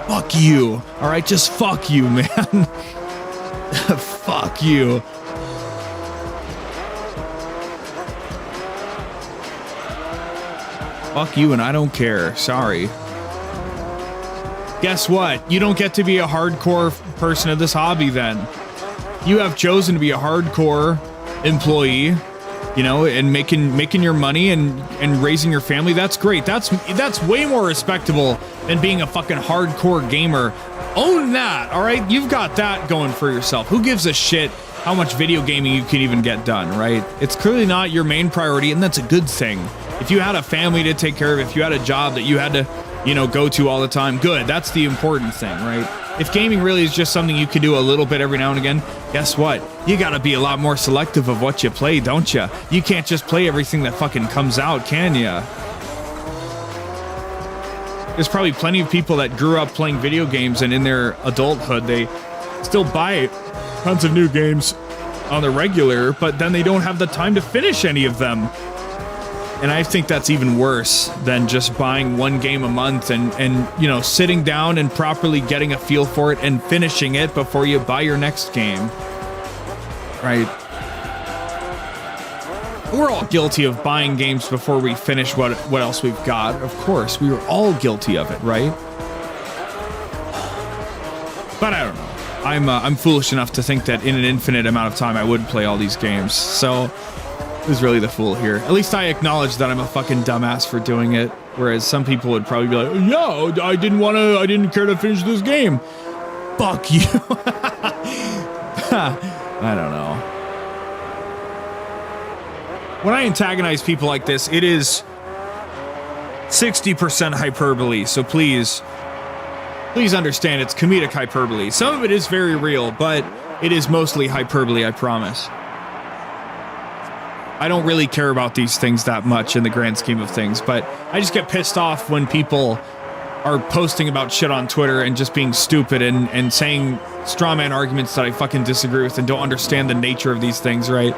Fuck you. All right, just fuck you, man. Fuck you. Fuck you, and I don't care. Sorry. Guess what? You don't get to be a hardcore person of this hobby then. You have chosen to be a hardcore employee, you know, and making your money and raising your family. That's great. That's way more respectable than being a fucking hardcore gamer. Own that, all right? You've got that going for yourself. Who gives a shit how much video gaming you can even get done, right? It's clearly not your main priority, and that's a good thing. If you had a family to take care of, if you had a job that you had to, you know, go to all the time, good. That's the important thing, right? If gaming really is just something you can do a little bit every now and again, guess what? You gotta be a lot more selective of what you play, don't you? You can't just play everything that fucking comes out, can ya? There's probably plenty of people that grew up playing video games and in their adulthood, they still buy tons of new games on the regular, but then they don't have the time to finish any of them. And I think that's even worse than just buying one game a month and you know, sitting down and properly getting a feel for it and finishing it before you buy your next game. Right? We're all guilty of buying games before we finish what else we've got. Of course, we were all guilty of it, right? But I don't know. I'm foolish enough to think that in an infinite amount of time I would play all these games. So who's really the fool here? At least I acknowledge that I'm a fucking dumbass for doing it. Whereas some people would probably be like, yeah, I didn't care to finish this game. Fuck you. I don't know. When I antagonize people like this, it is 60% hyperbole. So please understand it's comedic hyperbole. Some of it is very real, but it is mostly hyperbole, I promise. I don't really care about these things that much in the grand scheme of things, but I just get pissed off when people are posting about shit on Twitter and just being stupid and saying straw man arguments that I fucking disagree with and don't understand the nature of these things, right?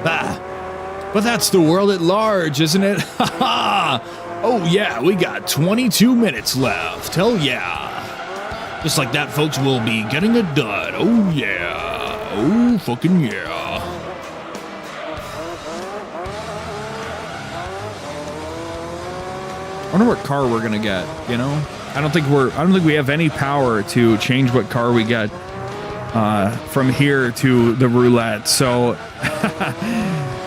But that's the world at large, isn't it? Oh yeah, we got 22 minutes left. Hell yeah. Just like that, folks, we'll be getting a dud. Oh yeah. Oh fucking yeah. I wonder what car we're gonna get, you know? I don't think we have any power to change what car we get from here to the roulette. So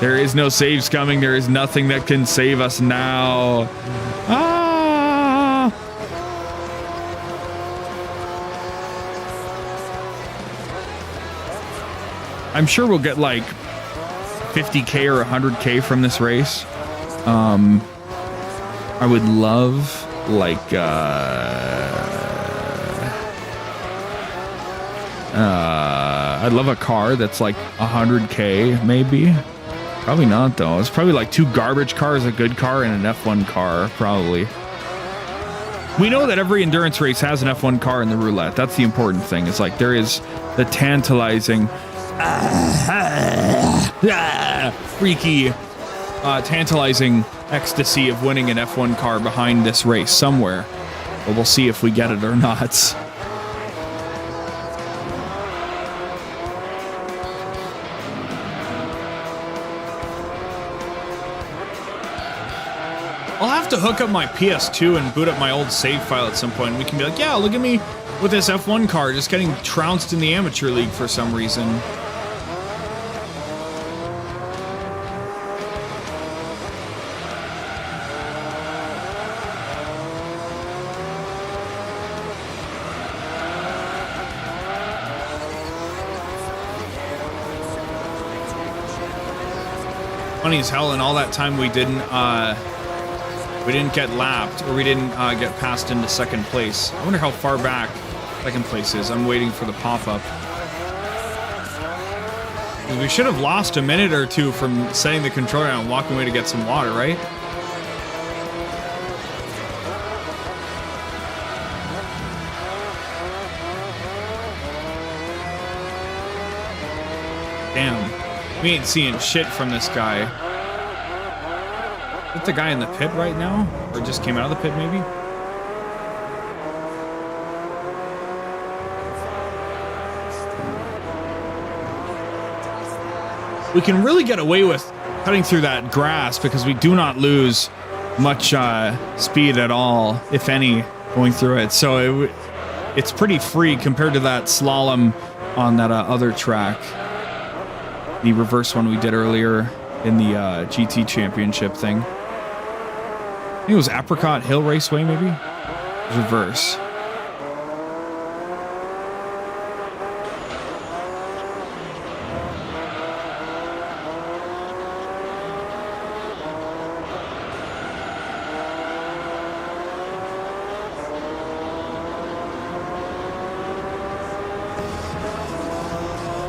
there is no saves coming. There is nothing that can save us now. I'm sure we'll get like 50K or 100K from this race. I would love like I'd love a car that's like 100K maybe. Probably not though. It's probably like 2 garbage cars, a good car, and an F1 car probably. We know that every endurance race has an F1 car in the roulette. That's the important thing. It's like there is the tantalizing freaky tantalizing ecstasy of winning an F1 car behind this race somewhere. But we'll see if we get it or not. I'll have to hook up my PS2 and boot up my old save file at some point. And we can be like, yeah, look at me with this F1 car just getting trounced in the amateur league for some reason. Funny as hell, and all that time we didn't get lapped, or we didn't get passed into second place. I wonder how far back second place is. I'm waiting for the pop-up. We should have lost a minute or two from setting the controller down and walking away to get some water, right? Damn. We ain't seeing shit from this guy. Is that the guy in the pit right now? Or just came out of the pit, maybe? We can really get away with cutting through that grass because we do not lose much speed at all, if any, going through it. So it's pretty free compared to that slalom on that other track. The reverse one we did earlier in the GT Championship thing. I think it was Apricot Hill Raceway, maybe? Reverse.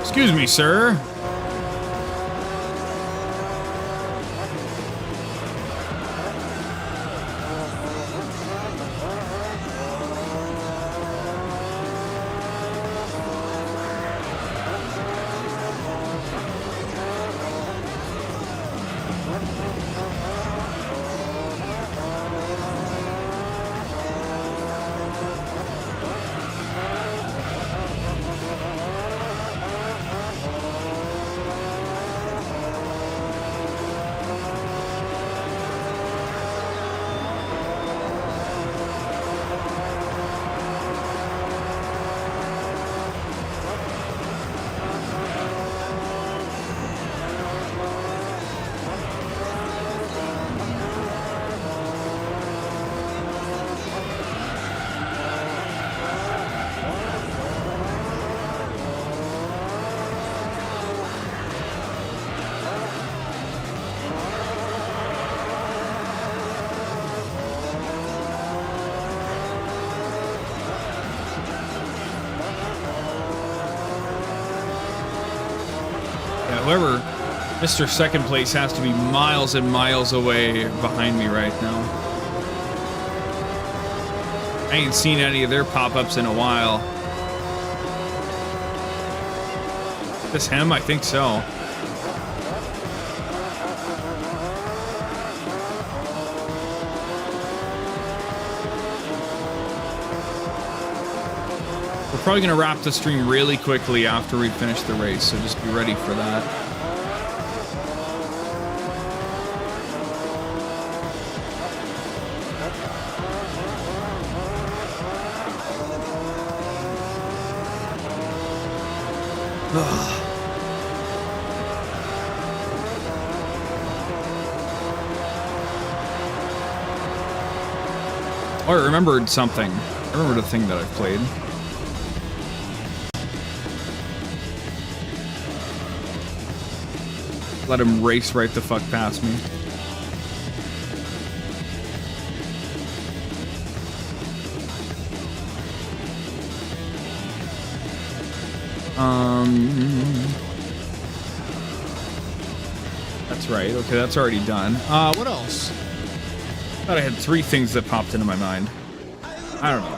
Excuse me, sir. Whoever, Mr. Second Place has to be miles and miles away behind me right now. I ain't seen any of their pop-ups in a while. This him? I think so. We're probably going to wrap the stream really quickly after we finish the race, so just be ready for that. Oh, I remembered something. I remembered a thing that I've played. Let him race right the fuck past me. That's right. Okay, that's already done. What else? Thought I had 3 things that popped into my mind. I don't know.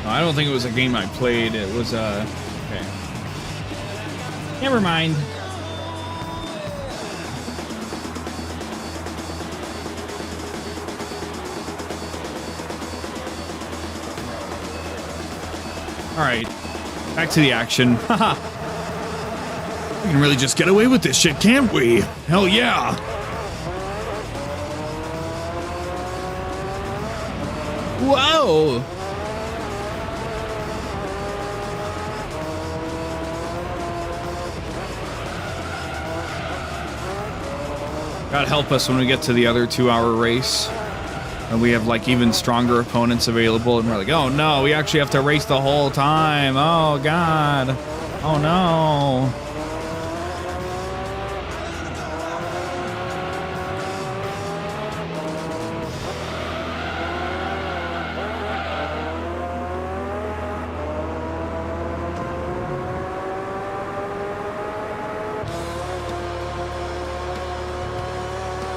I don't think it was a game I played. It was okay. Never mind. All right, back to the action. Haha. We can really just get away with this shit, can't we? Hell yeah. Whoa. God help us when we get to the other 2-hour race and we have like even stronger opponents available and we're like, oh no, we actually have to race the whole time. Oh God. Oh no.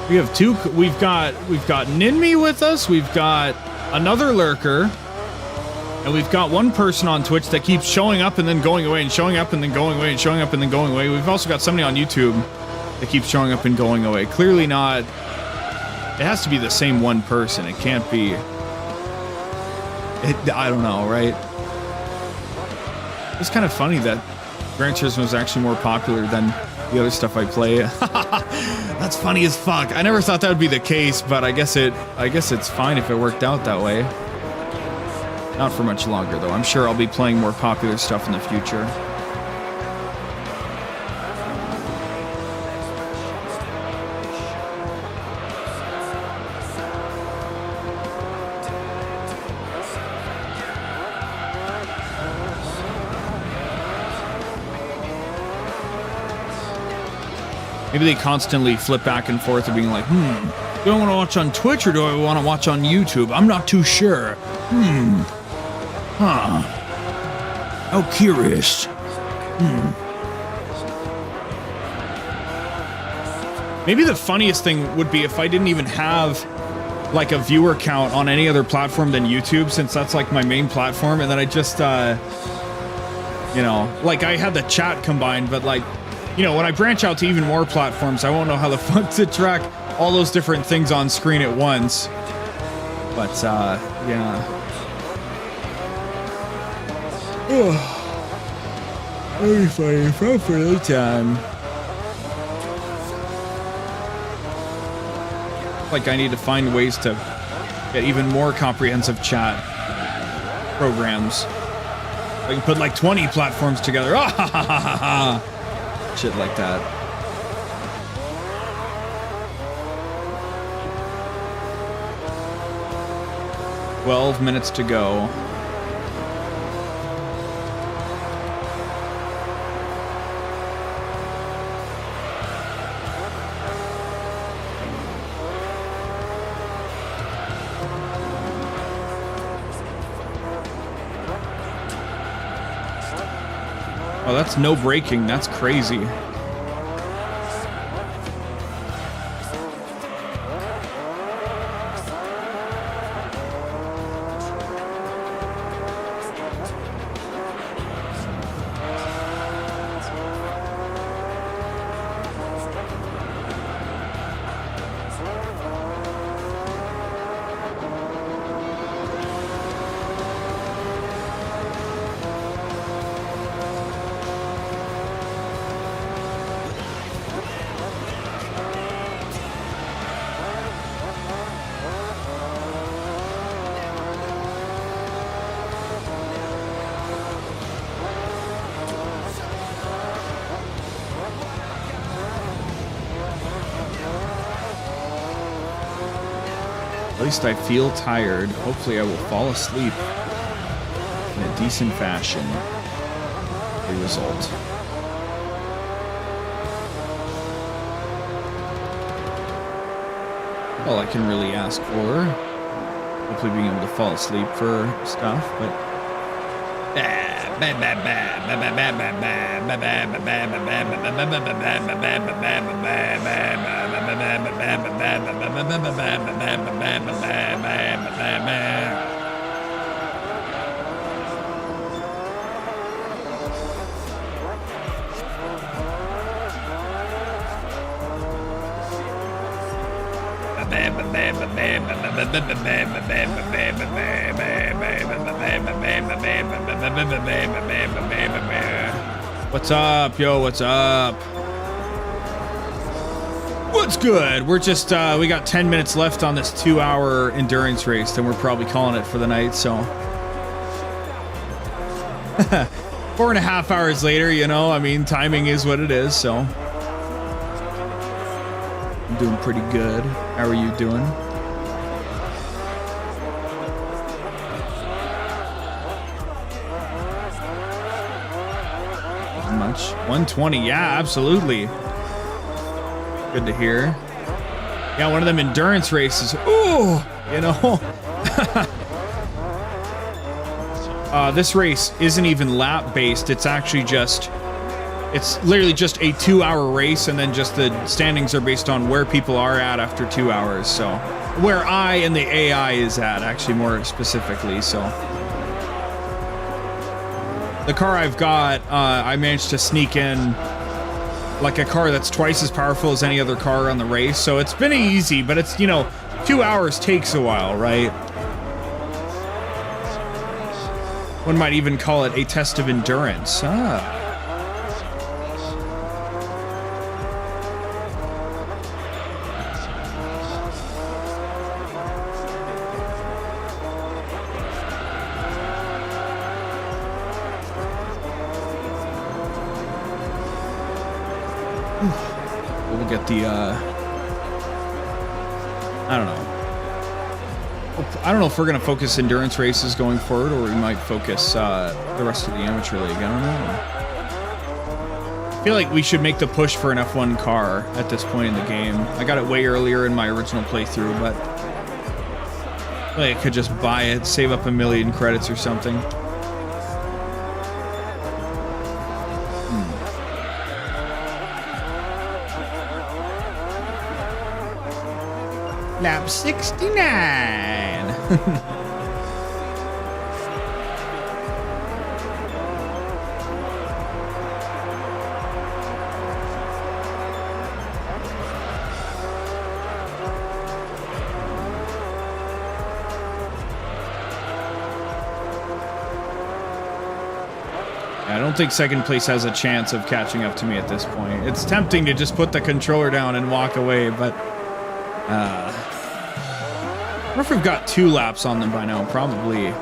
We have 2. We've got 𝑰𝑵𝑚𝑚 with us. We've got another lurker, and we've got one person on Twitch that keeps showing up and then going away, and showing up and then going away, and showing up and then going away. We've also got somebody on YouTube that keeps showing up and going away. Clearly not. It has to be the same one person. It can't be. I don't know, right? It's kind of funny that Gran Turismo is actually more popular than the other stuff I play. That's funny as fuck. I never thought that would be the case, but I guess it's fine if it worked out that way. Not for much longer though. I'm sure I'll be playing more popular stuff in the future. Maybe they constantly flip back and forth of being like, do I want to watch on Twitch or do I want to watch on YouTube? I'm not too sure. Huh. How curious. Maybe the funniest thing would be if I didn't even have like a viewer count on any other platform than YouTube, since that's like my main platform, and then I just, you know, like I had the chat combined, but like, you know, when I branch out to even more platforms, I won't know how the fuck to track all those different things on screen at once. But, yeah. Very funny, for the time. Like I need to find ways to get even more comprehensive chat programs. I can put like 20 platforms together. Ah, ha, ha, ha, ha. Shit like that. "12 minutes to go." Oh, that's no braking. That's crazy. At least I feel tired. Hopefully I will fall asleep in a decent fashion. A result. All I can really ask for. Hopefully being able to fall asleep for stuff, but... What's up, yo? What's up? What's good? We're just, we got 10 minutes left on this 2-hour endurance race, then we're probably calling it for the night, so. 4.5 hours later, you know, I mean, timing is what it is, so. I'm doing pretty good. How are you doing? Much 120, yeah, absolutely. Good to hear. Yeah, one of them endurance races. Ooh, you know. This race isn't even lap based. It's actually just, it's literally just a 2-hour race, and then just the standings are based on where people are at after 2 hours. So where I and the AI is at, actually, more specifically. So the car I've got, I managed to sneak in like a car that's twice as powerful as any other car on the race. So it's been easy, but it's, you know, 2 hours takes a while, right? One might even call it a test of endurance. Ah. We'll get the, I don't know. I don't know if we're going to focus endurance races going forward, or we might focus the rest of the amateur league. I don't know. I feel like we should make the push for an F1 car at this point in the game. I got it way earlier in my original playthrough, but I feel like I could just buy it, save up 1 million credits or something. Lap 69. I don't think second place has a chance of catching up to me at this point. It's tempting to just put the controller down and walk away, but wonder if we've got 2 laps on them by now. Probably.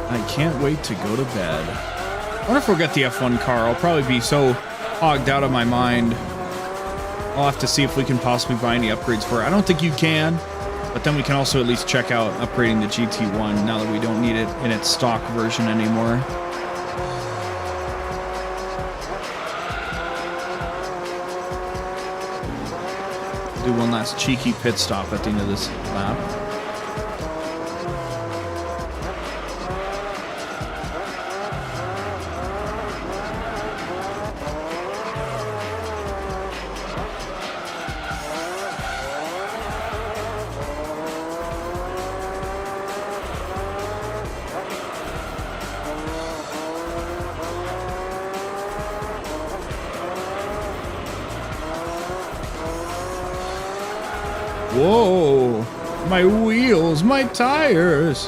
I can't wait to go to bed. I wonder if we'll get the F1 car. I'll probably be so hogged out of my mind. I'll have to see if we can possibly buy any upgrades for it. I don't think you can, but then we can also at least check out upgrading the GT1 now that we don't need it in its stock version anymore. Do one last cheeky pit stop at the end of this lap. Whoa, my wheels, my tires.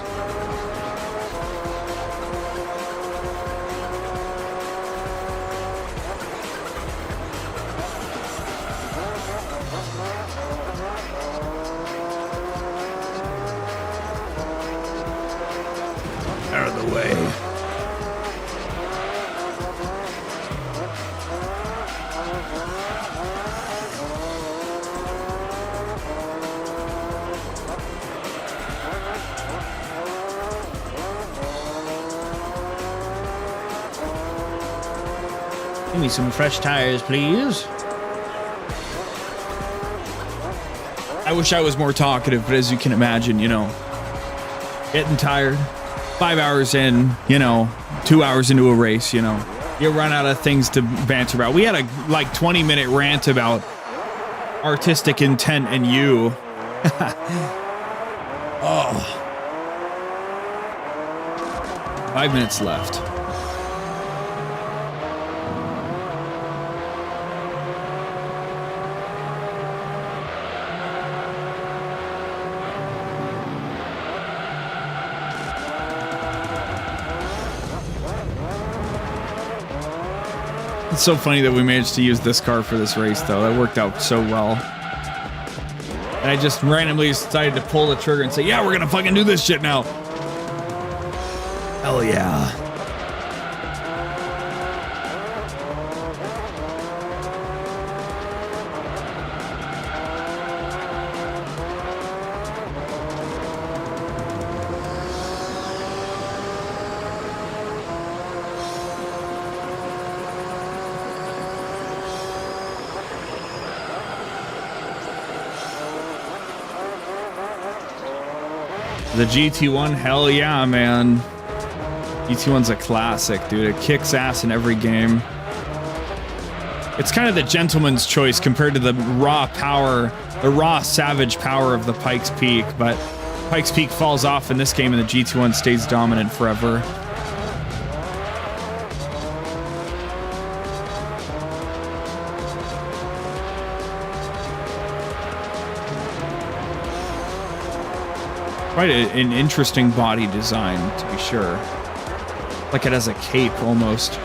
Out of the way. Give me some fresh tires, please. I wish I was more talkative, but as you can imagine, you know, getting tired, 5 hours in, you know, 2 hours into a race, you know, you run out of things to banter about. We had a like 20-minute rant about artistic intent and you. Oh. 5 minutes left. It's so funny that we managed to use this car for this race, though. That worked out so well. And I just randomly decided to pull the trigger and say, yeah, we're gonna fucking do this shit now. Hell yeah. The GT1, hell yeah, man. GT1's a classic, dude. It kicks ass in every game. It's kind of the gentleman's choice compared to the raw power, the raw savage power of the Pikes Peak, but Pikes Peak falls off in this game and the GT1 stays dominant forever. Quite an interesting body design, to be sure. Like it has a cape, almost.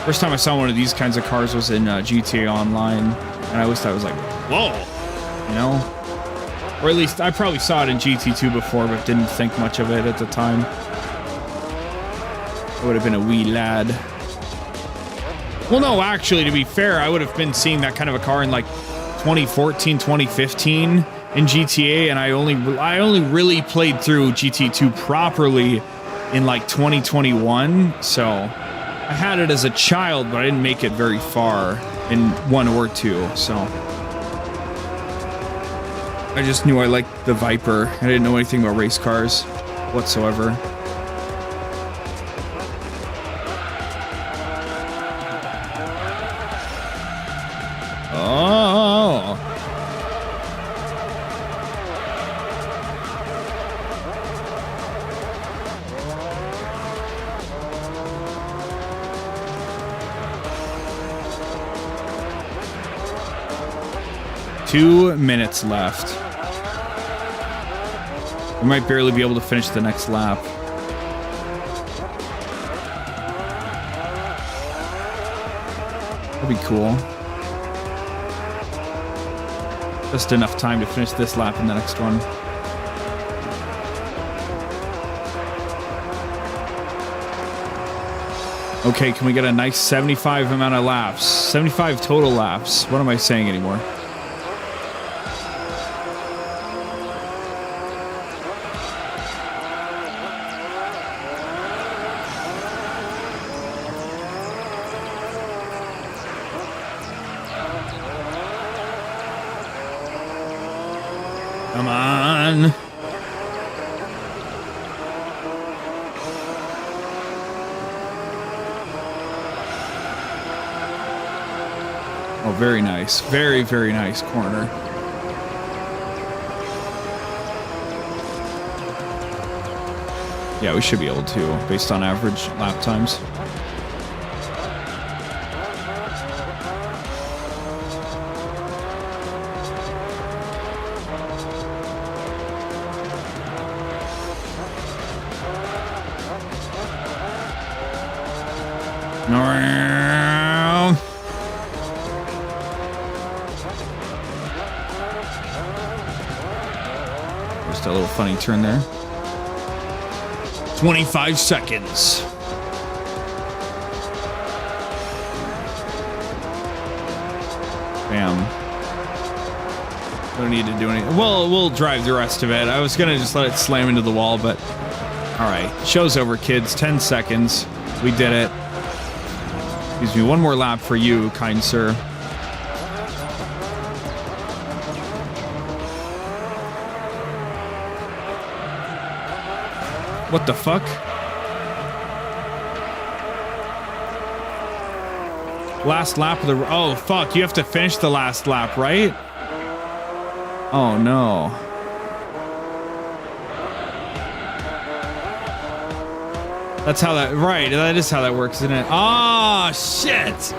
First time I saw one of these kinds of cars was in GTA Online, and I always thought it was like, whoa, you know? Or at least, I probably saw it in GT2 before, but didn't think much of it at the time. I would have been a wee lad. Well, no, actually, to be fair, I would have been seeing that kind of a car in like 2014, 2015. In GTA, and I only really played through GT2 properly in like 2021, so I had it as a child, but I didn't make it very far in 1 or 2, so I just knew I liked the Viper. I didn't know anything about race cars whatsoever. Oh. Two minutes left. We might barely be able to finish the next lap. That'd be cool. Just enough time to finish this lap and the next one. Okay, can we get a nice 75 amount of laps? 75 total laps. What am I saying anymore? Come on. Oh, very nice. Very, very nice corner. Yeah, we should be able to, based on average lap times. Just a little funny turn there. 25 seconds. Bam. Don't need to do anything. Well, we'll drive the rest of it. I was gonna just let it slam into the wall, but all right. Show's over, kids. 10 seconds. We did it. Excuse me, one more lap for you, kind sir. What the fuck? Last lap of the... Oh, fuck. You have to finish the last lap, right? Oh, no. That's how that... Right, that is how that works, isn't it? Oh, shit!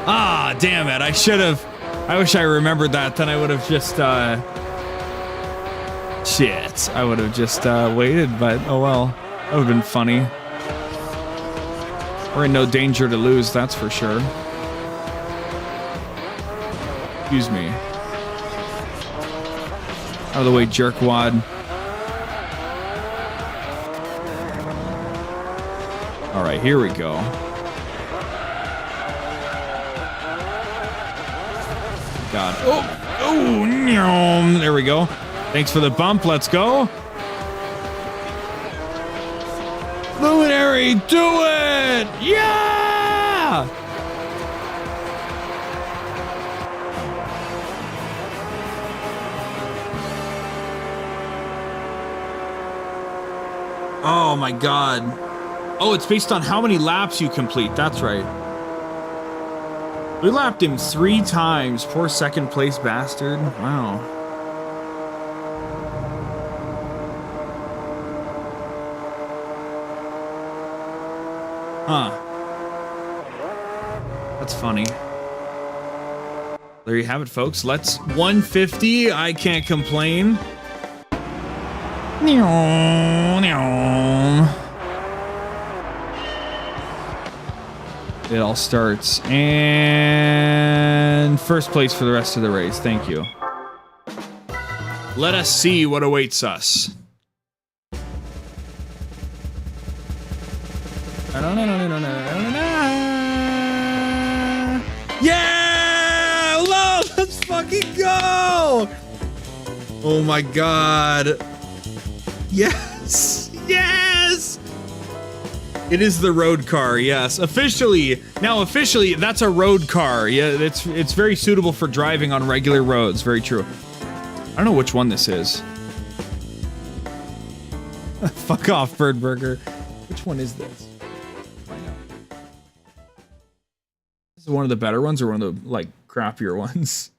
Ah, damn it. I should have... I wish I remembered that. Then I would have just... Shit. I would have just waited, but oh well. That would have been funny. We're in no danger to lose, that's for sure. Excuse me. Out of the way, jerkwad. All right, here we go. God. Oh, there we go. Thanks for the bump. Let's go. Luminary, do it! Yeah! Oh my god. Oh, it's based on how many laps you complete. That's right. We lapped him 3 times. Poor second place bastard. Wow. Huh. That's funny. There you have it, folks. Let's 150. I can't complain. It all starts. And first place for the rest of the race. Thank you. Let us see what awaits us. Yeah! Let's fucking go! Oh my god. Yes! Yes! It is the road car, yes. Officially, that's a road car. Yeah, it's very suitable for driving on regular roads. Very true. I don't know which one this is. Fuck off, Bird Burger. Which one is this? Find out. This is one of the better ones or one of the, like, crappier ones?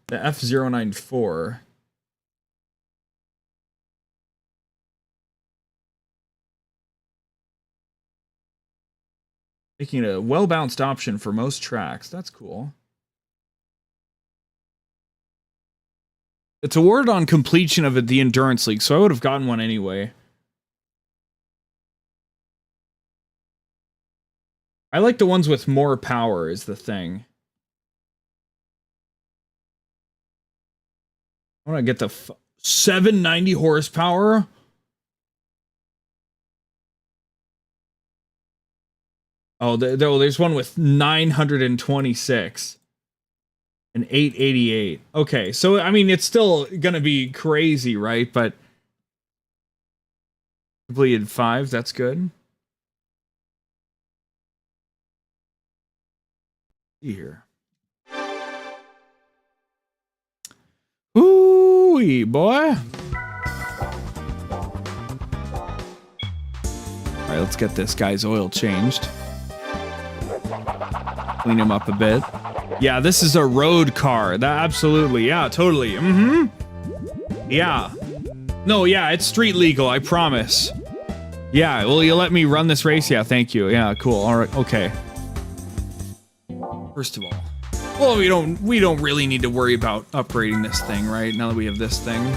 The F094. Making a well-balanced option for most tracks. That's cool. It's awarded on completion of the Endurance League, so I would have gotten one anyway. I like the ones with more power is the thing. I want to get the 790 horsepower. Oh, there's one with 926 and 888. Okay, so I mean it's still gonna be crazy, right? But completed 5. That's good. See here. Ooh, boy. All right, let's get this guy's oil changed. Clean him up a bit. Yeah, this is a road car. That absolutely. Yeah, totally. Yeah. No, yeah, it's street legal, I promise. Yeah, will you let me run this race? Yeah, thank you. Yeah, cool. All right, okay. First of all, well, we don't really need to worry about upgrading this thing, right? Now that we have this thing.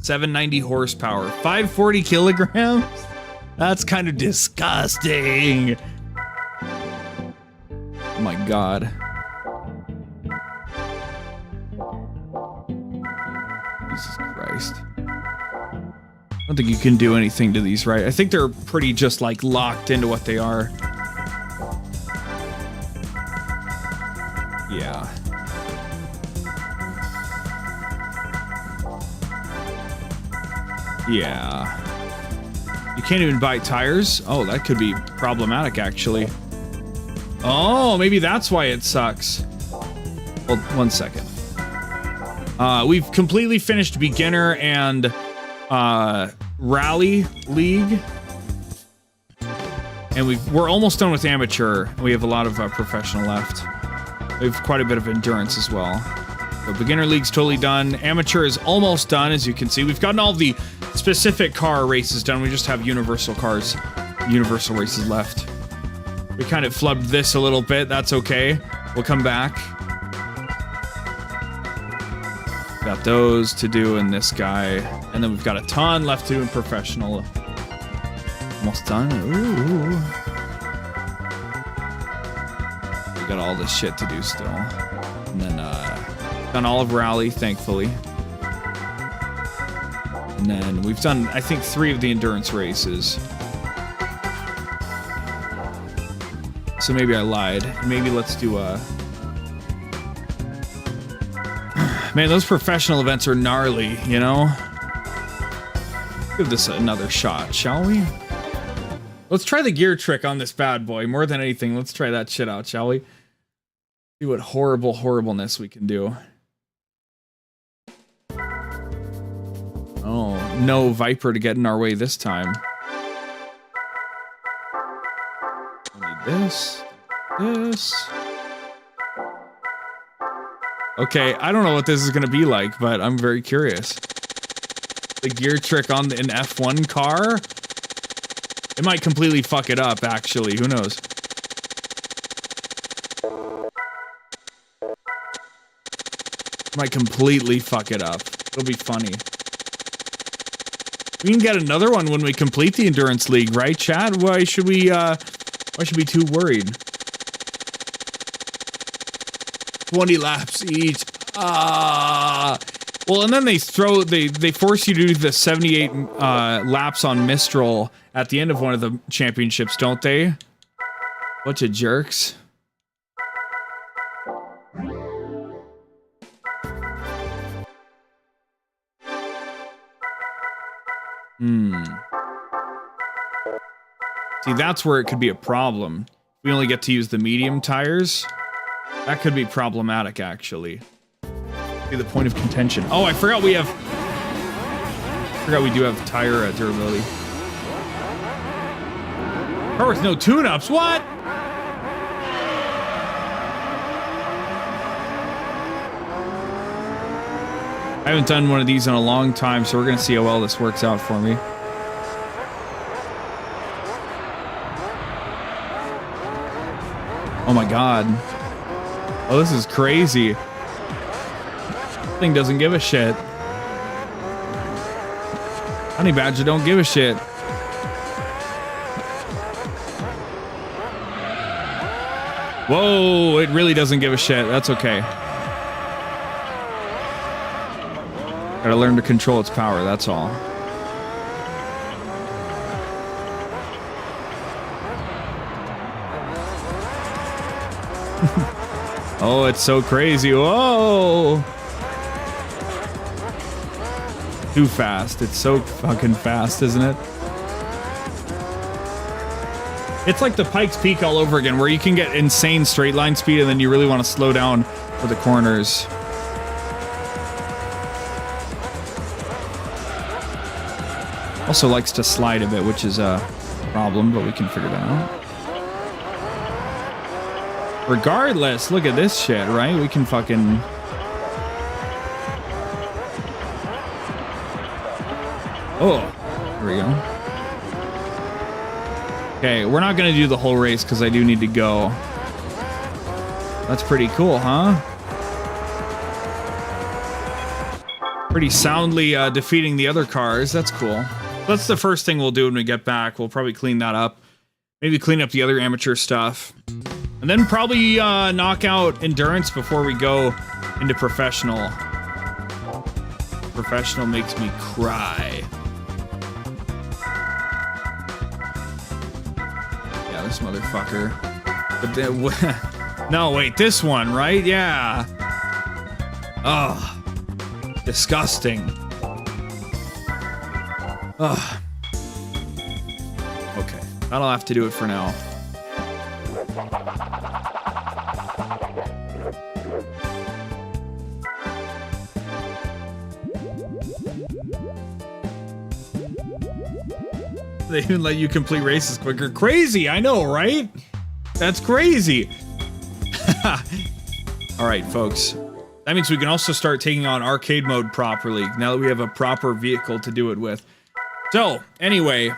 790 horsepower, 540 kilograms? That's kind of disgusting. Oh my god. Jesus Christ. I don't think you can do anything to these, right? I think they're pretty just like locked into what they are. Yeah. Yeah. You can't even buy tires? Oh, that could be problematic, actually. Oh, maybe that's why it sucks. Hold 1 second. We've completely finished beginner and rally league. And we're almost done with amateur. We have a lot of professional left. We have quite a bit of endurance as well. So beginner league's totally done. Amateur is almost done, as you can see. We've gotten all the specific car races done. We just have universal cars, universal races left. We kind of flubbed this a little bit. That's okay. We'll come back. Got those to do in this guy. And then we've got a ton left to do in professional. Almost done. Ooh. We got all this shit to do still. And then, done all of rally, thankfully. And then we've done, I think, 3 of the endurance races. So maybe I lied. Maybe let's do a... Man, those professional events are gnarly, you know? Give this another shot, shall we? Let's try the gear trick on this bad boy. More than anything, let's try that shit out, shall we? See what horribleness we can do. Oh, no Viper to get in our way this time. I need this. Okay, I don't know what this is gonna be like, but I'm very curious. The gear trick on an F1 car? It might completely fuck it up, actually. Who knows? It might completely fuck it up. It'll be funny. We can get another one when we complete the Endurance League, right, Chad? Why should we be too worried? 20 laps each. Well, and then they force you to do the 78 laps on Mistral at the end of one of the championships, don't they? Bunch of jerks. See, that's where it could be a problem. We only get to use the medium tires. That could be problematic, actually. Be the point of contention. Oh, I forgot we have... we do have tire durability. Car with no tune-ups, what? I haven't done one of these in a long time, so we're gonna see how well this works out for me. Oh my god. Oh, this is crazy. This thing doesn't give a shit. Honey Badger don't give a shit. Whoa, it really doesn't give a shit. That's okay. Gotta learn to control its power, that's all. Oh, it's so crazy. Whoa! Too fast. It's so fucking fast, isn't it? It's like the Pikes Peak all over again, where you can get insane straight line speed and then you really want to slow down for the corners. Also likes to slide a bit, which is a problem, but we can figure that out. Regardless, look at this shit, right? We can fucking... Oh, here we go. Okay, we're not gonna do the whole race because I do need to go. That's pretty cool, huh? Pretty soundly defeating the other cars. That's cool. That's the first thing we'll do when we get back. We'll probably clean that up. Maybe clean up the other amateur stuff. And then probably knock out endurance before we go into professional. Professional makes me cry. Yeah, this motherfucker. But then, no, wait, this one, right? Yeah. Oh, disgusting. Ugh. Okay, that'll have to do it for now. They even let you complete races quicker. Crazy, I know, right? That's crazy. All right, folks. That means we can also start taking on arcade mode properly, now that we have a proper vehicle to do it with. So, anyway,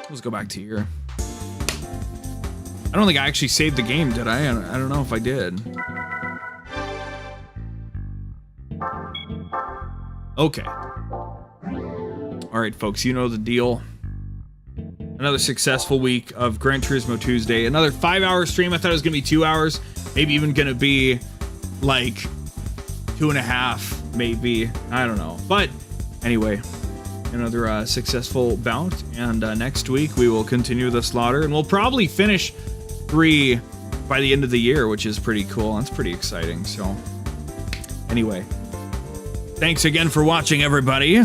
let's go back to here. I don't think I actually saved the game, did I? I don't know if I did. Okay. All right, folks, you know the deal. Another successful week of Gran Turismo Tuesday. Another 5-hour stream. I thought it was going to be 2 hours. Maybe even going to be like 2.5, maybe. I don't know. But anyway, another successful bout. And next week we will continue the slaughter. And we'll probably finish 3 by the end of the year, which is pretty cool. That's pretty exciting. So anyway, thanks again for watching, everybody.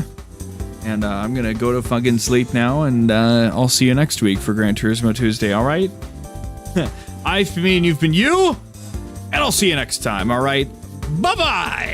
And I'm going to go to fucking sleep now. And I'll see you next week for Gran Turismo Tuesday, all right? I've been me and you've been you. And I'll see you next time, all right? Bye-bye!